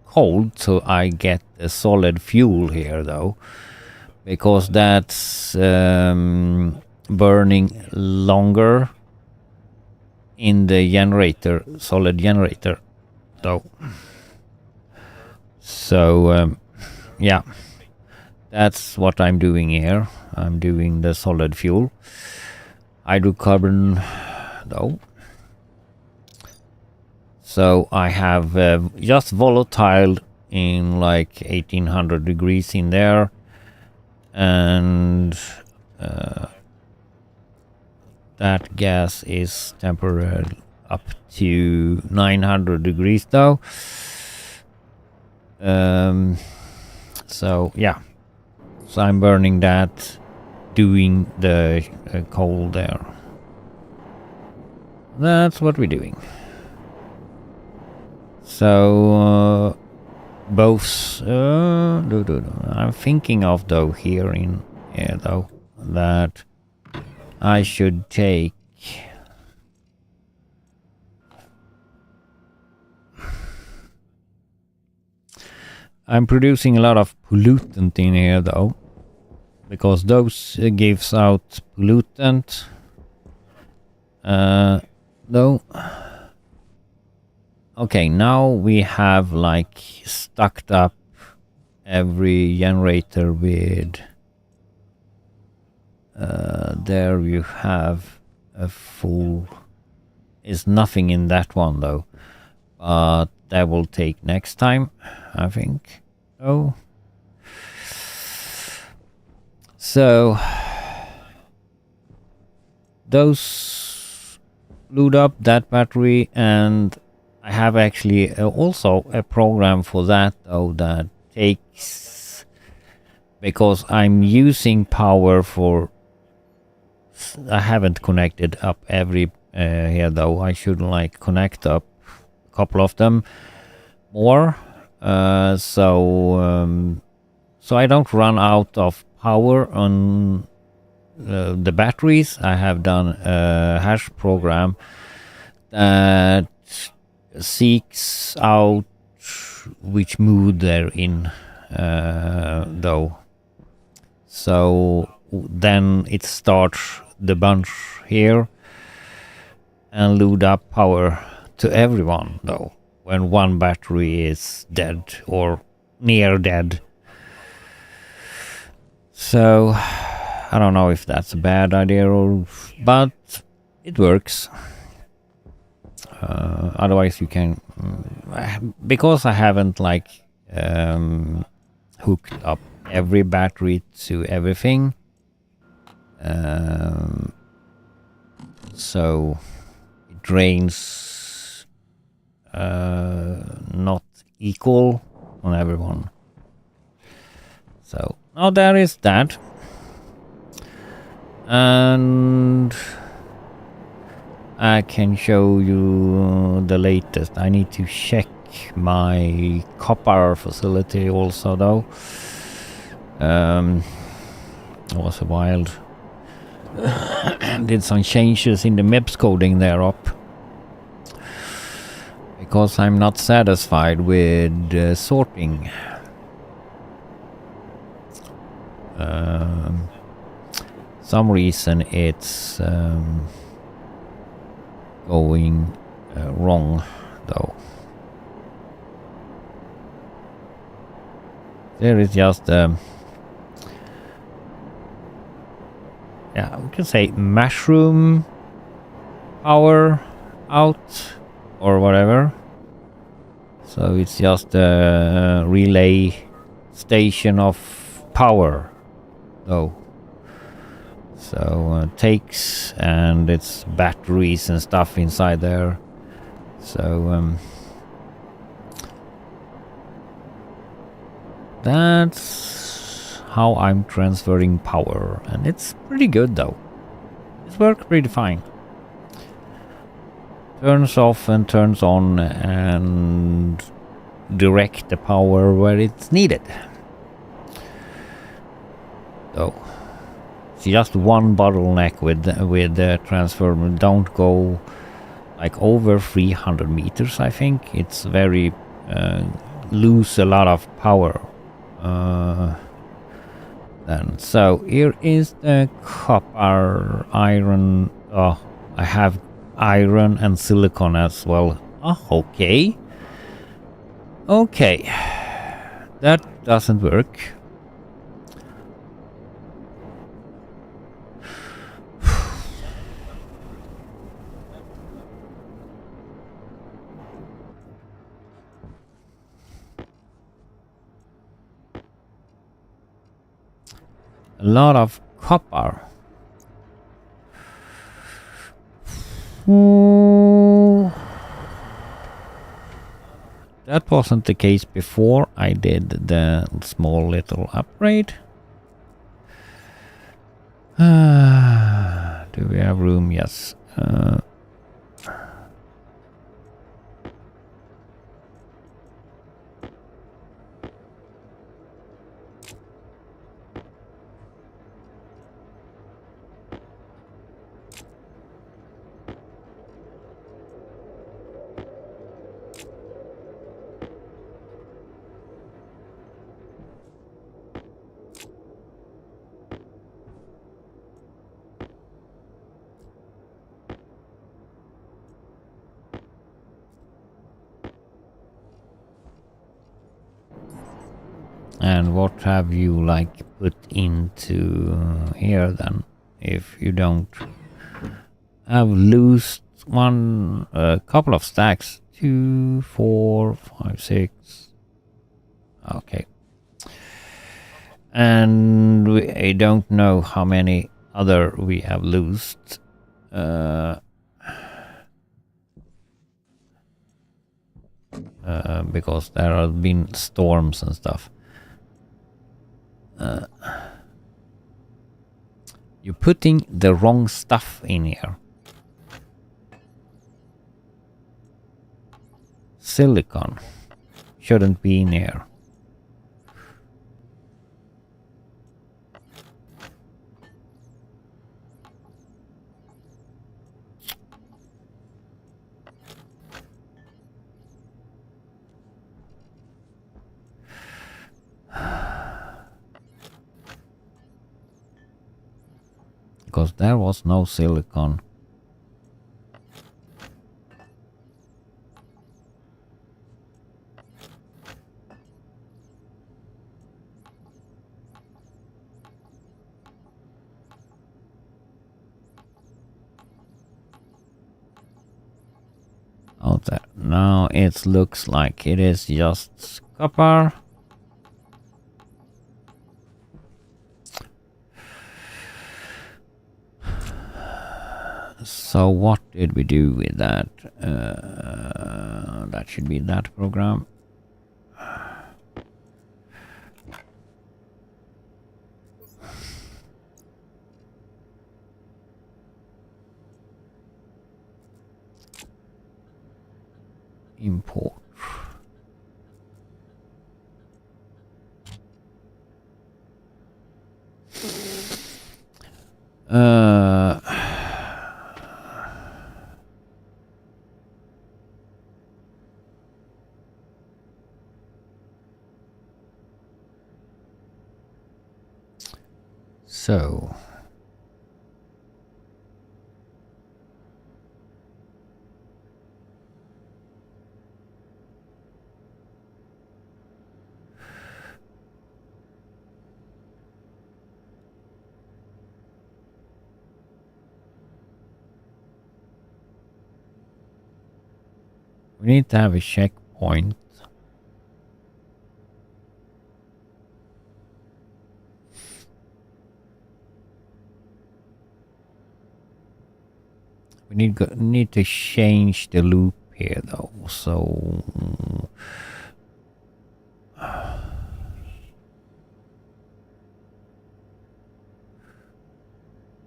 coal, so I get a solid fuel here though, because that's burning longer in the generator, solid generator though. So yeah, that's what I'm doing here. I'm doing the solid fuel. Hydrocarbon though. So I have just volatile in like 1800 degrees in there, and that gas is tempered up to 900 degrees though. So yeah, so I'm burning that, doing the coal there. That's what we're doing. So both I'm thinking of though here in here though that I should take I'm producing a lot of pollutant in here though, because those gives out pollutant though. Okay, now we have like stocked up every generator with there you have a full. Is nothing in that one though, but that will take next time, I think. Oh, so those load up that battery, and I have actually also a program for that though that takes, because I'm using power for, I haven't connected up every here though. I should like connect up a couple of them more, so I don't run out of power on the batteries. I have done a hash program that seeks out which mood they're in though, so then it starts the bunch here and load up power to everyone though when one battery is dead or near dead. So I don't know if that's a bad idea or, but it works. Otherwise you can, because I haven't like hooked up every battery to everything, so it drains not equal on everyone. So now there is that, and I can show you the latest. I need to check my copper facility also though. It was a wild did some changes in the MEPS coding there up, because I'm not satisfied with sorting. Some reason it's going wrong though. There is just yeah, we can say mushroom power out or whatever. So it's just a relay station of power though. So takes, and it's batteries and stuff inside there. So that's how I'm transferring power, and it's pretty good though. It works pretty fine. Turns off and turns on, and direct the power where it's needed. So it's just one bottleneck with the transformer. Don't go like over 300 meters. I think it's very lose a lot of power. Then so here is the copper, iron. Oh, I have iron and silicon as well. Oh, okay. Okay, that doesn't work. A lot of copper. Ooh. That wasn't the case before I did the small little upgrade. Do we have room? Yes. And what have you like put into here then? If you don't have lost a couple of stacks, 2, 4, 5, 6. Okay. And I don't know how many other we have lost. Because there have been storms and stuff. You're putting the wrong stuff in here. Silicon shouldn't be in here. Because there was no silicon. Out there. Now it looks like it is just copper. So what did we do with that? That should be that program. Import. So we need to have a checkpoint. We need to change the loop here though, so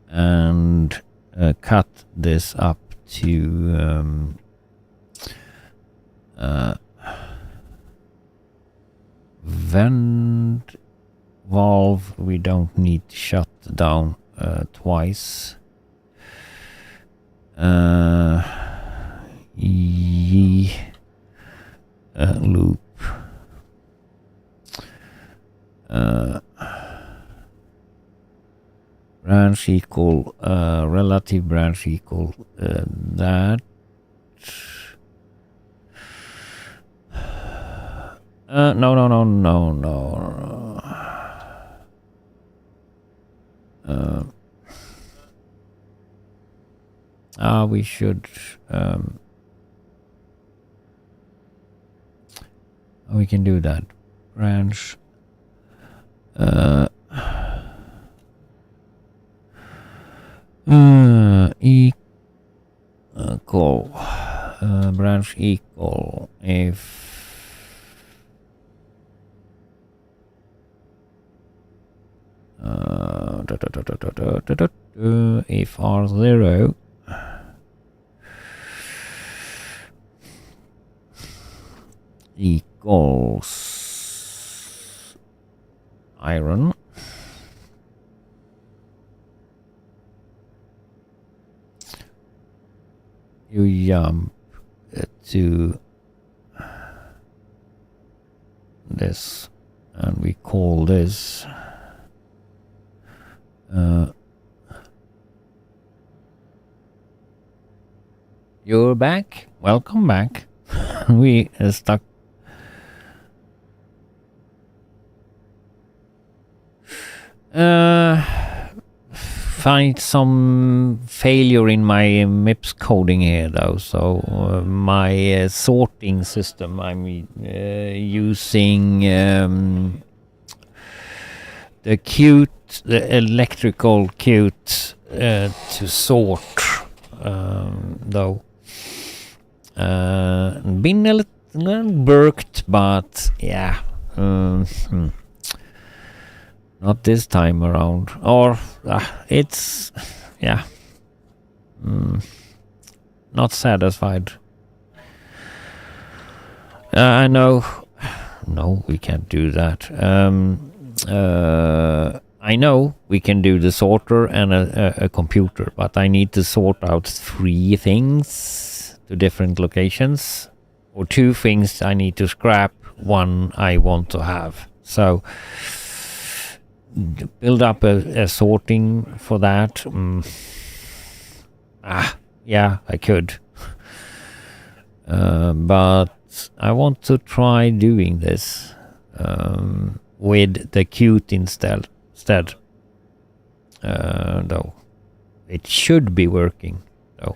and cut this up to vent valve we don't need to shut down twice. Loop. Branch equal relative branch equal that. No. We should. We can do that. Branch. Equal. Branch equal if. If R0 equals iron, you jump to this and we call this you're back. Welcome back. We stuck. Find some failure in my MIPS coding here though. So my sorting system I'm using the Qt, the electrical Qt to sort though. Been a little burked, but yeah. Not this time around. Or it's yeah. Not satisfied. I know. No, we can't do that. I know we can do the sorter and a computer, but I need to sort out 3 things to different locations, or 2 things I need to scrap, 1 I want to have. So build up a sorting for that. Yeah, I could. But I want to try doing this with the Qt instead. Though it should be working though.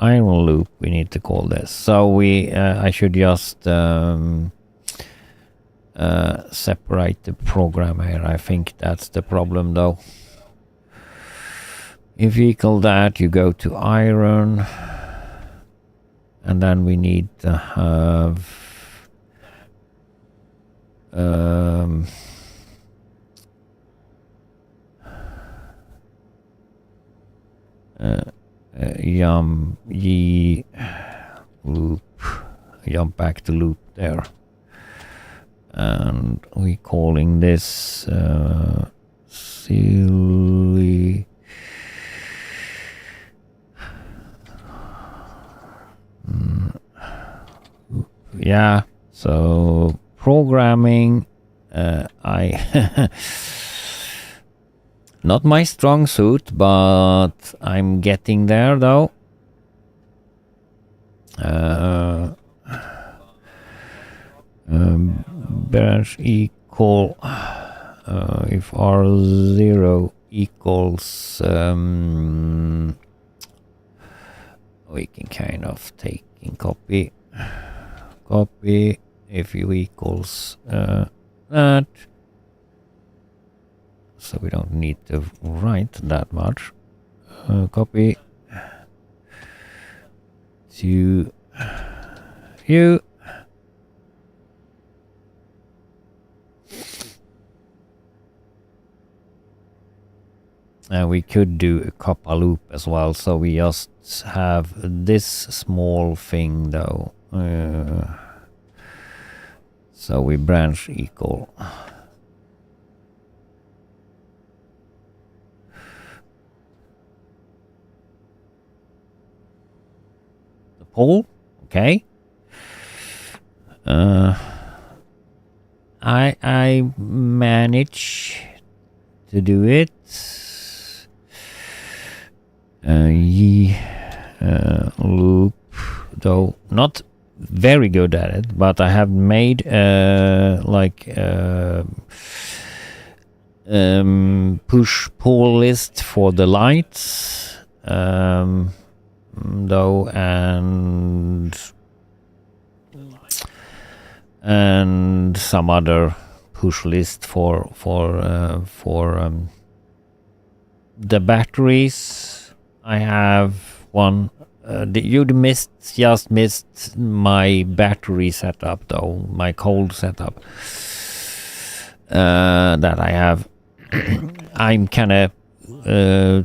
Iron loop we need to call this. So we I should just separate the program here. I think that's the problem though. If you equal that, you go to iron, and then we need to have loop, jump back to loop there, and we calling this silly. Yeah, so programming, I not my strong suit, but I'm getting there though. Branch equal if R0 equals we can kind of take in copy if you equals that, so we don't need to write that much. Copy to you. We could do a copper loop as well, so we just have this small thing though. So we branch equal. The pole, okay. I manage to do it. Loop, though not very good at it, but I have made push pull list for the lights, though, and some other push list for the batteries. I have one. You just missed my battery setup, though, my cold setup that I have. I'm kind of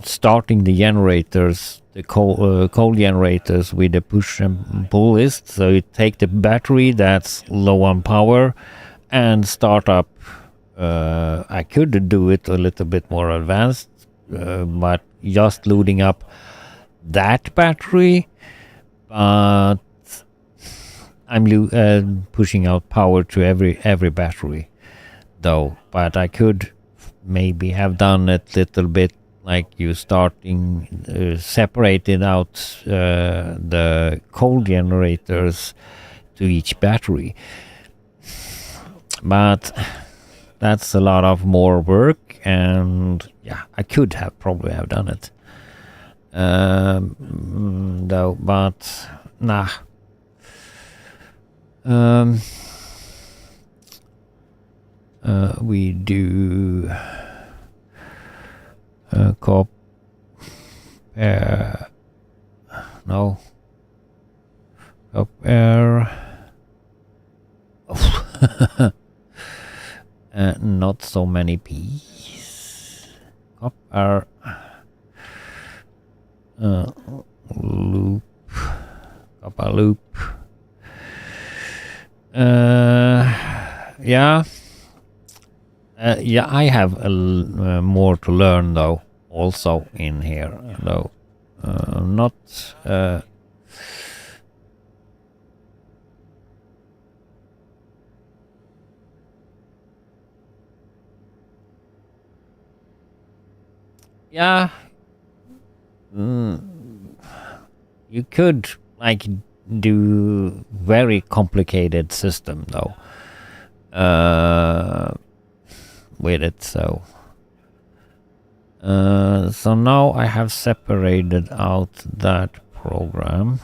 starting the generators, the cold generators, with the push and pull list. So you take the battery that's low on power and start up. I could do it a little bit more advanced, but just loading up that battery, but I'm pushing out power to every battery, though. But I could maybe have done it a little bit like you starting separated out the cold generators to each battery, but that's a lot of more work, and yeah, I could have probably have done it, though, but nah. We do compare, no, compare, not so many P's, copper, loop, copper loop, yeah. Yeah, I have more to learn, though, also in here, though. Not... yeah. You could, like, do very complicated system, though. With it, so now I have separated out that program.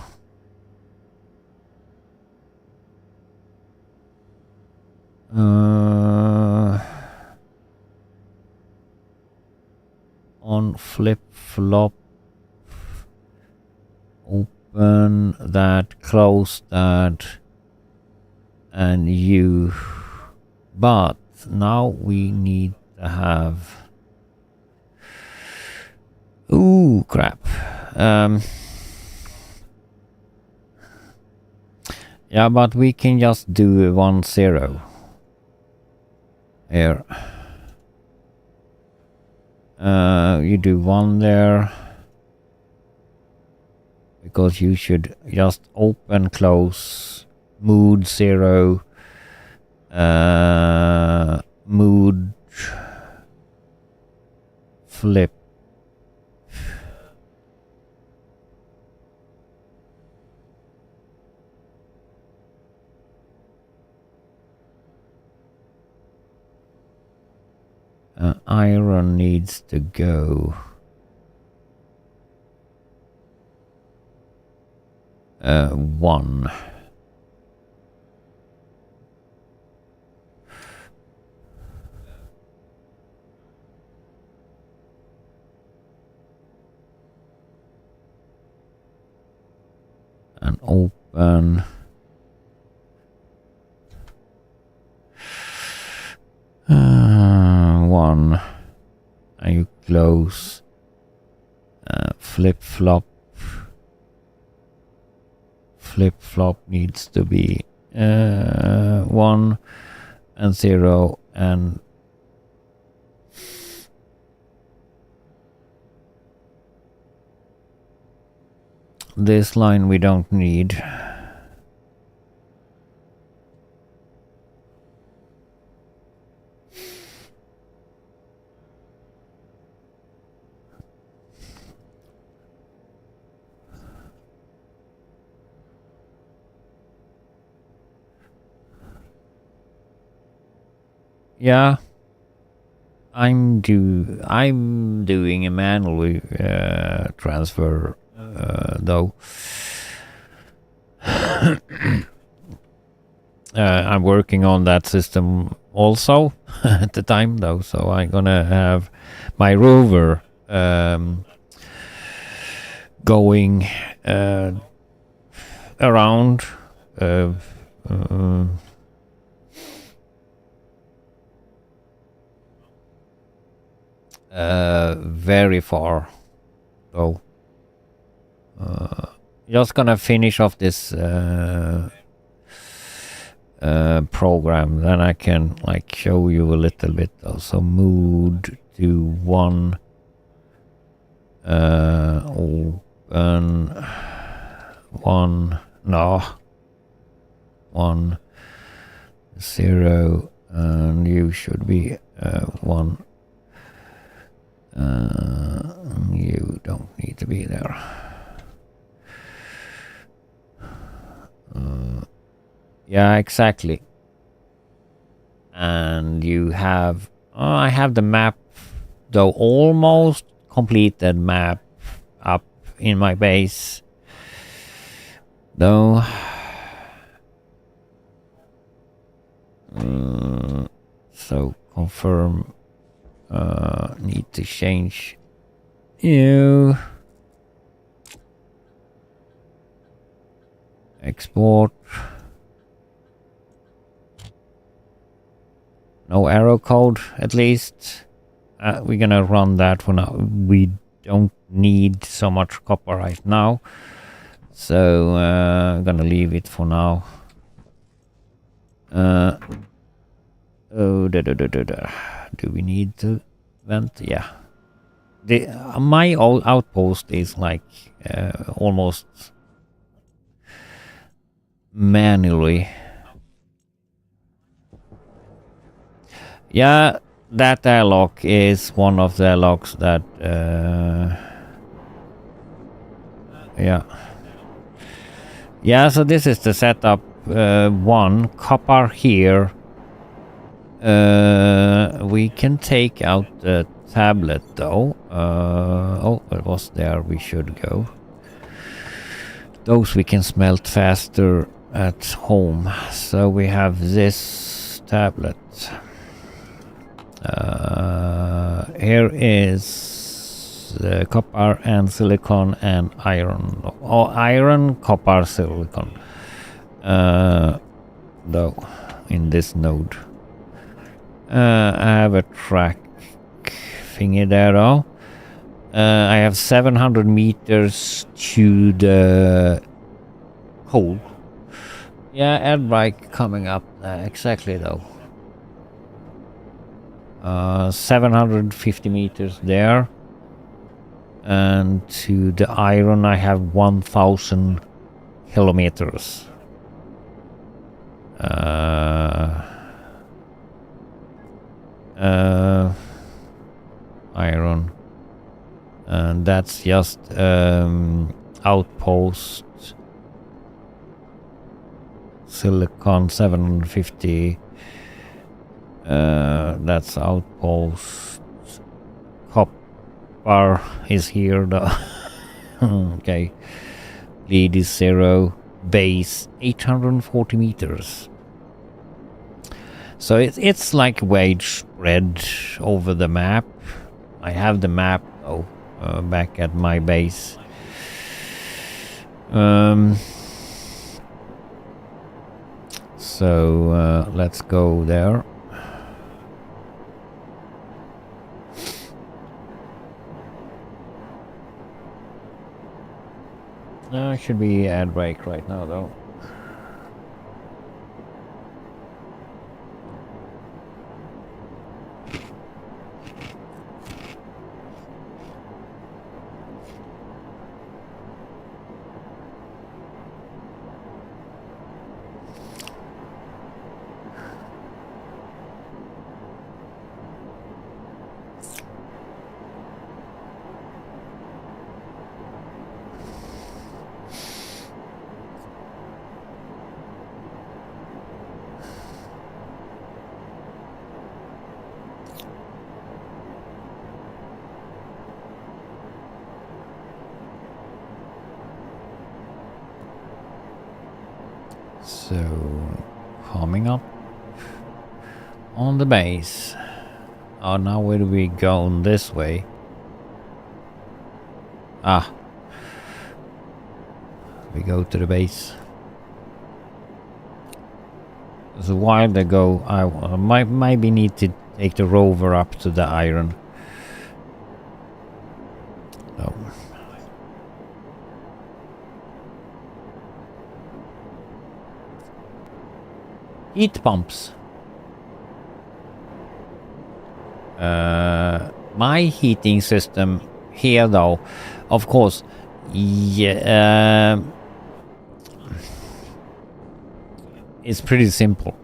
On flip-flop, open that, close that, and you, but now we need to have... Ooh, crap. Yeah, but we can just do 1 0 here. You do 1 there, because you should just open, close, mood 0, mood, flip. Iron needs to go. 1. And open. One, and you close flip-flop needs to be 1 and 0, and this line we don't need. Yeah, I'm doing a manual transfer though. I'm working on that system also at the time though, so I'm gonna have my rover going around very far though. Just gonna finish off this program, then I can like show you a little bit though. So mood to 1 open 1 no 1 0, and you should be 1. You don't need to be there. Yeah, exactly. And you have I have the map though, almost completed map up in my base though. So confirm, need to change you, export, no error code at least. We're gonna run that for now. We don't need so much copper right now, so I'm gonna leave it for now. Do we need to vent? Yeah. My old outpost is like almost manually. Yeah, that airlock is one of the airlocks that yeah, so this is the setup. 1 copper here. We can take out the tablet though. Oh, it was there. We should go. Those we can smelt faster at home. So we have this tablet. Here is copper and silicon and iron. Oh, iron, copper, silicon. Though in this node. I have a track thingy there though. I have 700 meters to the hole. Yeah, air bike coming up exactly though. 750 meters there. And to the iron I have 1000 kilometers. Iron, and that's just outpost. Silicon 750. That's outpost. Copper is here though. Okay. Lead is 0. Base 840 meters. So it's like wage spread over the map. I have the map back at my base. So let's go there. Should be ad break right now though. So, coming up on the base. Oh, now where do we go on this way? Ah. We go to the base. It was a while ago. I might maybe need to take the rover up to the iron. No. Heat pumps. My heating system here though, of course, yeah, it's pretty simple.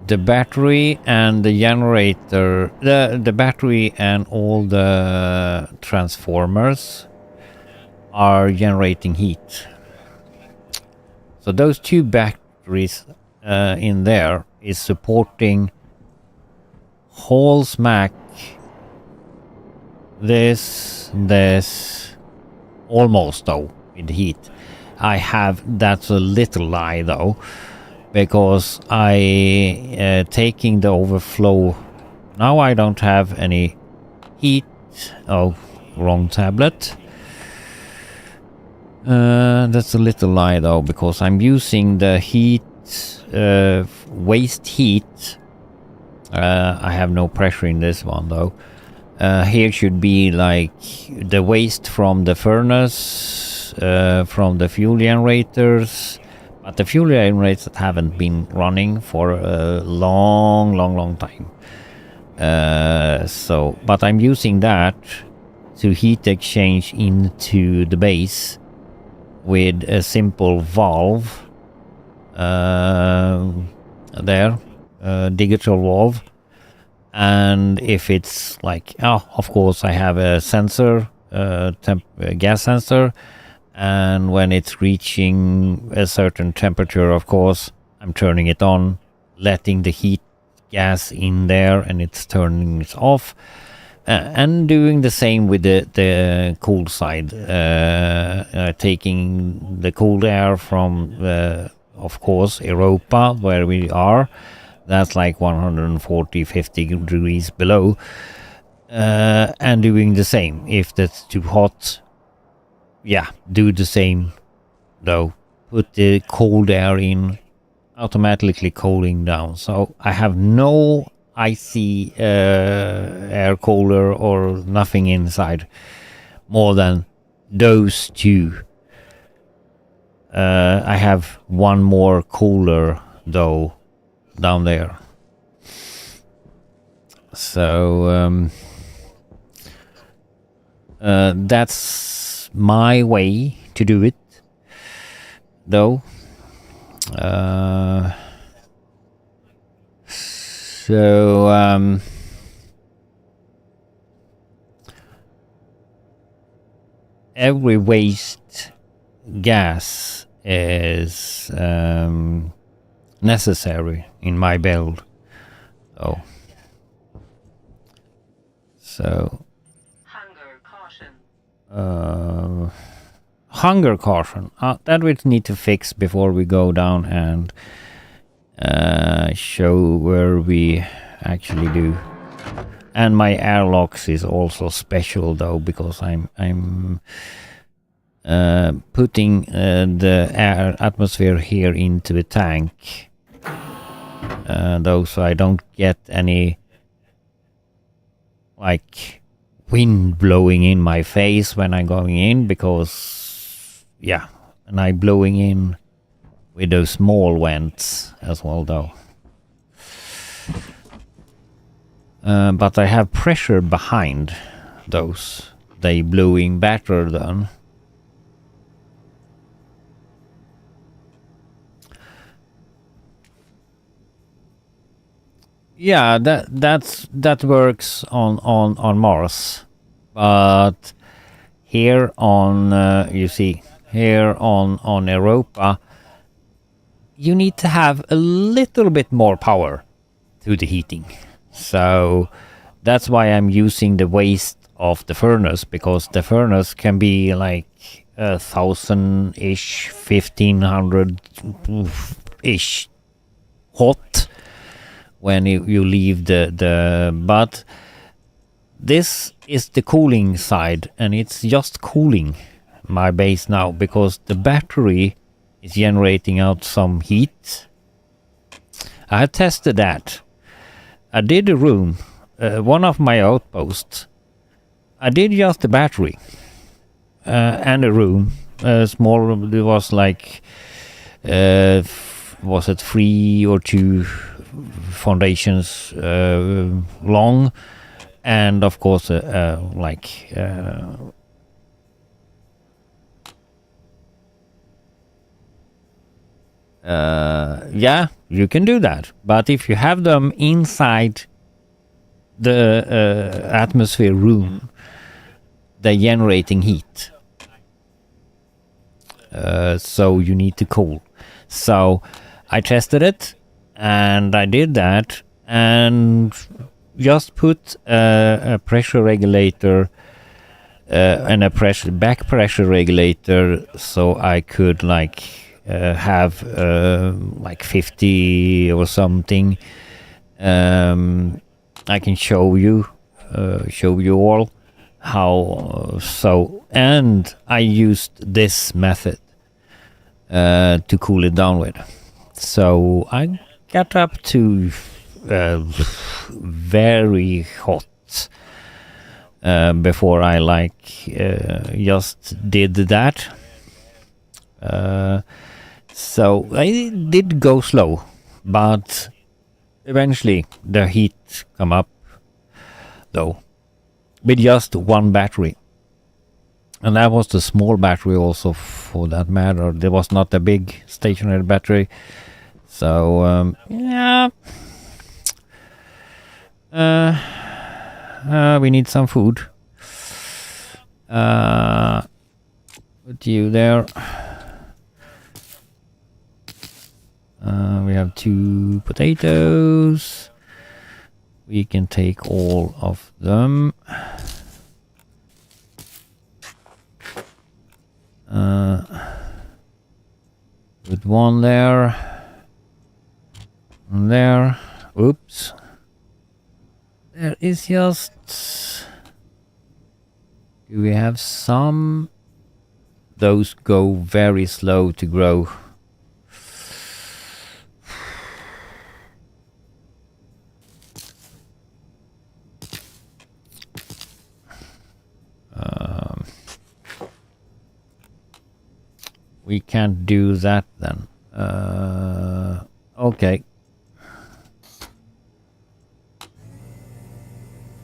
The battery and the generator, the battery and all the transformers are generating heat. So those two batteries in there is supporting whole smack this almost though with heat. That's a little lie though, because I taking the overflow now. I don't have any heat. Oh, wrong tablet. That's a little lie though, because I'm using the heat, waste heat. I have no pressure in this one though. Here should be like the waste from the furnace, from the fuel generators, but the fuel generators haven't been running for a long time. But I'm using that to heat exchange into the base with a simple valve there, digital valve. And if it's like, of course I have a sensor, gas sensor, and when it's reaching a certain temperature, of course, I'm turning it on, letting the heat gas in there, and it's turning it off. And doing the same with the cool side, taking the cold air from, of course, Europa, where we are. That's like 140-50 degrees below. And doing the same. If that's too hot, yeah, do the same though. Put the cold air in, automatically cooling down. So I have no icy air cooler or nothing inside more than those two. I have one more cooler though down there. So that's my way to do it though. Every waste gas is necessary in my build. So Hunger caution. hunger caution. That we need to fix before we go down and show where we actually do. And my airlocks is also special though, because I'm putting the air atmosphere here into the tank, though, so I don't get any like wind blowing in my face when I'm going in, because yeah, and I'm blowing in with those small vents as well, though. But I have pressure behind those. They blowing better than. Yeah, that works on Mars, but here on you see here on Europa, you need to have a little bit more power to the heating. So that's why I'm using the waste of the furnace, because the furnace can be like 1,000-ish, 1,500-ish hot when you leave the but this is the cooling side, and it's just cooling my base now because the battery is generating out some heat. I have tested that. I did a room, one of my outposts. I did just the battery and a room. Small, it was like, was it 3 or 2 foundations long, and of course, like. Yeah, you can do that. But if you have them inside the atmosphere room, they're generating heat. So you need to cool. So I tested it, and I did that, and just put a pressure regulator and a back pressure regulator, so I could like have like 50 or something. I can show you all how so, and I used this method to cool it down with. So I got up to very hot before I like just did that. So I did go slow, but eventually the heat come up though with just one battery, and that was the small battery also, for that matter. There was not a big stationary battery. So yeah, we need some food. Put you there. We have 2 potatoes. We can take all of them. Put one there. And there. Oops. There is just... Do we have some? Those go very slow to grow. We can't do that then. Okay.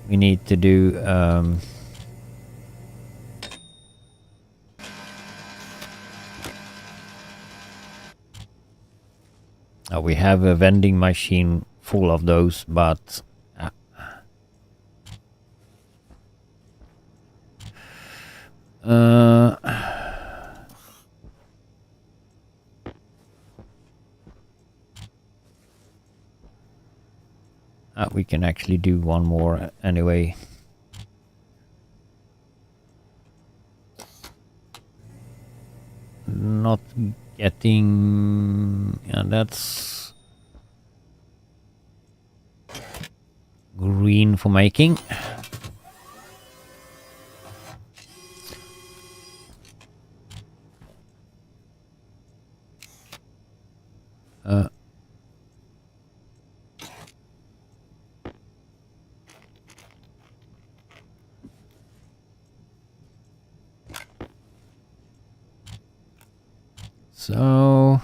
We need to do... we have a vending machine full of those, but... we can actually do one more anyway. Not getting... And that's... green for making. So,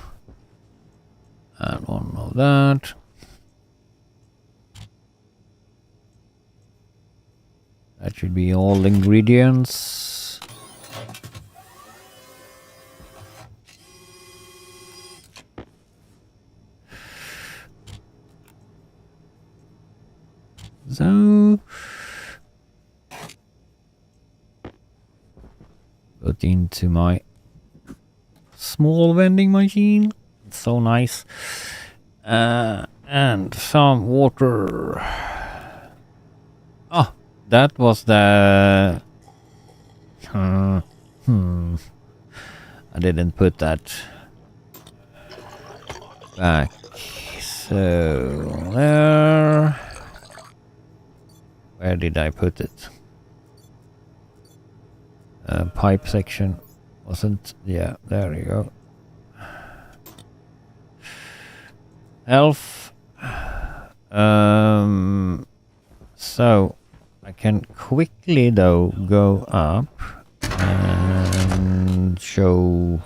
and one of that. That should be all ingredients. So, put into my small vending machine. It's so nice. And some water. Oh, that was the... I didn't put that back. So, there. Where did I put it? Pipe section wasn't... Yeah, there you go. Health. So I can quickly though go up and show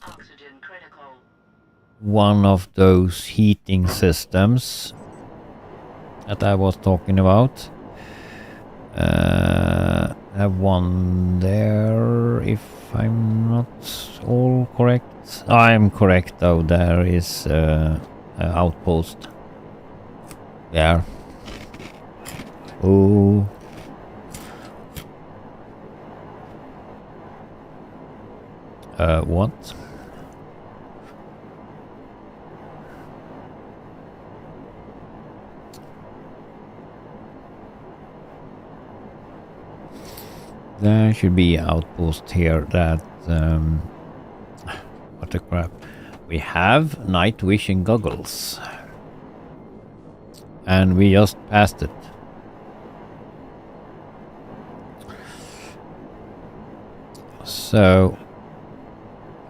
Oxygen critical. one of those heating systems that I was talking about. I have one there, if I'm not all correct. I'm correct though, there is an outpost there. Oh. What? There should be an outpost here that... what the crap. We have night vision goggles. And we just passed it. So...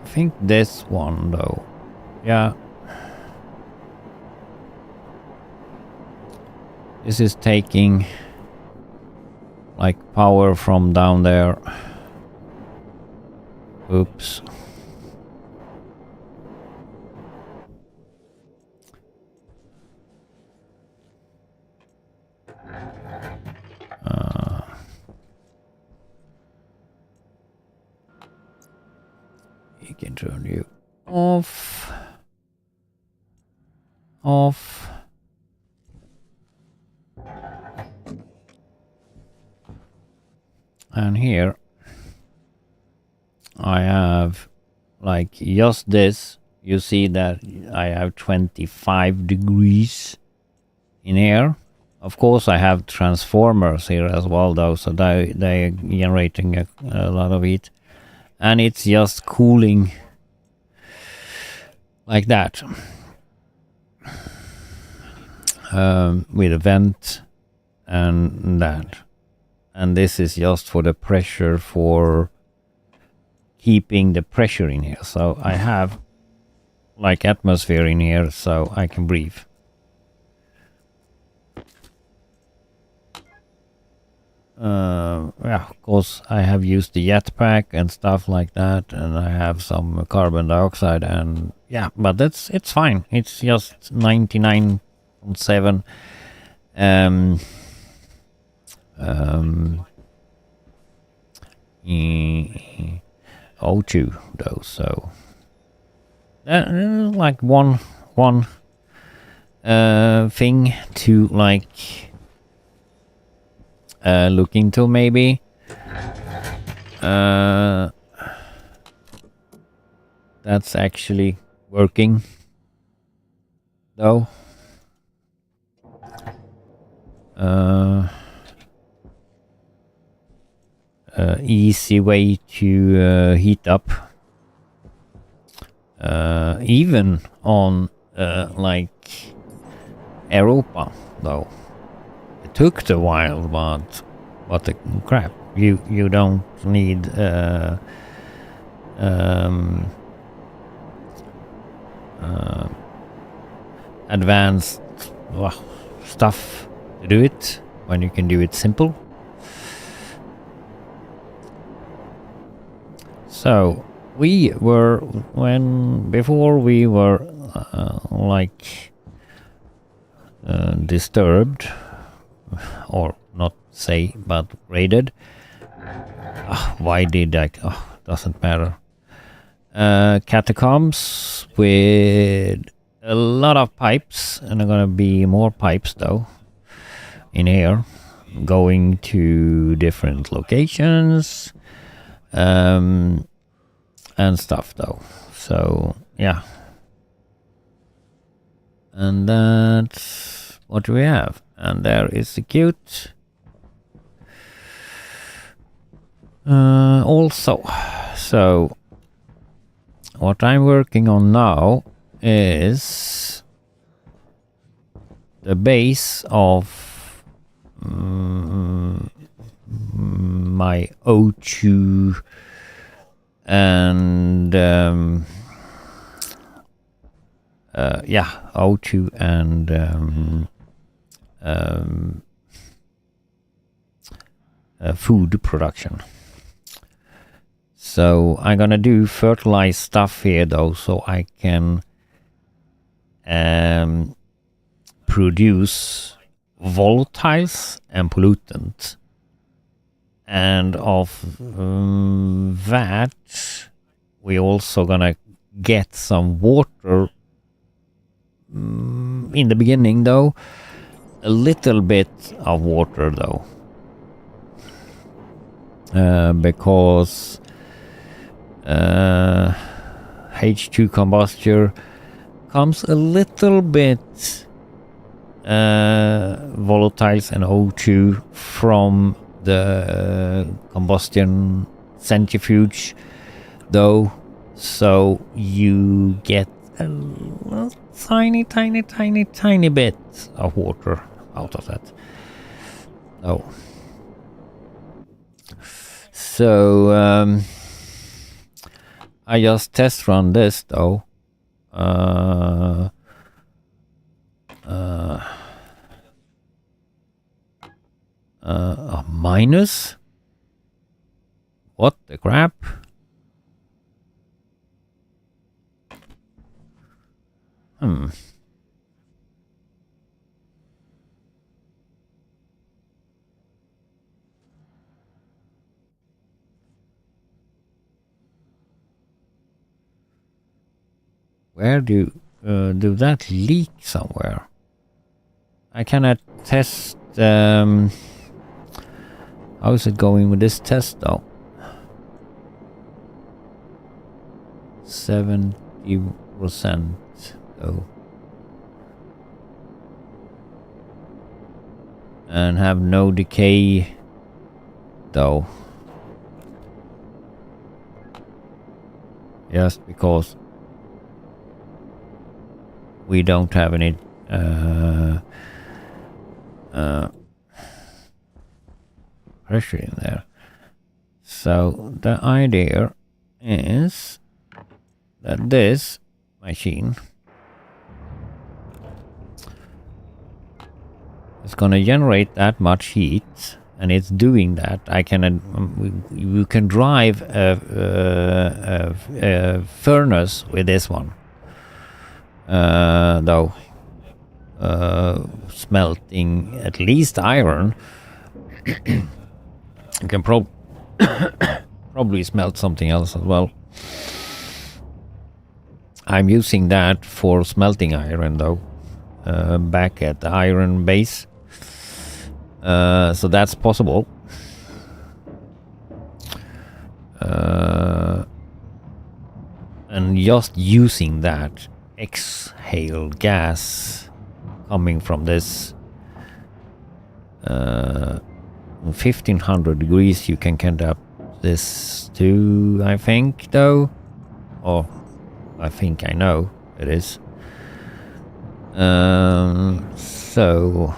I think this one though. Yeah. This is taking... like power from down there. Oops. You can turn you off. Off. And here I have like just this. You see that I have 25 degrees in here. Of course I have transformers here as well though, so they're generating a lot of heat. And it's just cooling like that. With a vent and that. And this is just for the pressure, for keeping the pressure in here. So I have like atmosphere in here so I can breathe. Yeah, of course I have used the jetpack and stuff like that, and I have some carbon dioxide, and yeah, but it's fine. It's just 99.7 O2 though, so that like one thing to like look into maybe. That's actually working though. Easy way to heat up, even on like Europa though. It took a while, but what the crap, you don't need advanced stuff to do it when you can do it simple. So we were before we were like disturbed, or not say, but raided. Why did I? Doesn't matter. Catacombs with a lot of pipes, and there are gonna be more pipes though in here, going to different locations, and stuff though. So yeah, and that's what we have. And there is the cute. Also, so what I'm working on now is the base of my O2 and O2 and food production. So I'm gonna do fertilized stuff here though, so I can produce volatiles and pollutants. And of that, we also gonna get some water in the beginning though, a little bit of water though, because H2 combustion comes a little bit volatiles and O2 from the combustion centrifuge though, so you get a tiny bit of water out of that. Oh, so I just test run this though. A minus? What the crap? Where do that leak somewhere? I cannot test. How is it going with this test though? 70% though, and have no decay though. Just because we don't have any pressure in there. So the idea is that this machine is gonna generate that much heat, and it's doing that. I can you can drive a furnace with this one. Though smelting at least iron. You can probably smelt something else as well. I'm using that for smelting iron though, back at the iron base, so that's possible. And just using that exhale gas coming from this 1500 degrees, you can conduct this to, I think though, or I think I know it is. So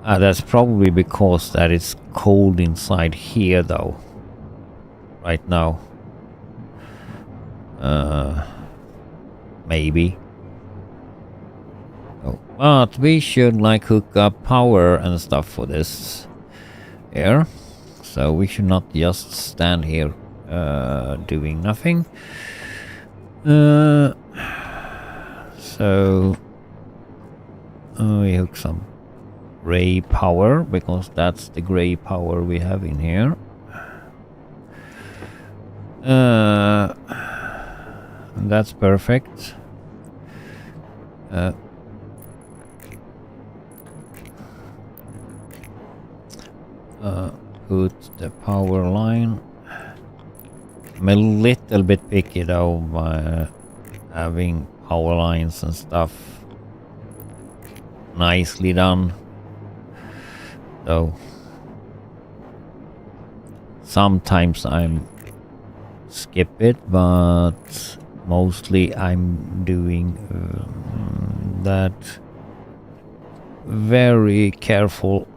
that's probably because that it's cold inside here though right now. Maybe. Oh, but we should like hook up power and stuff for this here. So we should not just stand here doing nothing. So we hook some gray power, because that's the gray power we have in here. That's perfect. Put the power line. I'm a little bit picky though by having power lines and stuff nicely done. So sometimes I'm skip it, but mostly I'm doing that very careful.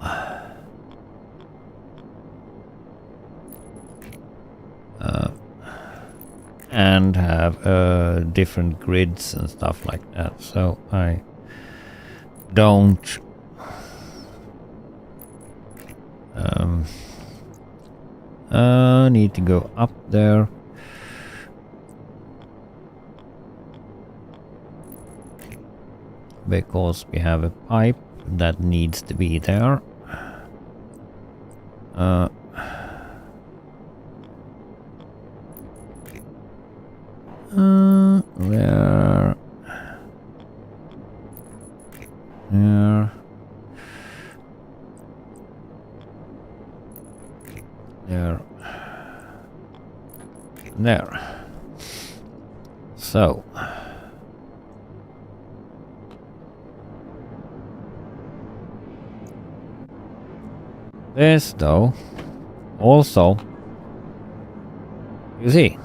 And have different grids and stuff like that, so I don't need to go up there. Because we have a pipe that needs to be there. There. There. There. There. So. This though, also, you see,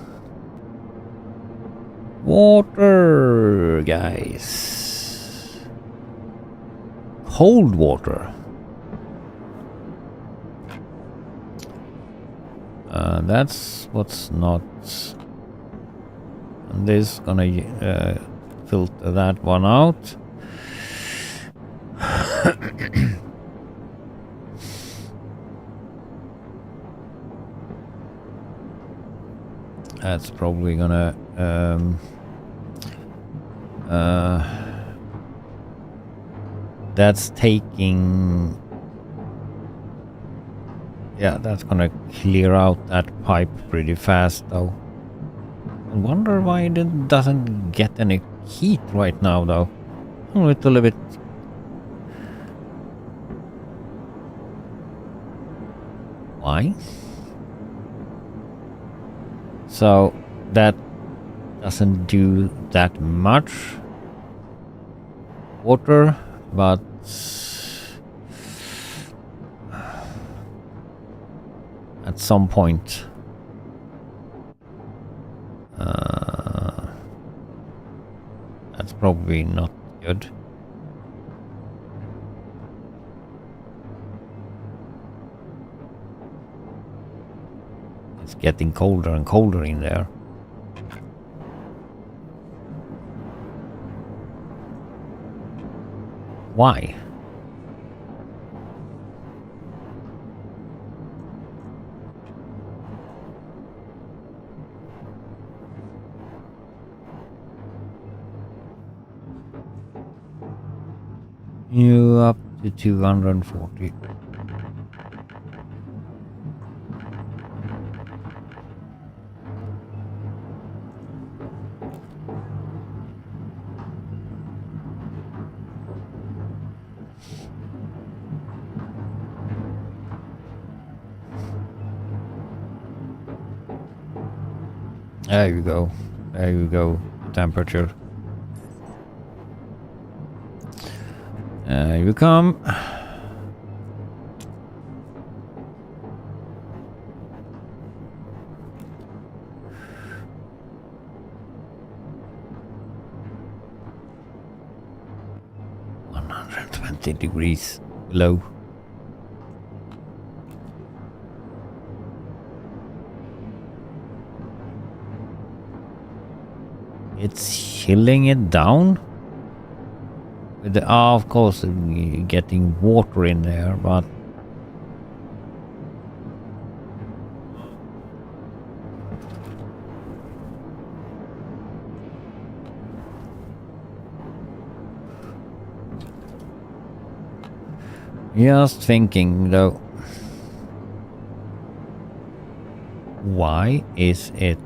water, guys, cold water. That's what's not. And this gonna filter that one out. That's probably gonna that's taking, yeah, that's gonna clear out that pipe pretty fast though. I wonder why it doesn't get any heat right now though. I'm a little bit. Why? So that doesn't do that much water, but at some point that's probably not good. It's getting colder and colder in there. Why? You up to 240. There you go. There you go. Temperature. There you come. $120 below. It's chilling it down. With the, of course, getting water in there, but Just thinking though. Why is it?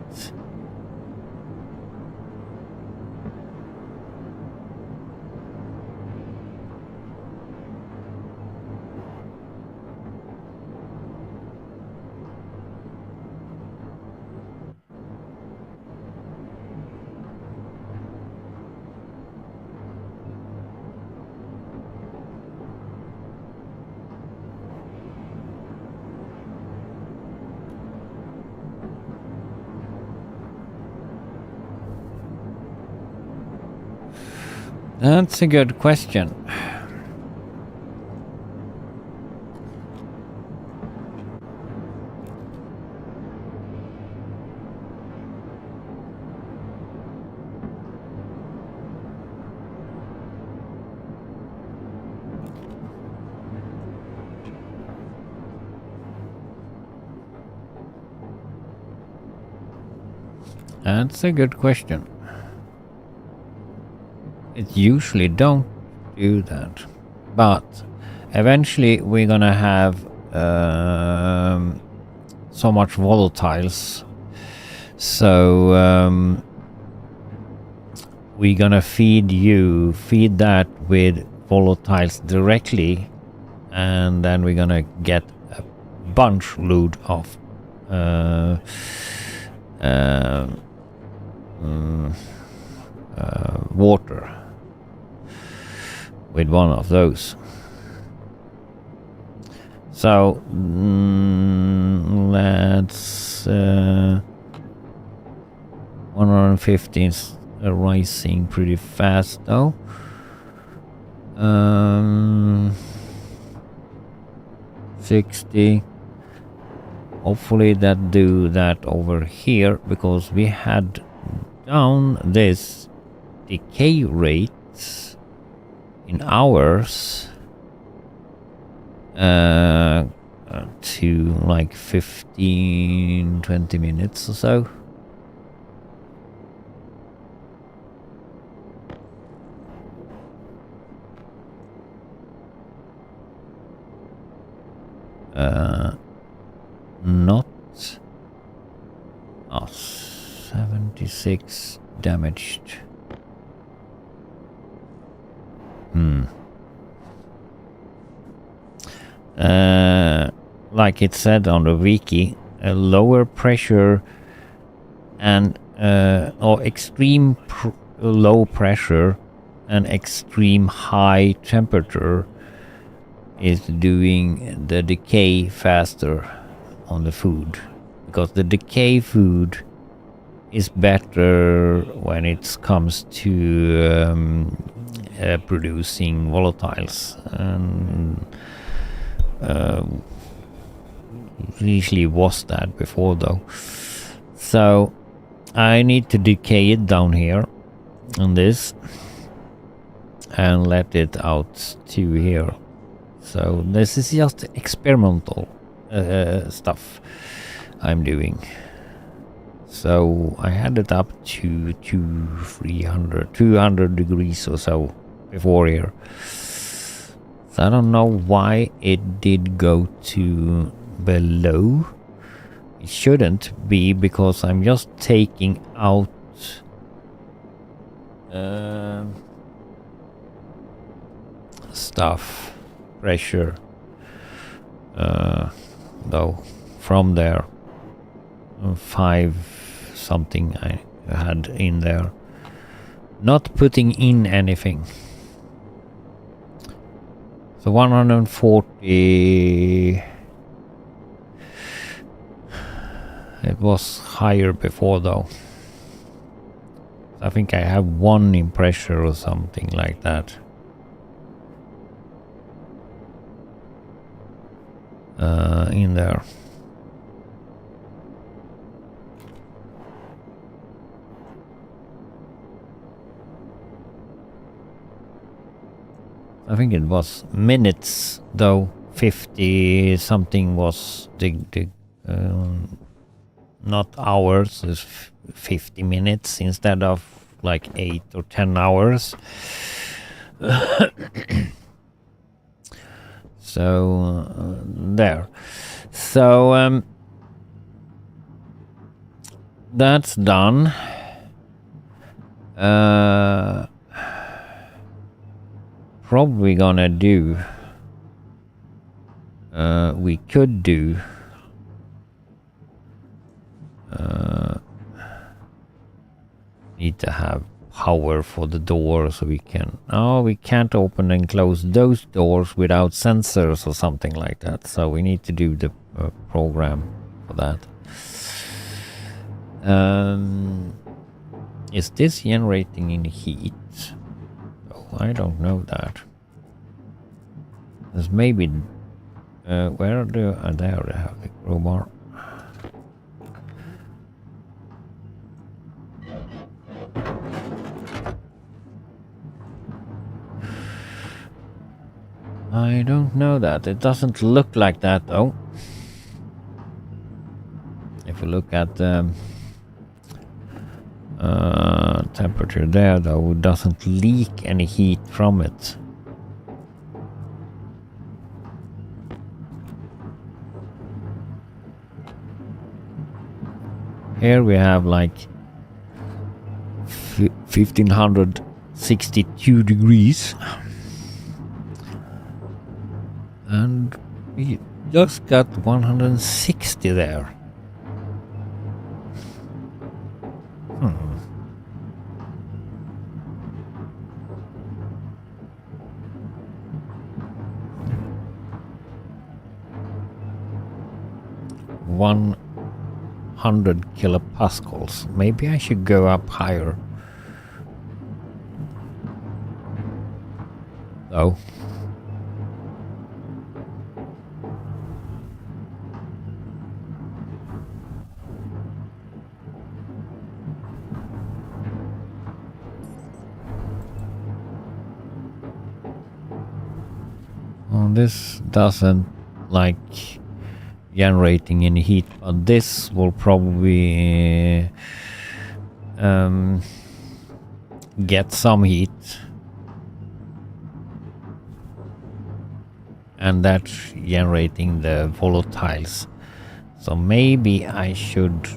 That's a good question. That's a good question. It usually don't do that, but eventually we're gonna have so much volatiles, so we're gonna feed that with volatiles directly, and then we're gonna get a bunch load of water with one of those. So let's 115 is rising pretty fast though. 60. Hopefully that do that over here, because we had down this decay rates in hours to like 15-20 minutes or so. Not 76 damaged. Like it said on the wiki, a lower pressure and or extreme low pressure and extreme high temperature is doing the decay faster on the food, because the decay food is better when it comes to producing volatiles, and usually was that before though. So I need to decay it down here on this and let it out to here. So this is just experimental stuff I'm doing. So I had it up to 200 degrees or so before here. So I don't know why it did go to below. It shouldn't be, because I'm just taking out stuff, pressure though from there. 5 something I had in there, not putting in anything. So 140. It was higher before though. I think I have 1 in pressure or something like that. In there. I think it was minutes though. 50 something was the not hours, is 50 minutes instead of like 8 or 10 hours. So there. So that's done. Probably gonna do. We could do. Need to have power for the door so we can. Oh, we can't open and close those doors without sensors or something like that. So we need to do the program for that. Is this generating in heat? Oh, I don't know that. There's maybe where do there they have the crowbar. I don't know that. It doesn't look like that though. If you look at the temperature there though, it doesn't leak any heat from it. Here we have like 1562 degrees. And we just got 160 there. Hmm. 100 kilopascals. Maybe I should go up higher. Oh. Well, this doesn't like generating any heat, but this will probably get some heat, and that's generating the volatiles. So maybe I should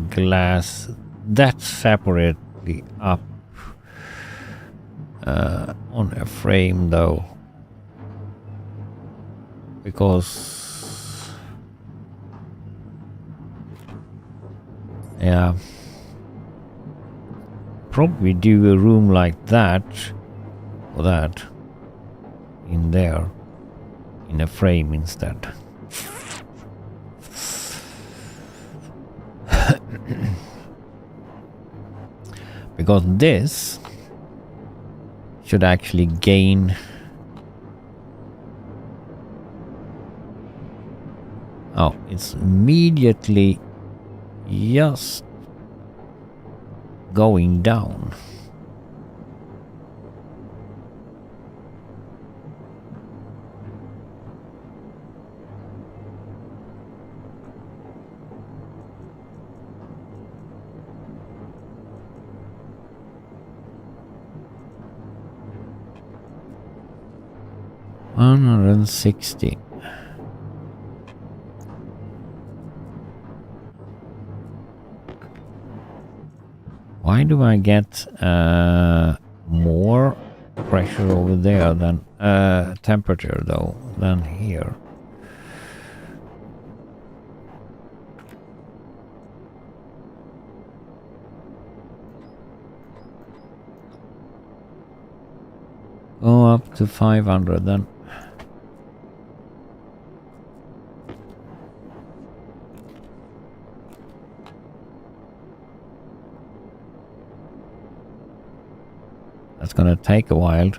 glass that separately up on a frame though, because yeah, probably do a room like that or that in there in a frame instead. Because this should actually gain it's immediately just going down. $160. Why do I get more pressure over there than temperature though than here? Go up to 500 then. That's gonna take a while.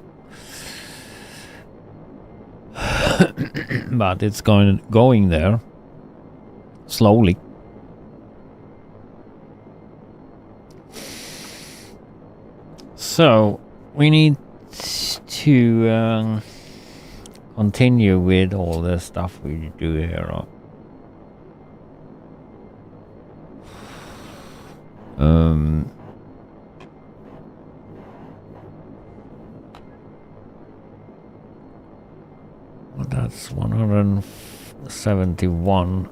But it's going there slowly. So we need to continue with all the stuff we do here. Well, that's 171.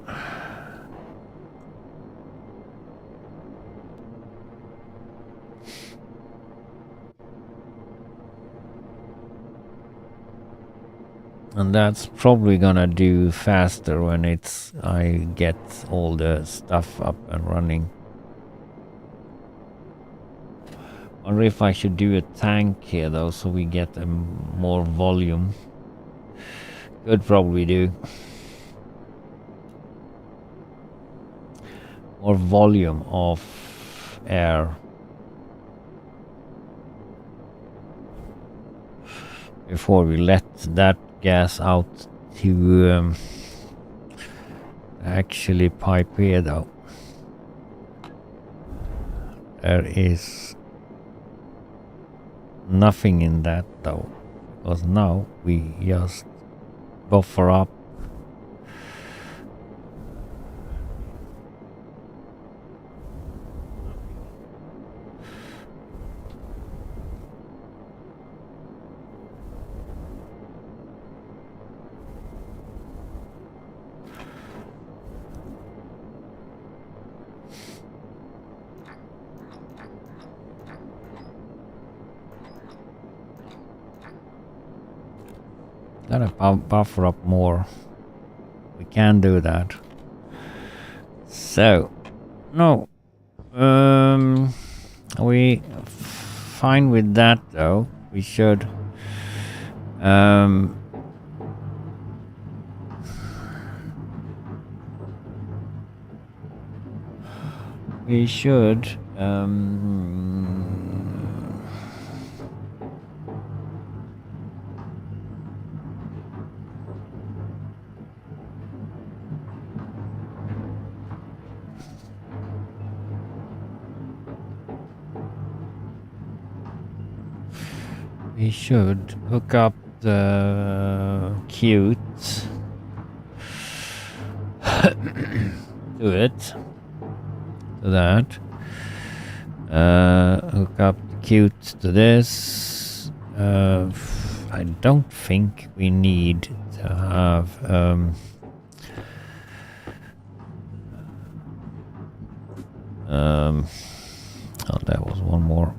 And that's probably gonna do faster when I get all the stuff up and running. Wonder if I should do a tank here though, so we get more volume. Could probably do more volume of air before we let that gas out to actually pipe here though. There is nothing in that though, because now we just buffer up. Gotta buffer up more. We can do that. So, no. We fine with that though. We should. We should. We should hook up the cute to it, to that. Hook up the cute to this. I don't think we need to have oh, there was one more.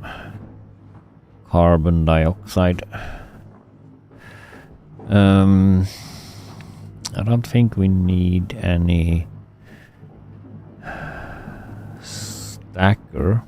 Carbon dioxide. I don't think we need any stacker.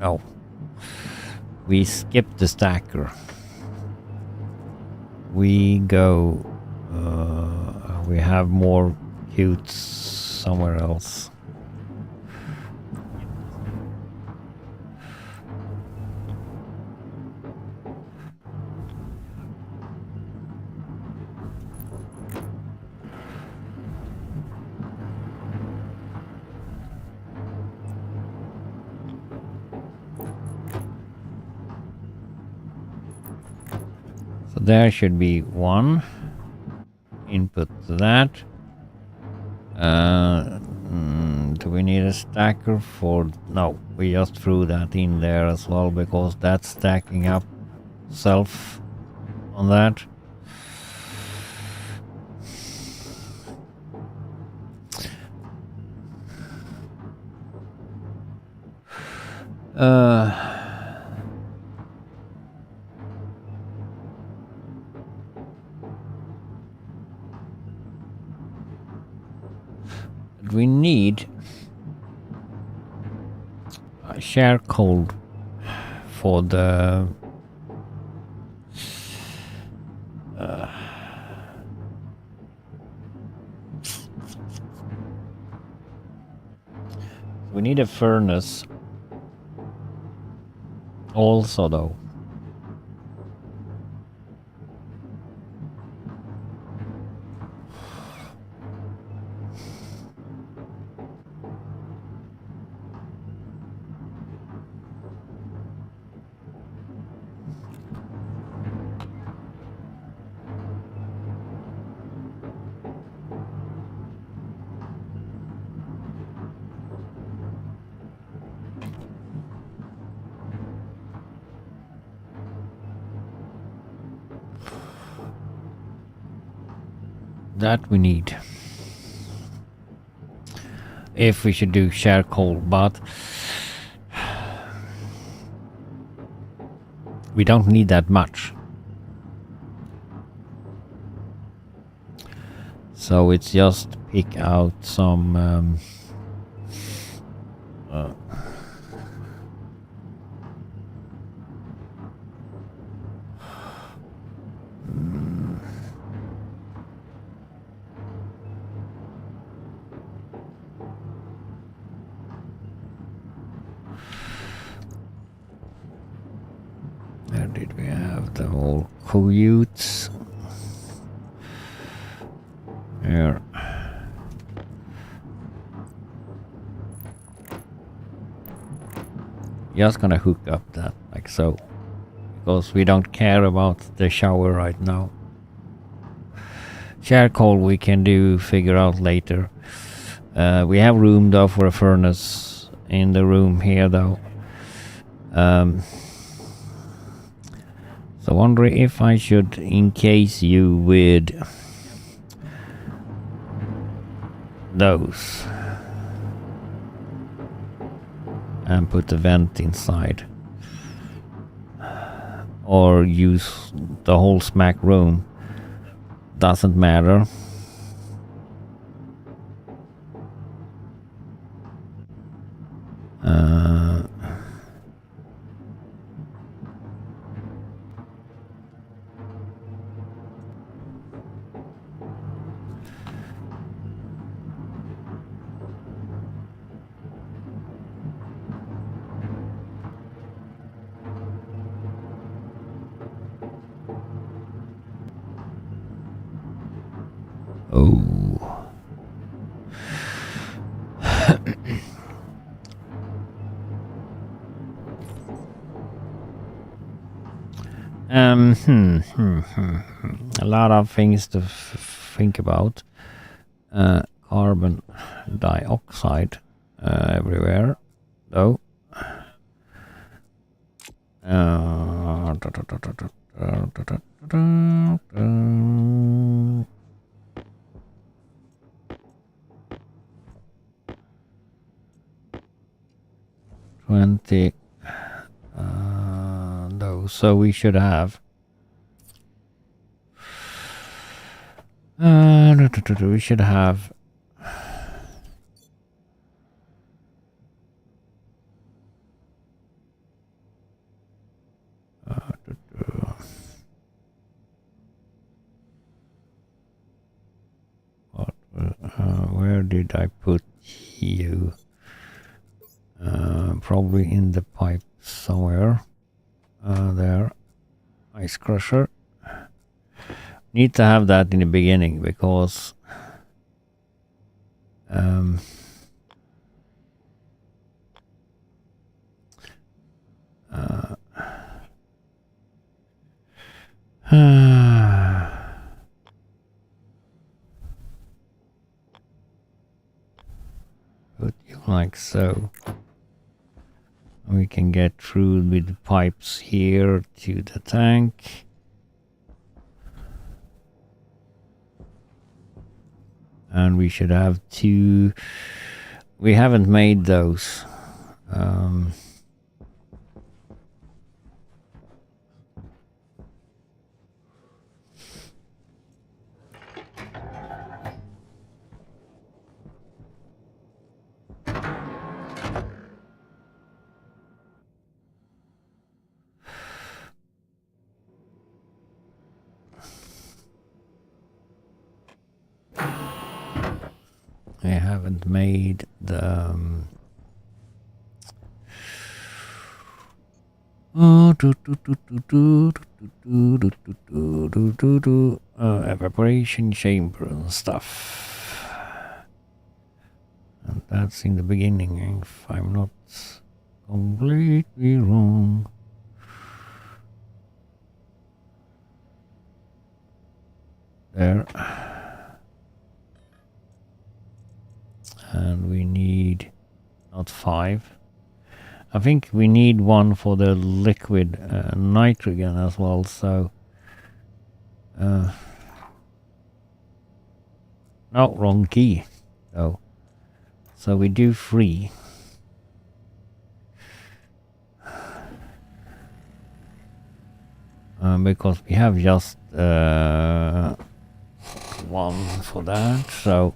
No. We skip the stacker. We go. We have more cutes somewhere else. There should be one input to that. Do we need a stacker for? No, we just threw that in there as well because that's stacking up self on that. We need a share code for the we need a furnace also though. that we need. If we should do charcoal, but we don't need that much. So it's just pick out some where did we have the old coyotes? Here. Just gonna hook up that like so, because we don't care about the shower right now. Charcoal we can figure out later. We have room though for a furnace in the room here though. So wondering if I should encase you with those and put the vent inside, or use the whole smack room. Doesn't matter. Oh. A lot of things to think about. Carbon dioxide everywhere, though. 20. No, so we should have. We should have. Where did I put you? Probably in the pipe somewhere. There. Ice crusher. Need to have that in the beginning because put you like so. We can get through with the pipes here to the tank. And we should have 2. We haven't made those. I haven't made the evaporation chamber and stuff, and that's in the beginning if I'm not completely wrong. There. And we need not 5. I think we need 1 for the liquid nitrogen as well, so No, wrong key. So we do 3. Because we have just 1 for that, so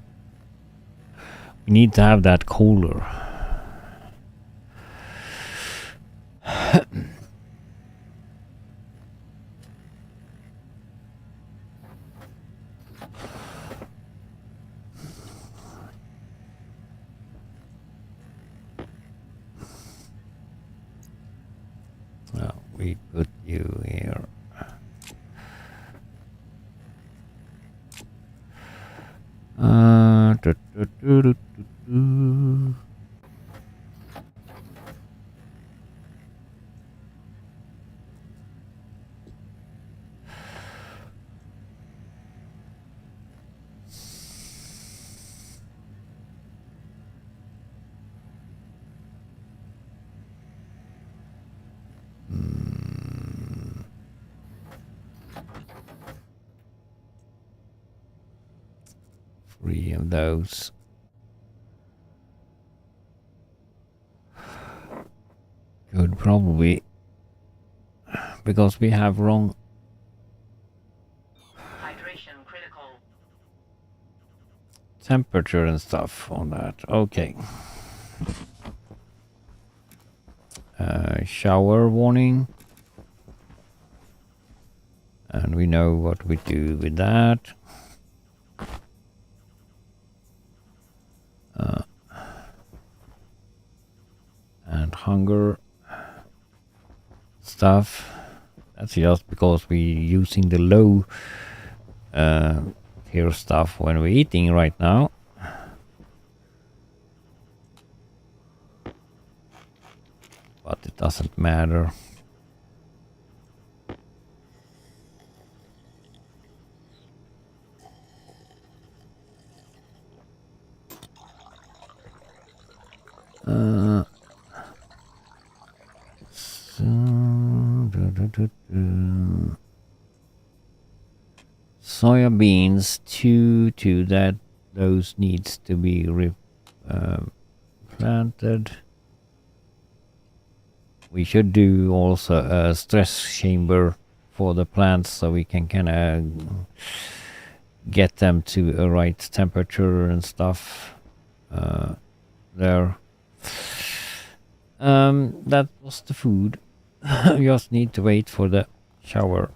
we need to have that cooler. We put you here. Do, do, do, do, do. Three of those. Could probably, because we have wrong Hydration critical. temperature and stuff on that. Okay. Shower warning. And we know what we do with that. And hunger stuff. That's just because we're using the low tier stuff when we're eating right now. But it doesn't matter. Soya beans, two that those needs to be planted. We should do also a stress chamber for the plants so we can kind of get them to a right temperature and stuff there. That was the food. We just need to wait for the shower.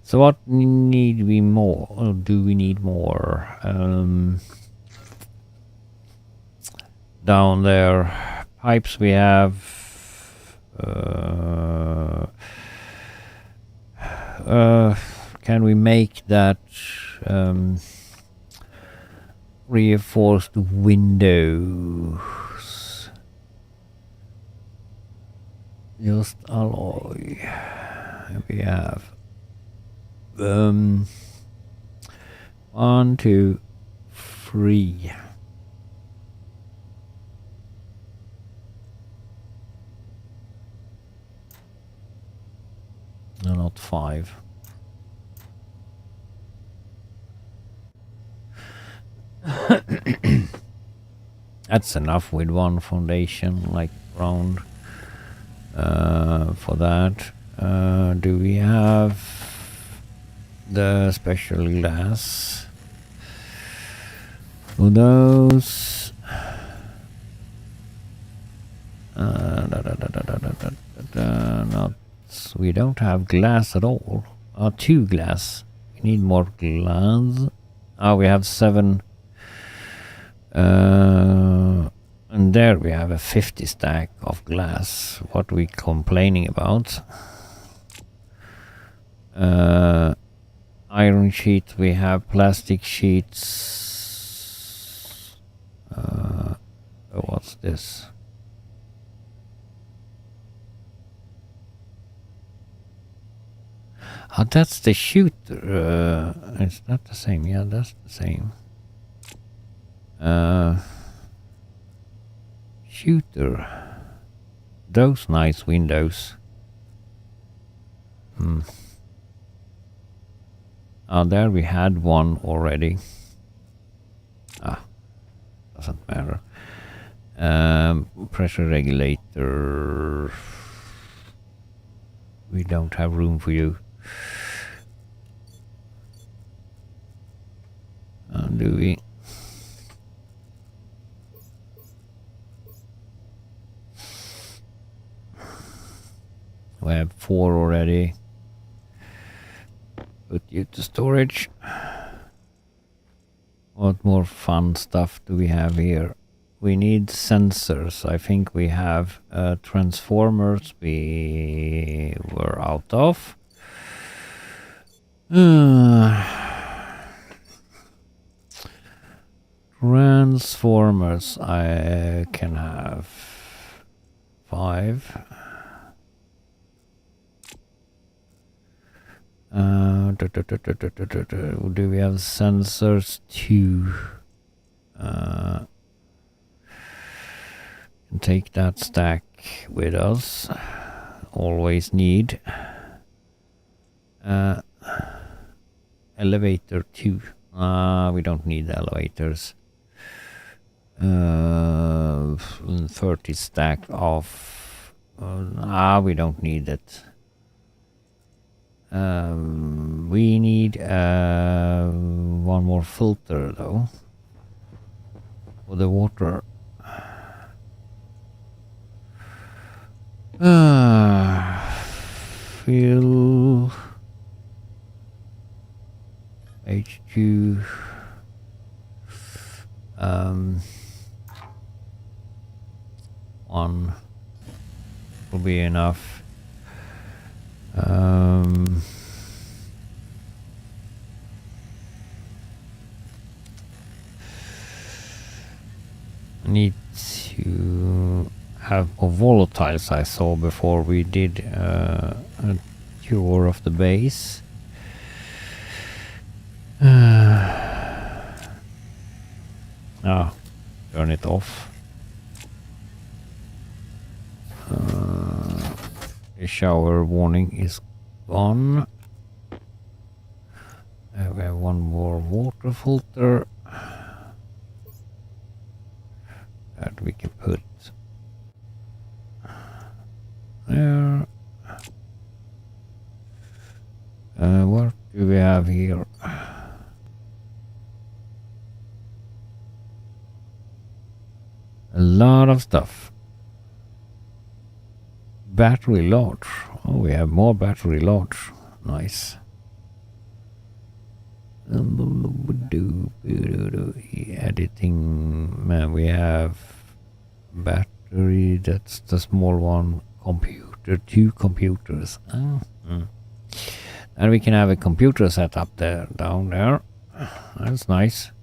So what need we more? Or do we need more? Down there, pipes we have. Can we make that reinforced windows? Just alloy. We have 1, 2, 3. No, not 5. That's enough with 1 foundation, like round for that. Do we have the special glass for those? Not, we don't have glass at all. 2 glass. We need more glass. We have 7. And there we have a 50 stack of glass. What are we complaining about? Iron sheet, we have plastic sheets. What's this? That's the shooter. Is that the same? Yeah, that's the same. Shooter. Those nice windows. There we had one already. doesn't matter. Pressure regulator. We don't have room for you. Do we? We have 4 already. Put you to storage. What more fun stuff do we have here? We need sensors. I think we have transformers we were out of. Transformers I can have 5. Do we have sensors? 2. Can take that stack with us. Always need. Elevator 2. We don't need elevators. 30 stack of. We don't need it. We need one more filter though for the water. Fill HQ. One will be enough. Need to have more volatiles. I saw before we did a tour of the base. Turn it off. The shower warning is gone. We have one more water filter that we can put there. What do we have here? A lot of stuff. Battery large. Oh, we have more battery large. Nice. Editing. Man, we have battery. That's the small one. Computer. 2 computers. And we can have a computer set up there, down there. That's nice.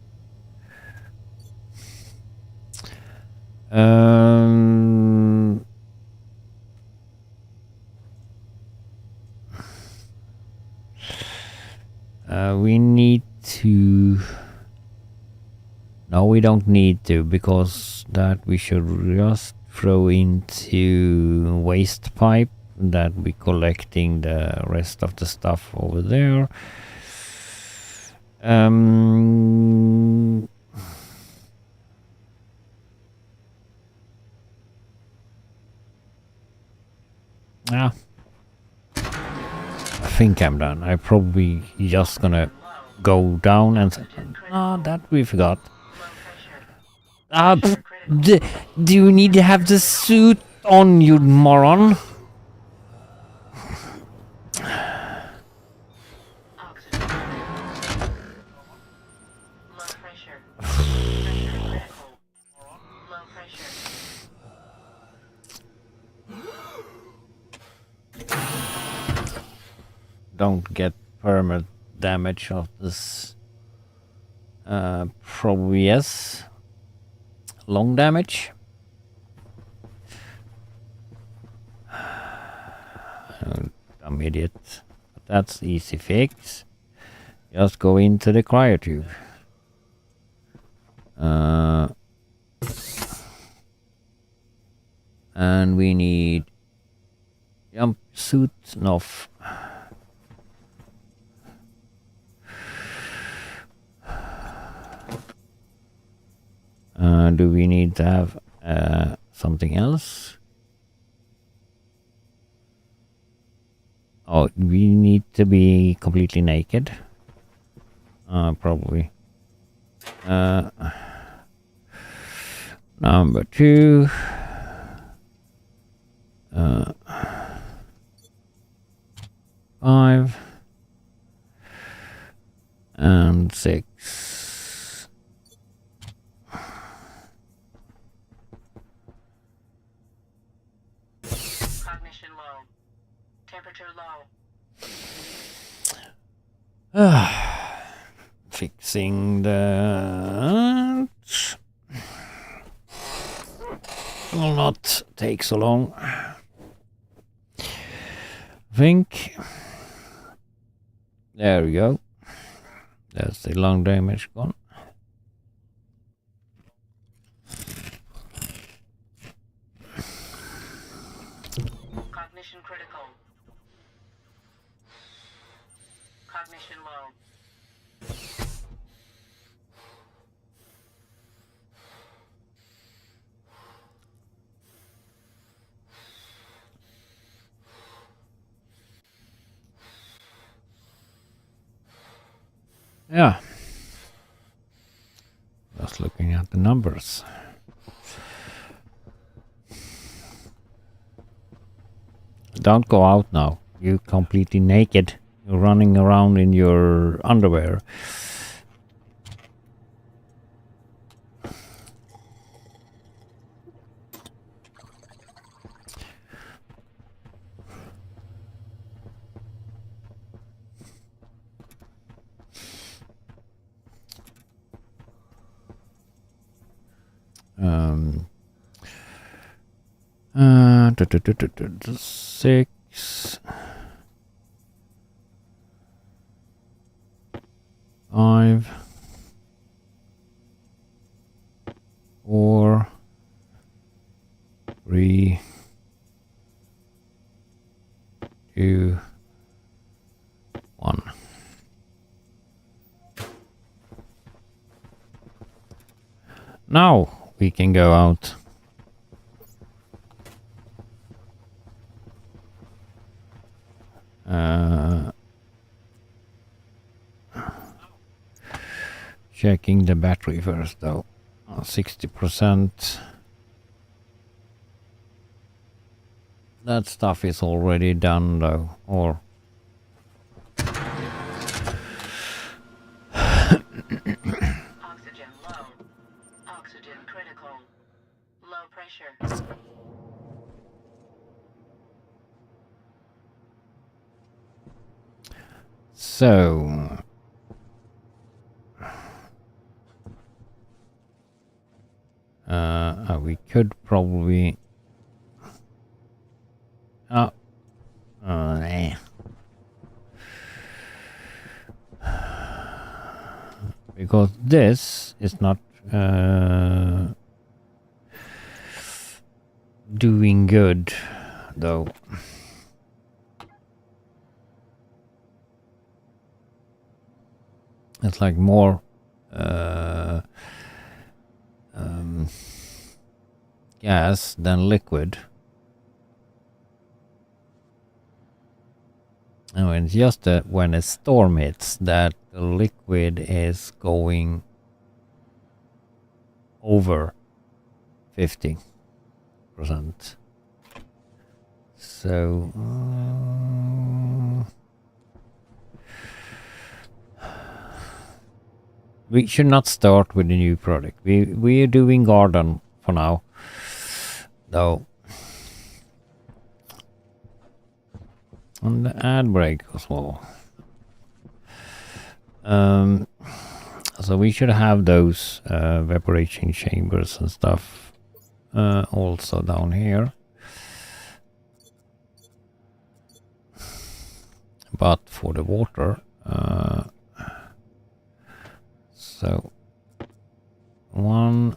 We need to. No, we don't need to, because that we should just throw into waste pipe. That we collecting the rest of the stuff over there. I think I'm done. I probably just gonna go down and that we forgot. Do you need to have the suit on, you moron? Don't get permanent damage of this. Probably yes. Long damage. I'm idiot. But that's easy fix. Just go into the cryotube. And we need jumpsuit enough. Do need to have something else. Oh, we need to be completely naked. Probably. Number 2. 5 and 6. Cognition low. Temperature low. Fixing that will not take so long. I think. There we go. That's the lung damage gone. Cognition critical. Cognition low. Yeah. Just looking at the numbers. Don't go out now. You're completely naked. You're running around in your underwear. Um, 6, 5, 4, 3, 2, 1. Now we can go out. Checking the battery first though. 60%. That stuff is already done though, or Oxygen low. Oxygen critical. Low pressure. so. We could probably. Because this is not doing good, though. It's like more gas than liquid. And it's just when a storm hits that the liquid is going over 50%. So we should not start with a new product. We are doing garden for now, though. And the ad break as well. So we should have those evaporation chambers and stuff also down here. But for the water, so one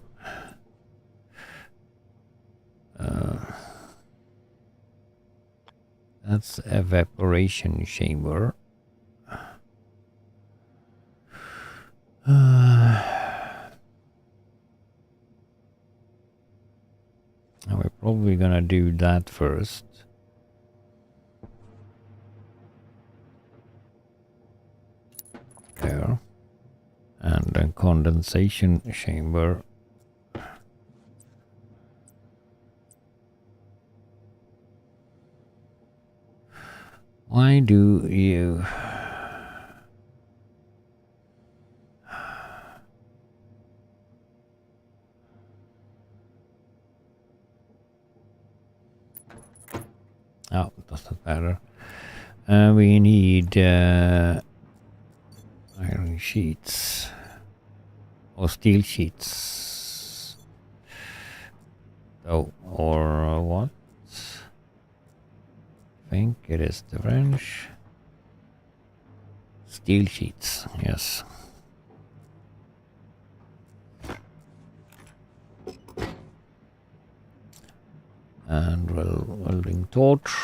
that's evaporation chamber. Now we're probably gonna do that first. There. And then condensation chamber. Why do you... Oh, doesn't matter. We need iron sheets. Or steel sheets. Oh, or what? I think it is the French. Steel sheets, yes. And welding torch.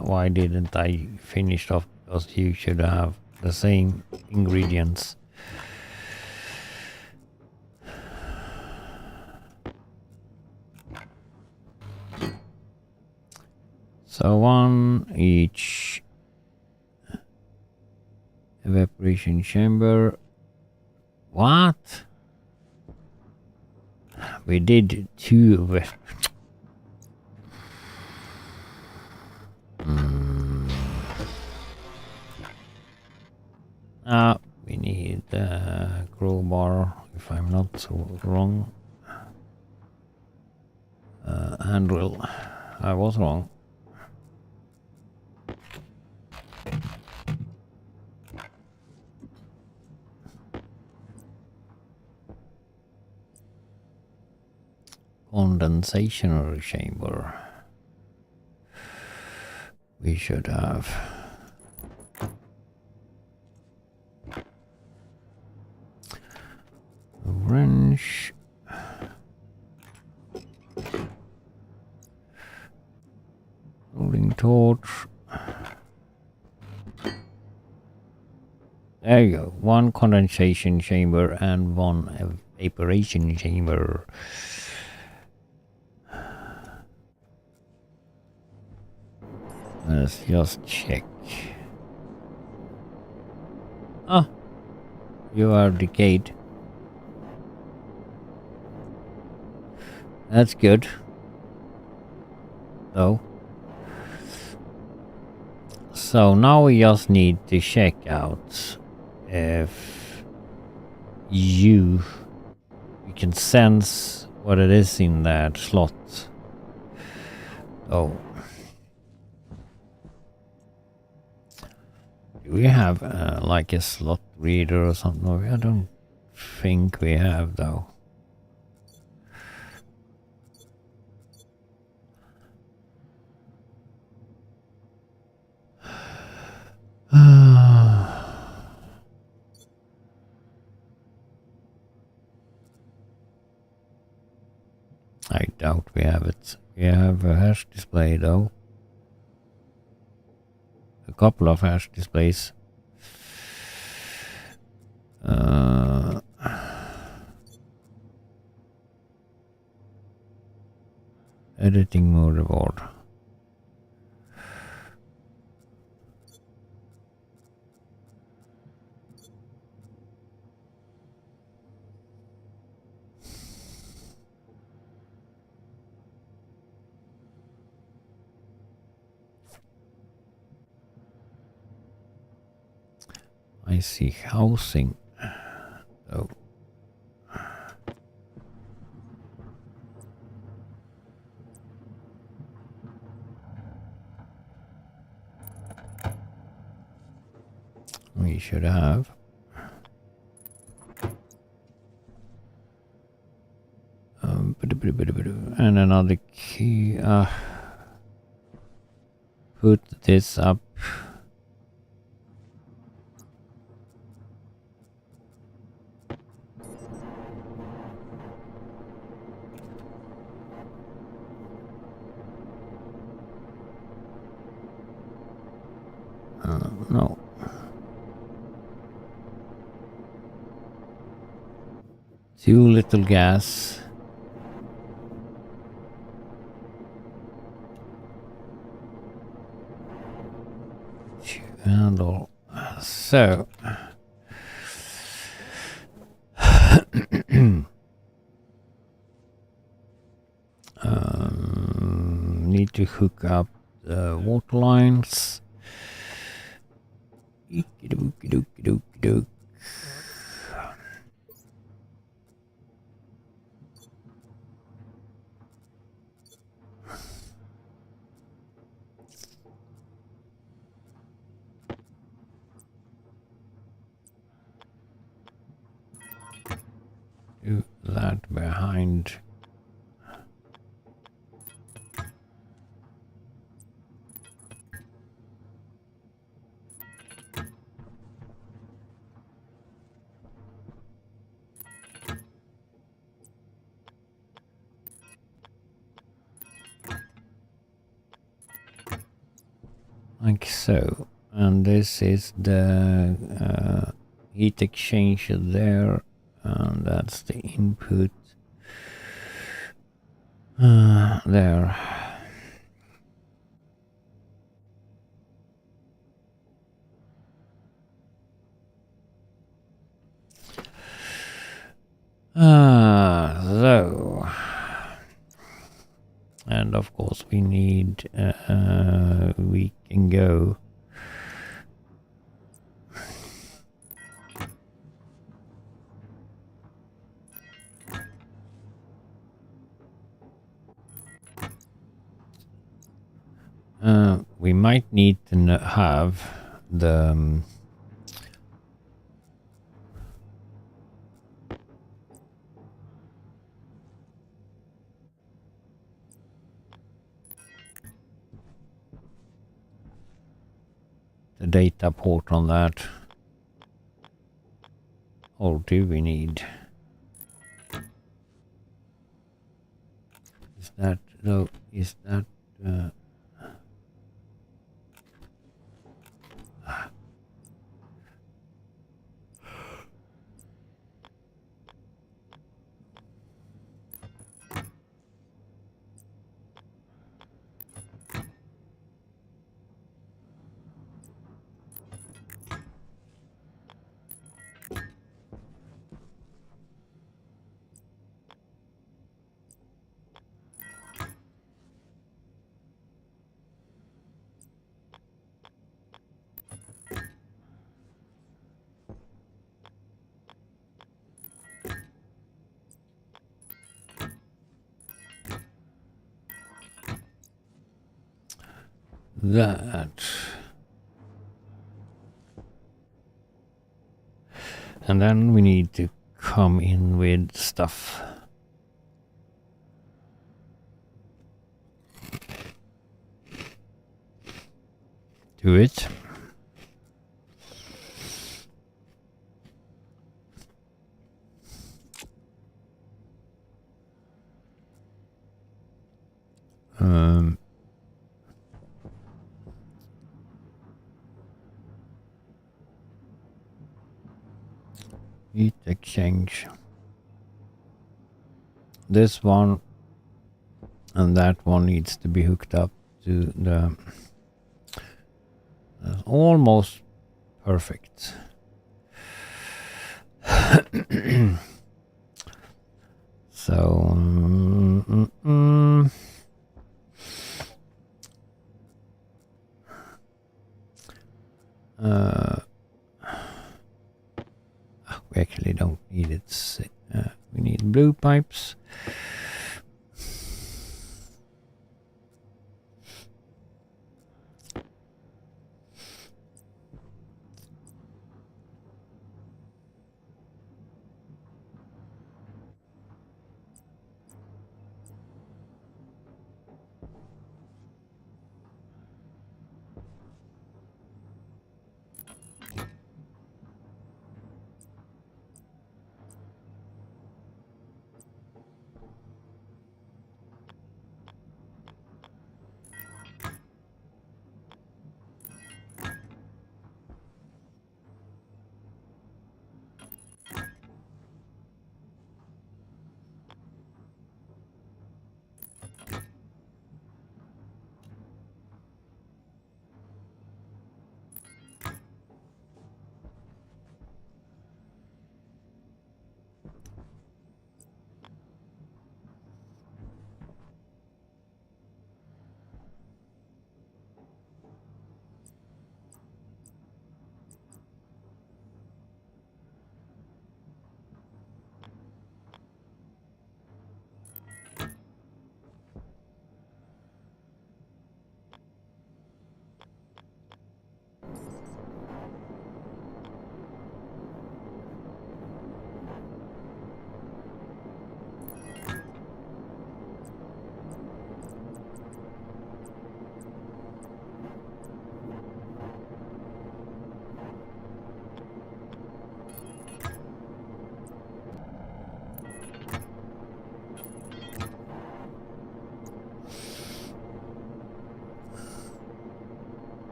Why didn't I finish off? Because you should have the same ingredients. So one each evaporation chamber. What? We did two of it. We need a crowbar, if I'm not so wrong. Handle. I was wrong. Condensation chamber. We should have. A wrench. Rolling torch. There you go. One condensation chamber and one evaporation chamber. Let's just check. Ah, you are decayed. That's good. Though. So now we just need to check out if you can sense what it is in that slot. Oh. Do we have like a slot reader or something? I don't think we have though. I doubt we have it. We have a hash display though. A couple of hash displays. Editing motherboard. I see housing. Oh. We should have. And another key. Put this up. No. Too little gas. To handle. So. Need to hook up the water lines. Eek-a-dook-a-dook-a-dook-a-dook. Do that behind. Like so. And this is the heat exchanger there. And that's the input. There. So. And of course we need, we can go. We might need to have the data port on that. Or do we need? Is that no? Is that? That. And then we need to come in with stuff. To it. Heat exchange. This one and that one needs to be hooked up to the almost perfect. So we actually don't need it. We need blue pipes.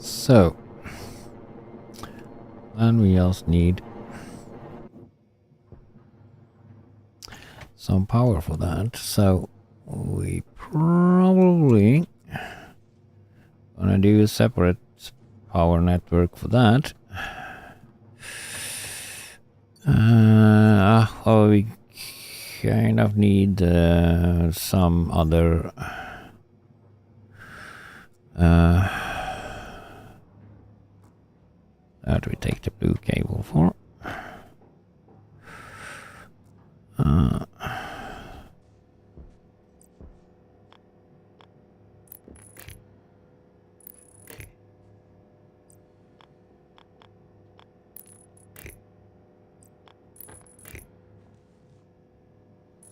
So, and we also need some power for that. So, we probably gonna do a separate power network for that. Well, we kind of need some other that we take the blue cable for.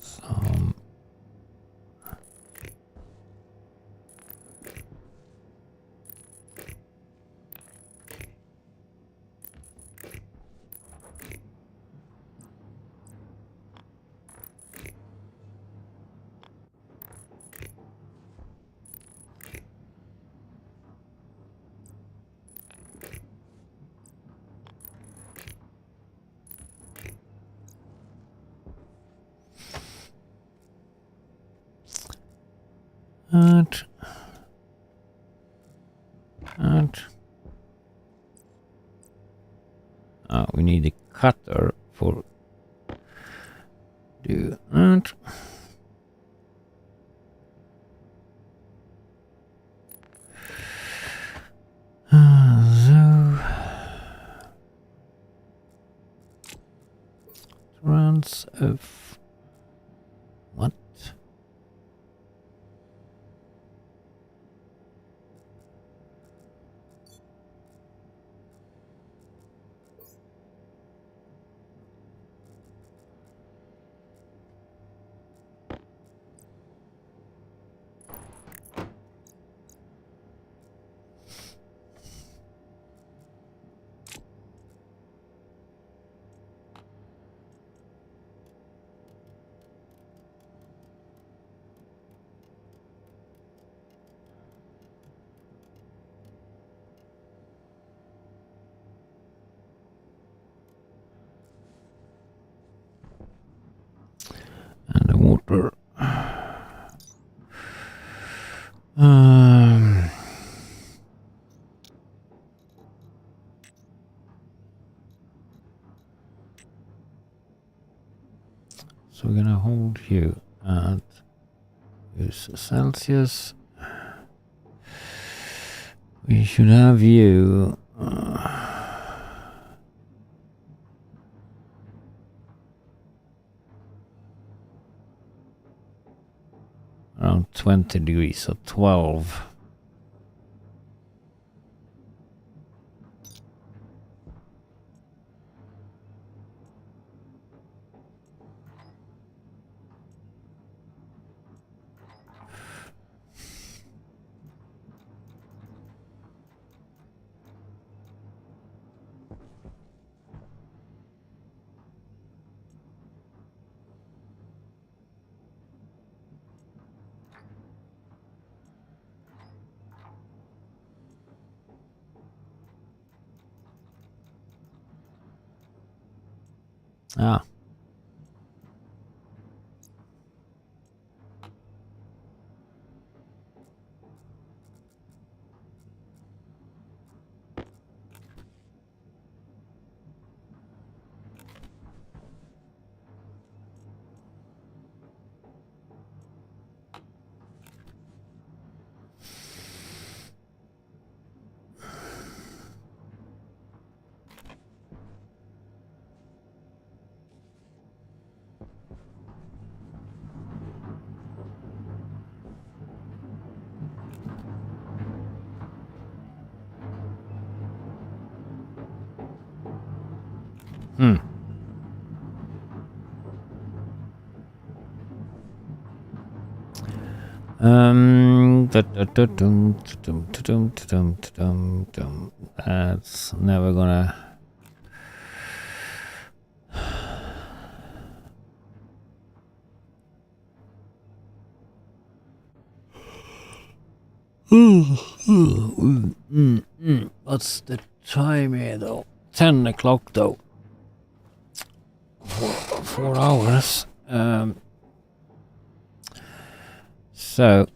Some and we need a cutter for do that. So trans of what? And the water. So we're gonna hold you at use Celsius. We should have you around 20 degrees, so 12. Ah. Hmm. That's never gonna. What's the time here though? 10 o'clock though. 4 hours. So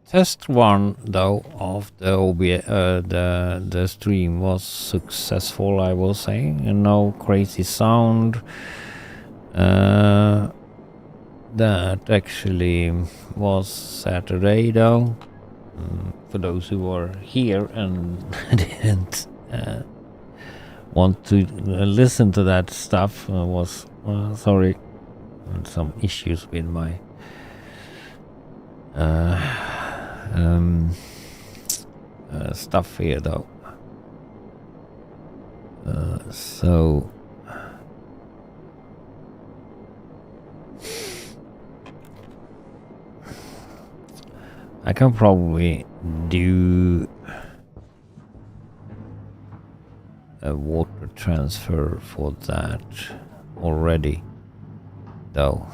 test one though of the the stream was successful, I will say, and no crazy sound. That actually was Saturday though. For those who were here and didn't want to listen to that stuff, was sorry, some issues with my stuff here though. So I can probably do a water transfer for that already though.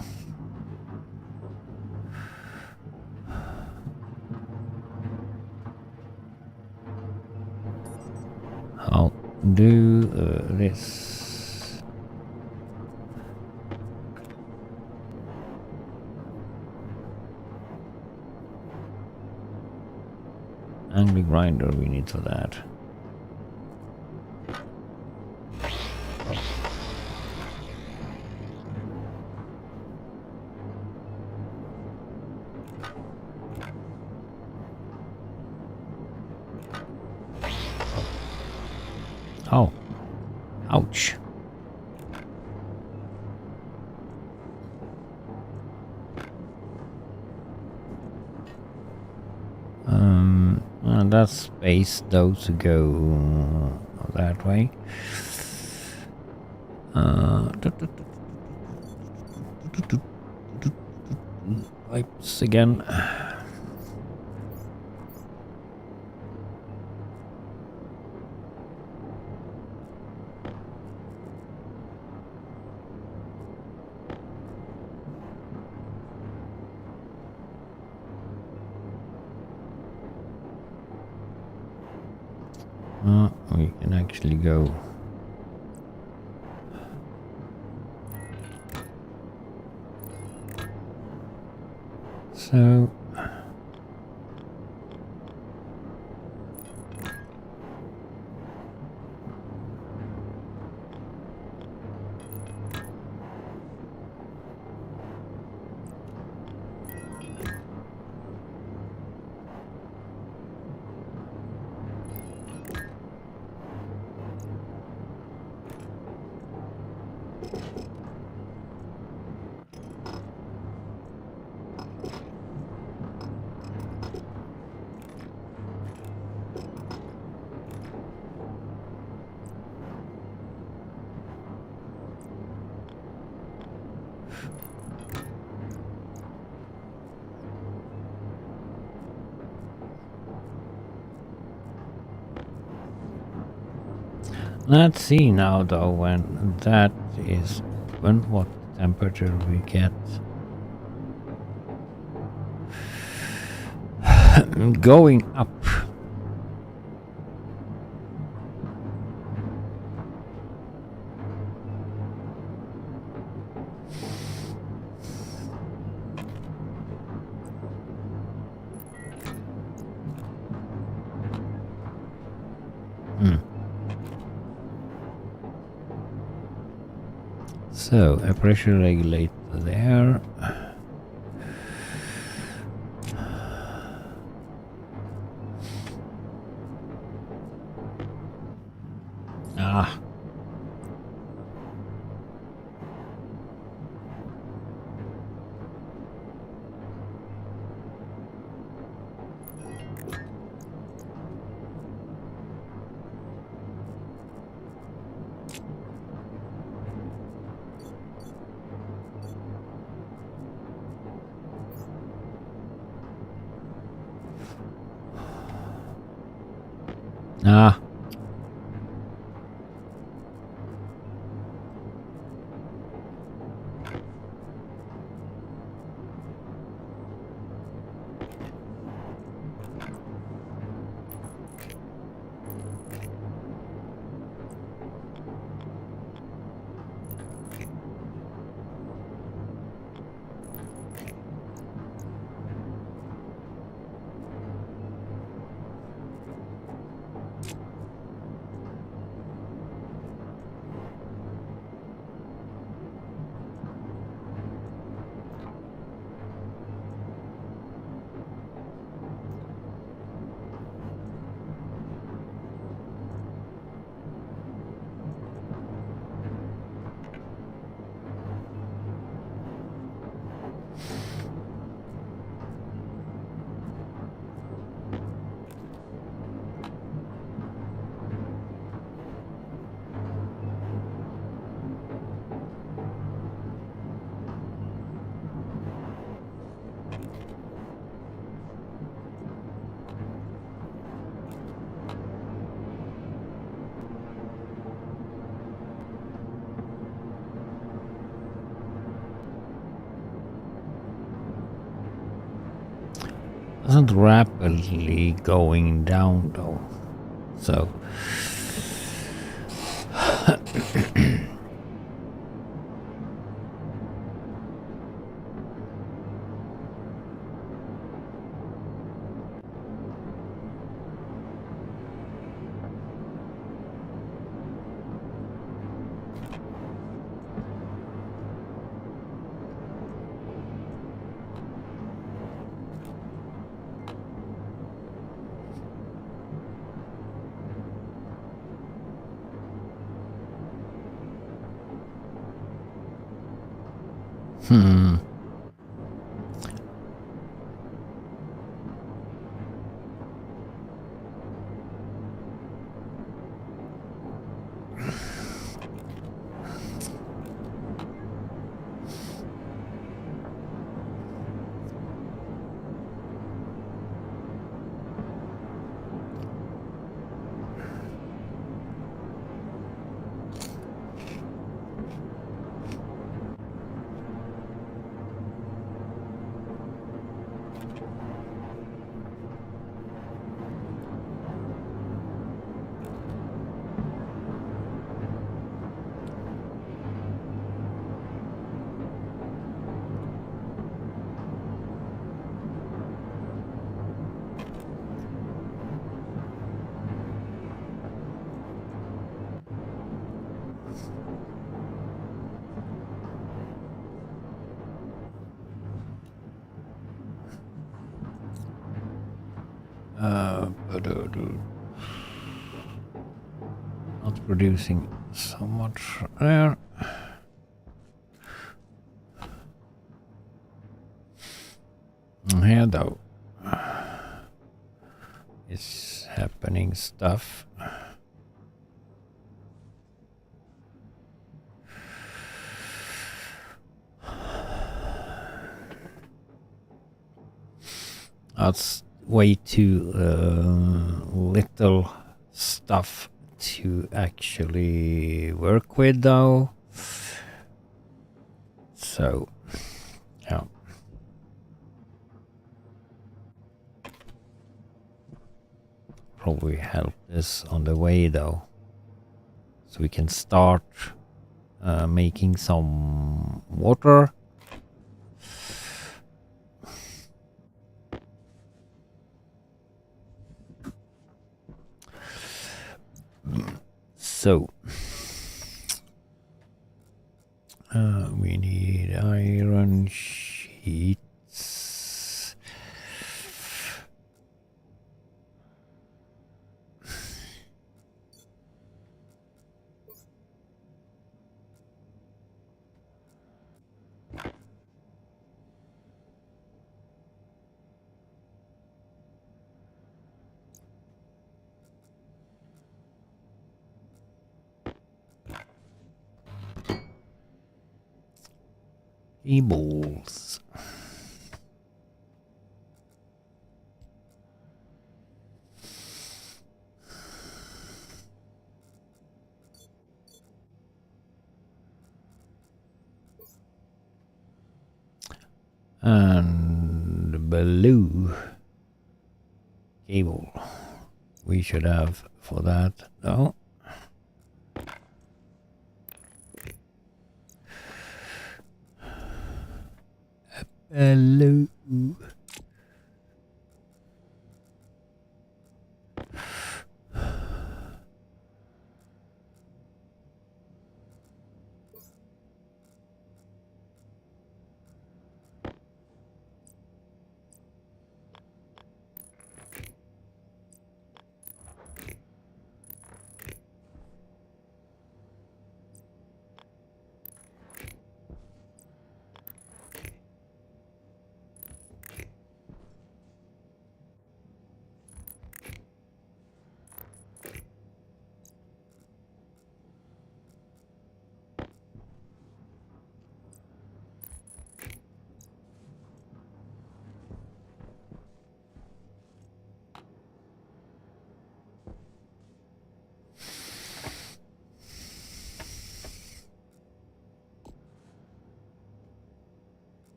I'll do this. Angry grinder we need for that. Oh, ouch. And that's space though to go that way. Pipes again. We can actually go. So let's see now though when that is open, what temperature we get. Going up. So a pressure regulator there. Ah. Ah. Wasn't rapidly going down though. So not producing so much there. Here though is happening stuff. That's way too little stuff to actually work with though. So, yeah. Probably help this on the way though. So we can start making some water. So we need iron sheets. Cables. And blue cable we should have for that though. Blue.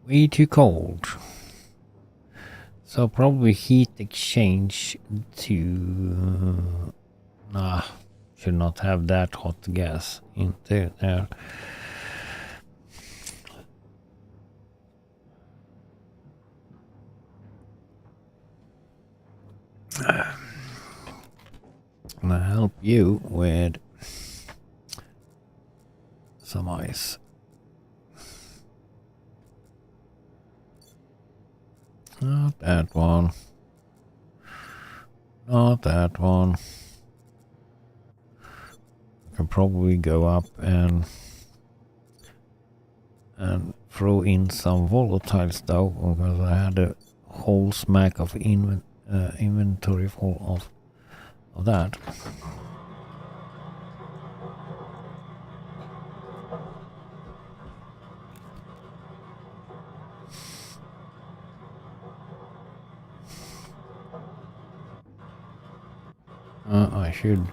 way too cold. So probably heat exchange to... Nah, should not have that hot gas into there. I'm gonna help you with some ice. Not that one. Not that one. I can probably go up and throw in some volatile stuff because I had a whole smack of inventory full of that. I should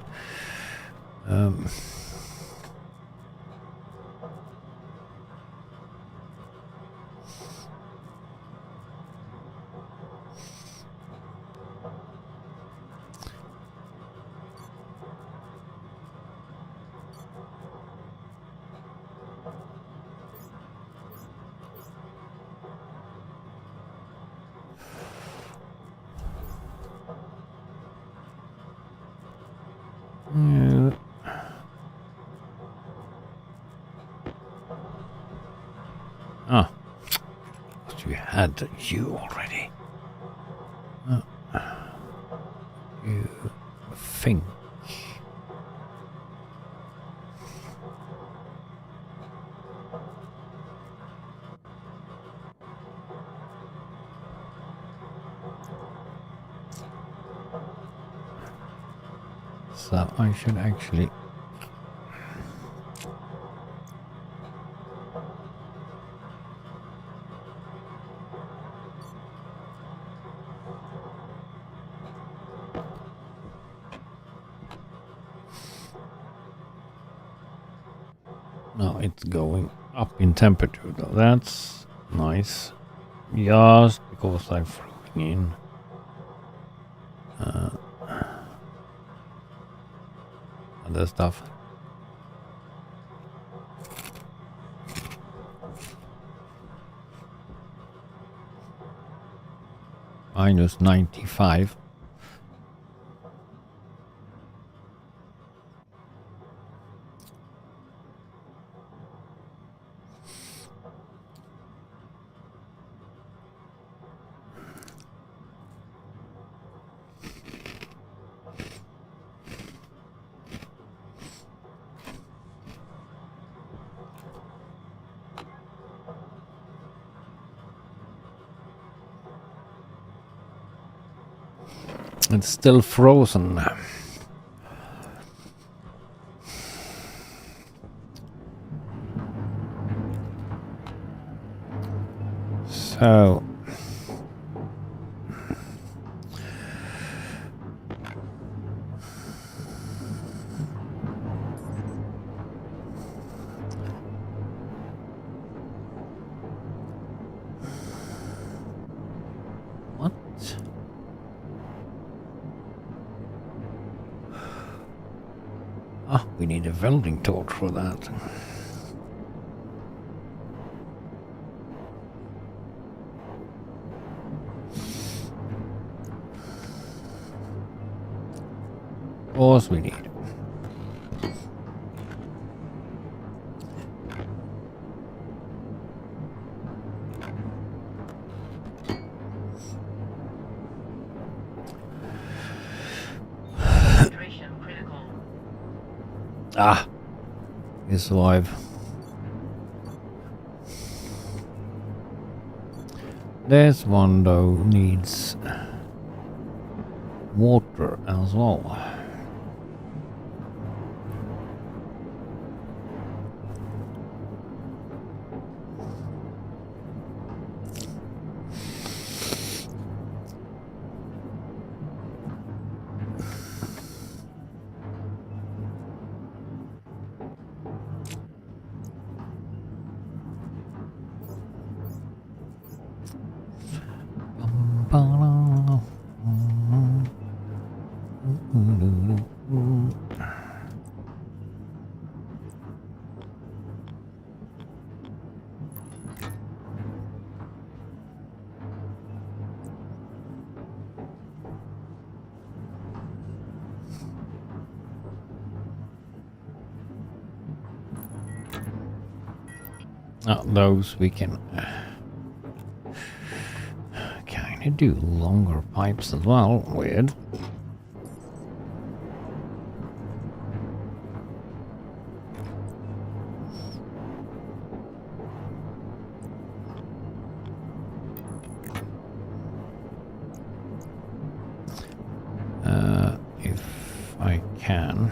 ah, but you had you already. You think. So I should actually no, it's going up in temperature though. That's nice. Just because I'm throwing in other stuff. Minus 95. It's still frozen. So what? Ah, we need a welding torch for that. Of course we need. Hydration critical. Ah, you survive. This one though needs water as well. Those we can kind of do longer pipes as well with. If I can.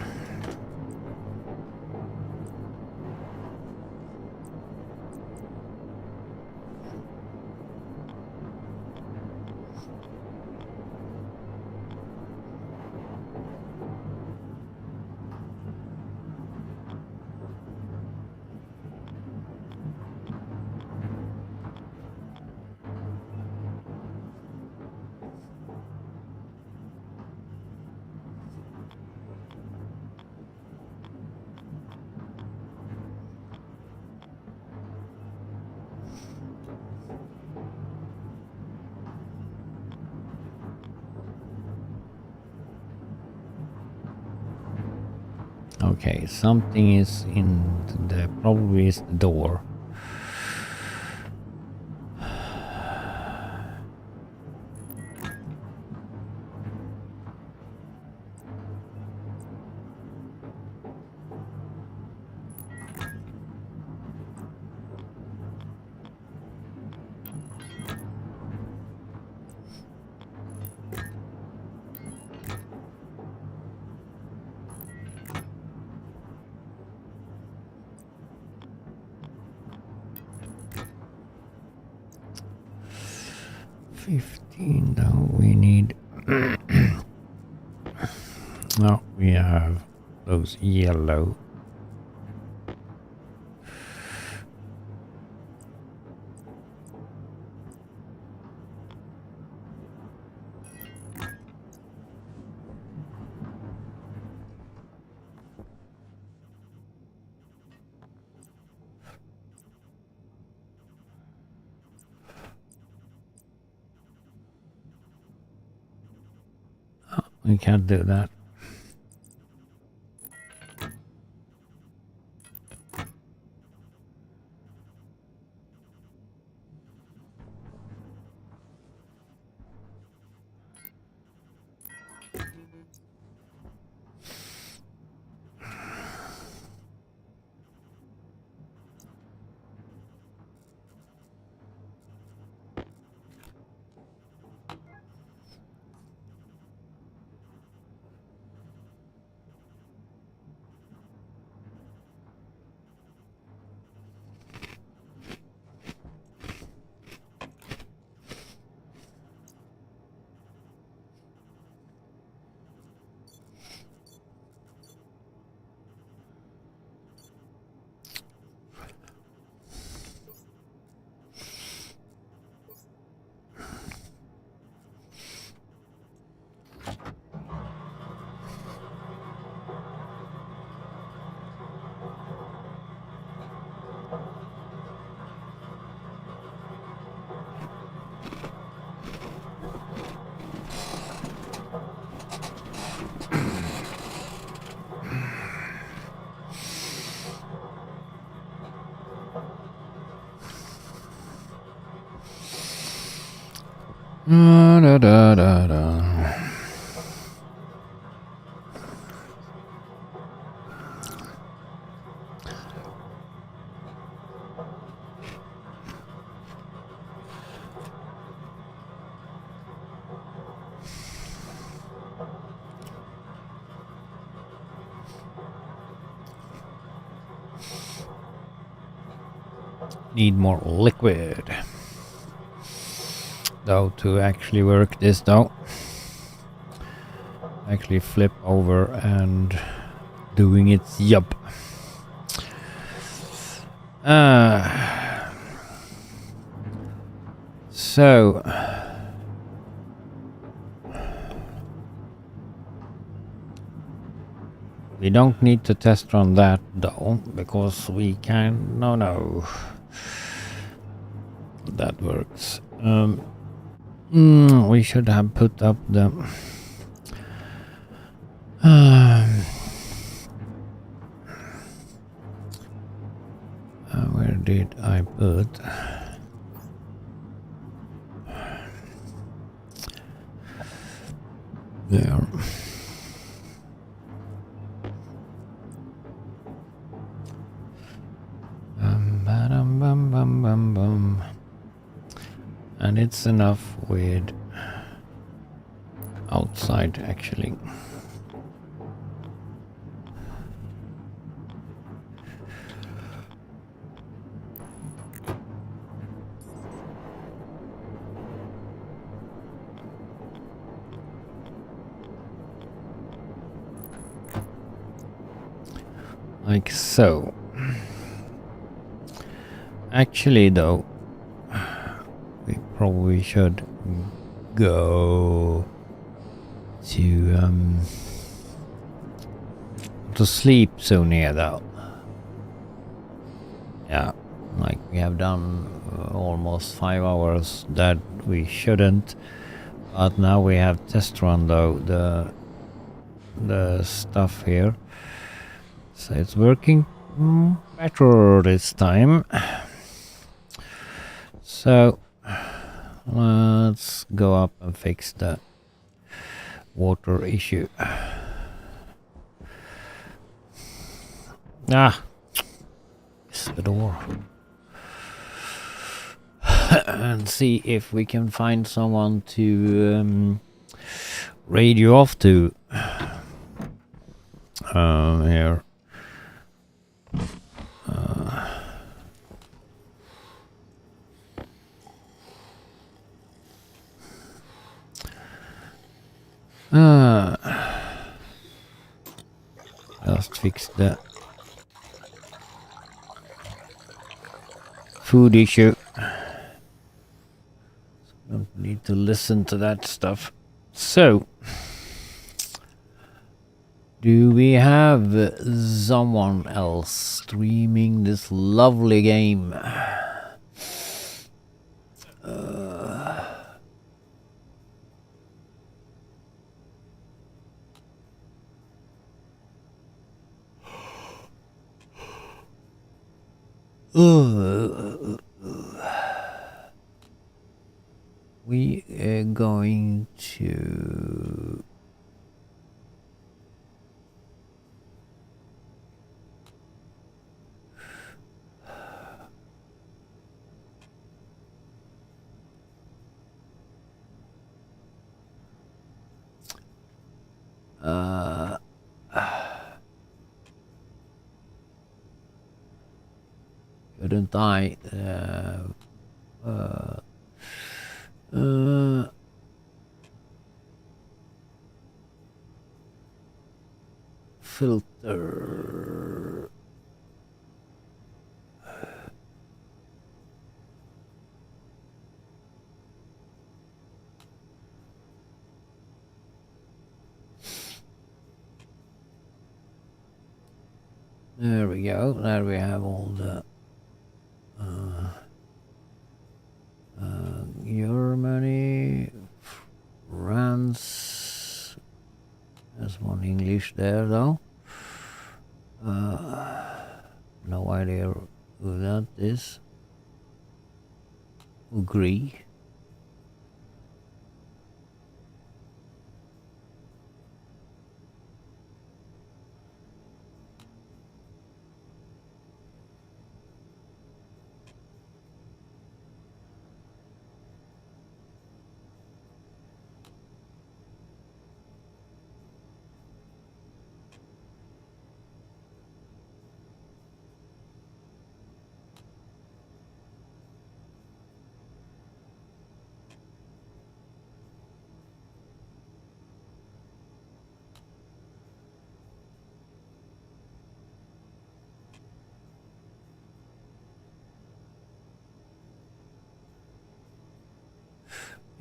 Okay, something is in the, probably is the door. Now we need now we have those yellow. We can't do that. Da, da, da, da. Need more liquid. Though to actually work this though. Actually flip over and doing its job. So We don't need to test run that though, because we can. No. That works. We should have put up the. Where did I put? There. Bum. And it's enough with outside actually. Like so. Actually though, we probably should go to sleep so near though. Yeah, like we have done almost 5 hours that we shouldn't, but now we have test run though the stuff here, so it's working better this time. So let's go up and fix the water issue. It's the door. And see if we can find someone to radio off to here. Just fix the food issue. Don't need to listen to that stuff. So, do we have someone else streaming this lovely game? We are going to couldn't I filter there we go. There we have all the Germany, France. There's one English there though. No idea who that is. Agree.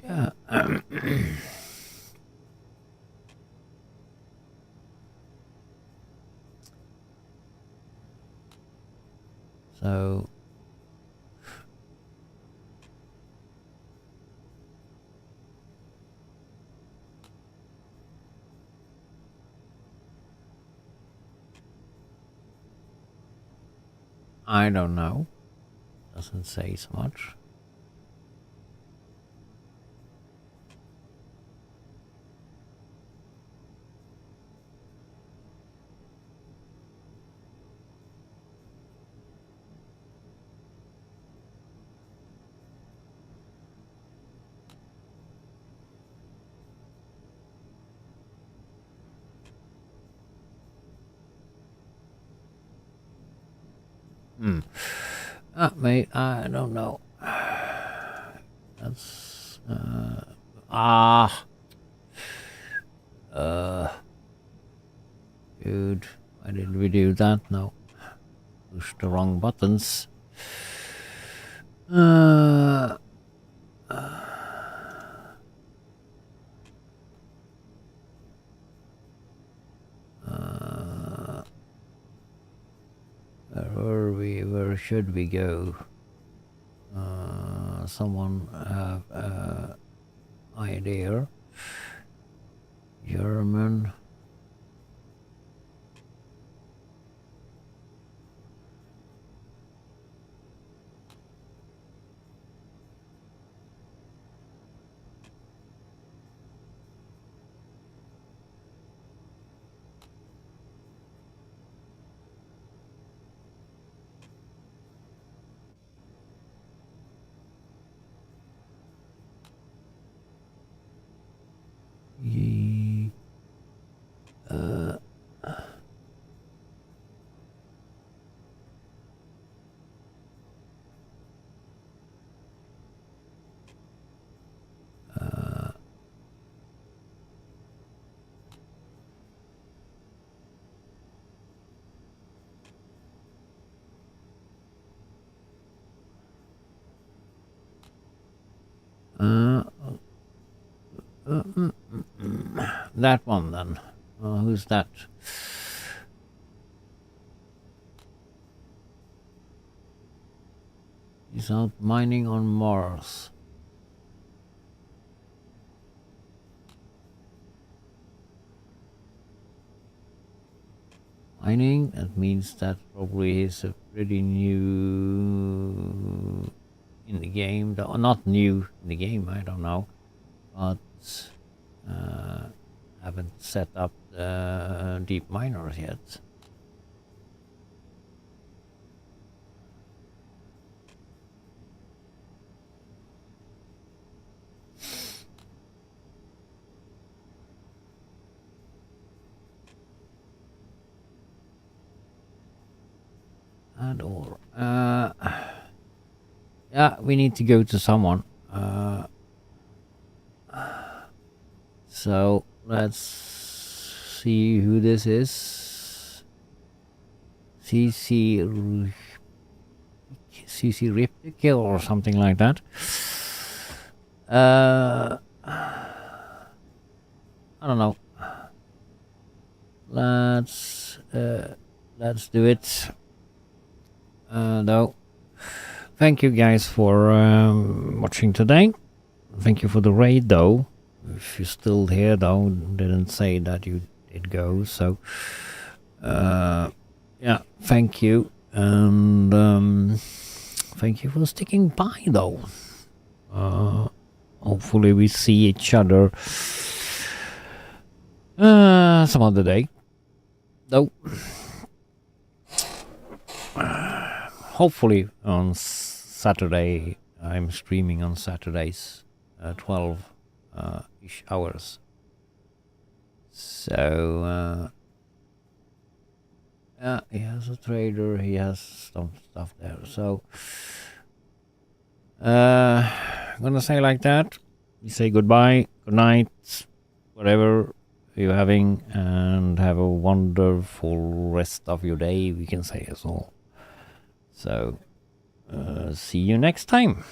Yeah. So I don't know. Doesn't say so much. Mate, I don't know. That's dude, why did we do that? No, push the wrong buttons. Where were we? Where should we go? Someone have idea? German. That one then. Who's that? He's out mining on Mars. Mining, that means that probably he's a pretty new in the game. Not new in the game, I don't know. But haven't set up the deep miners yet. And or yeah, we need to go to someone. So let's see who this is. CC Riptic or something like that. I don't know. Let's do it. Though. Thank you guys for watching today. Thank you for the raid though. If you're still here though, didn't say that you did go, so yeah, thank you. And thank you for sticking by though. Hopefully we see each other some other day though. Hopefully on Saturday. I'm streaming on Saturdays 12 ish hours. So yeah, he has a trader, he has some stuff there. So I'm gonna say like that. We say goodbye, good night, whatever you're having, and have a wonderful rest of your day, we can say as well. So see you next time.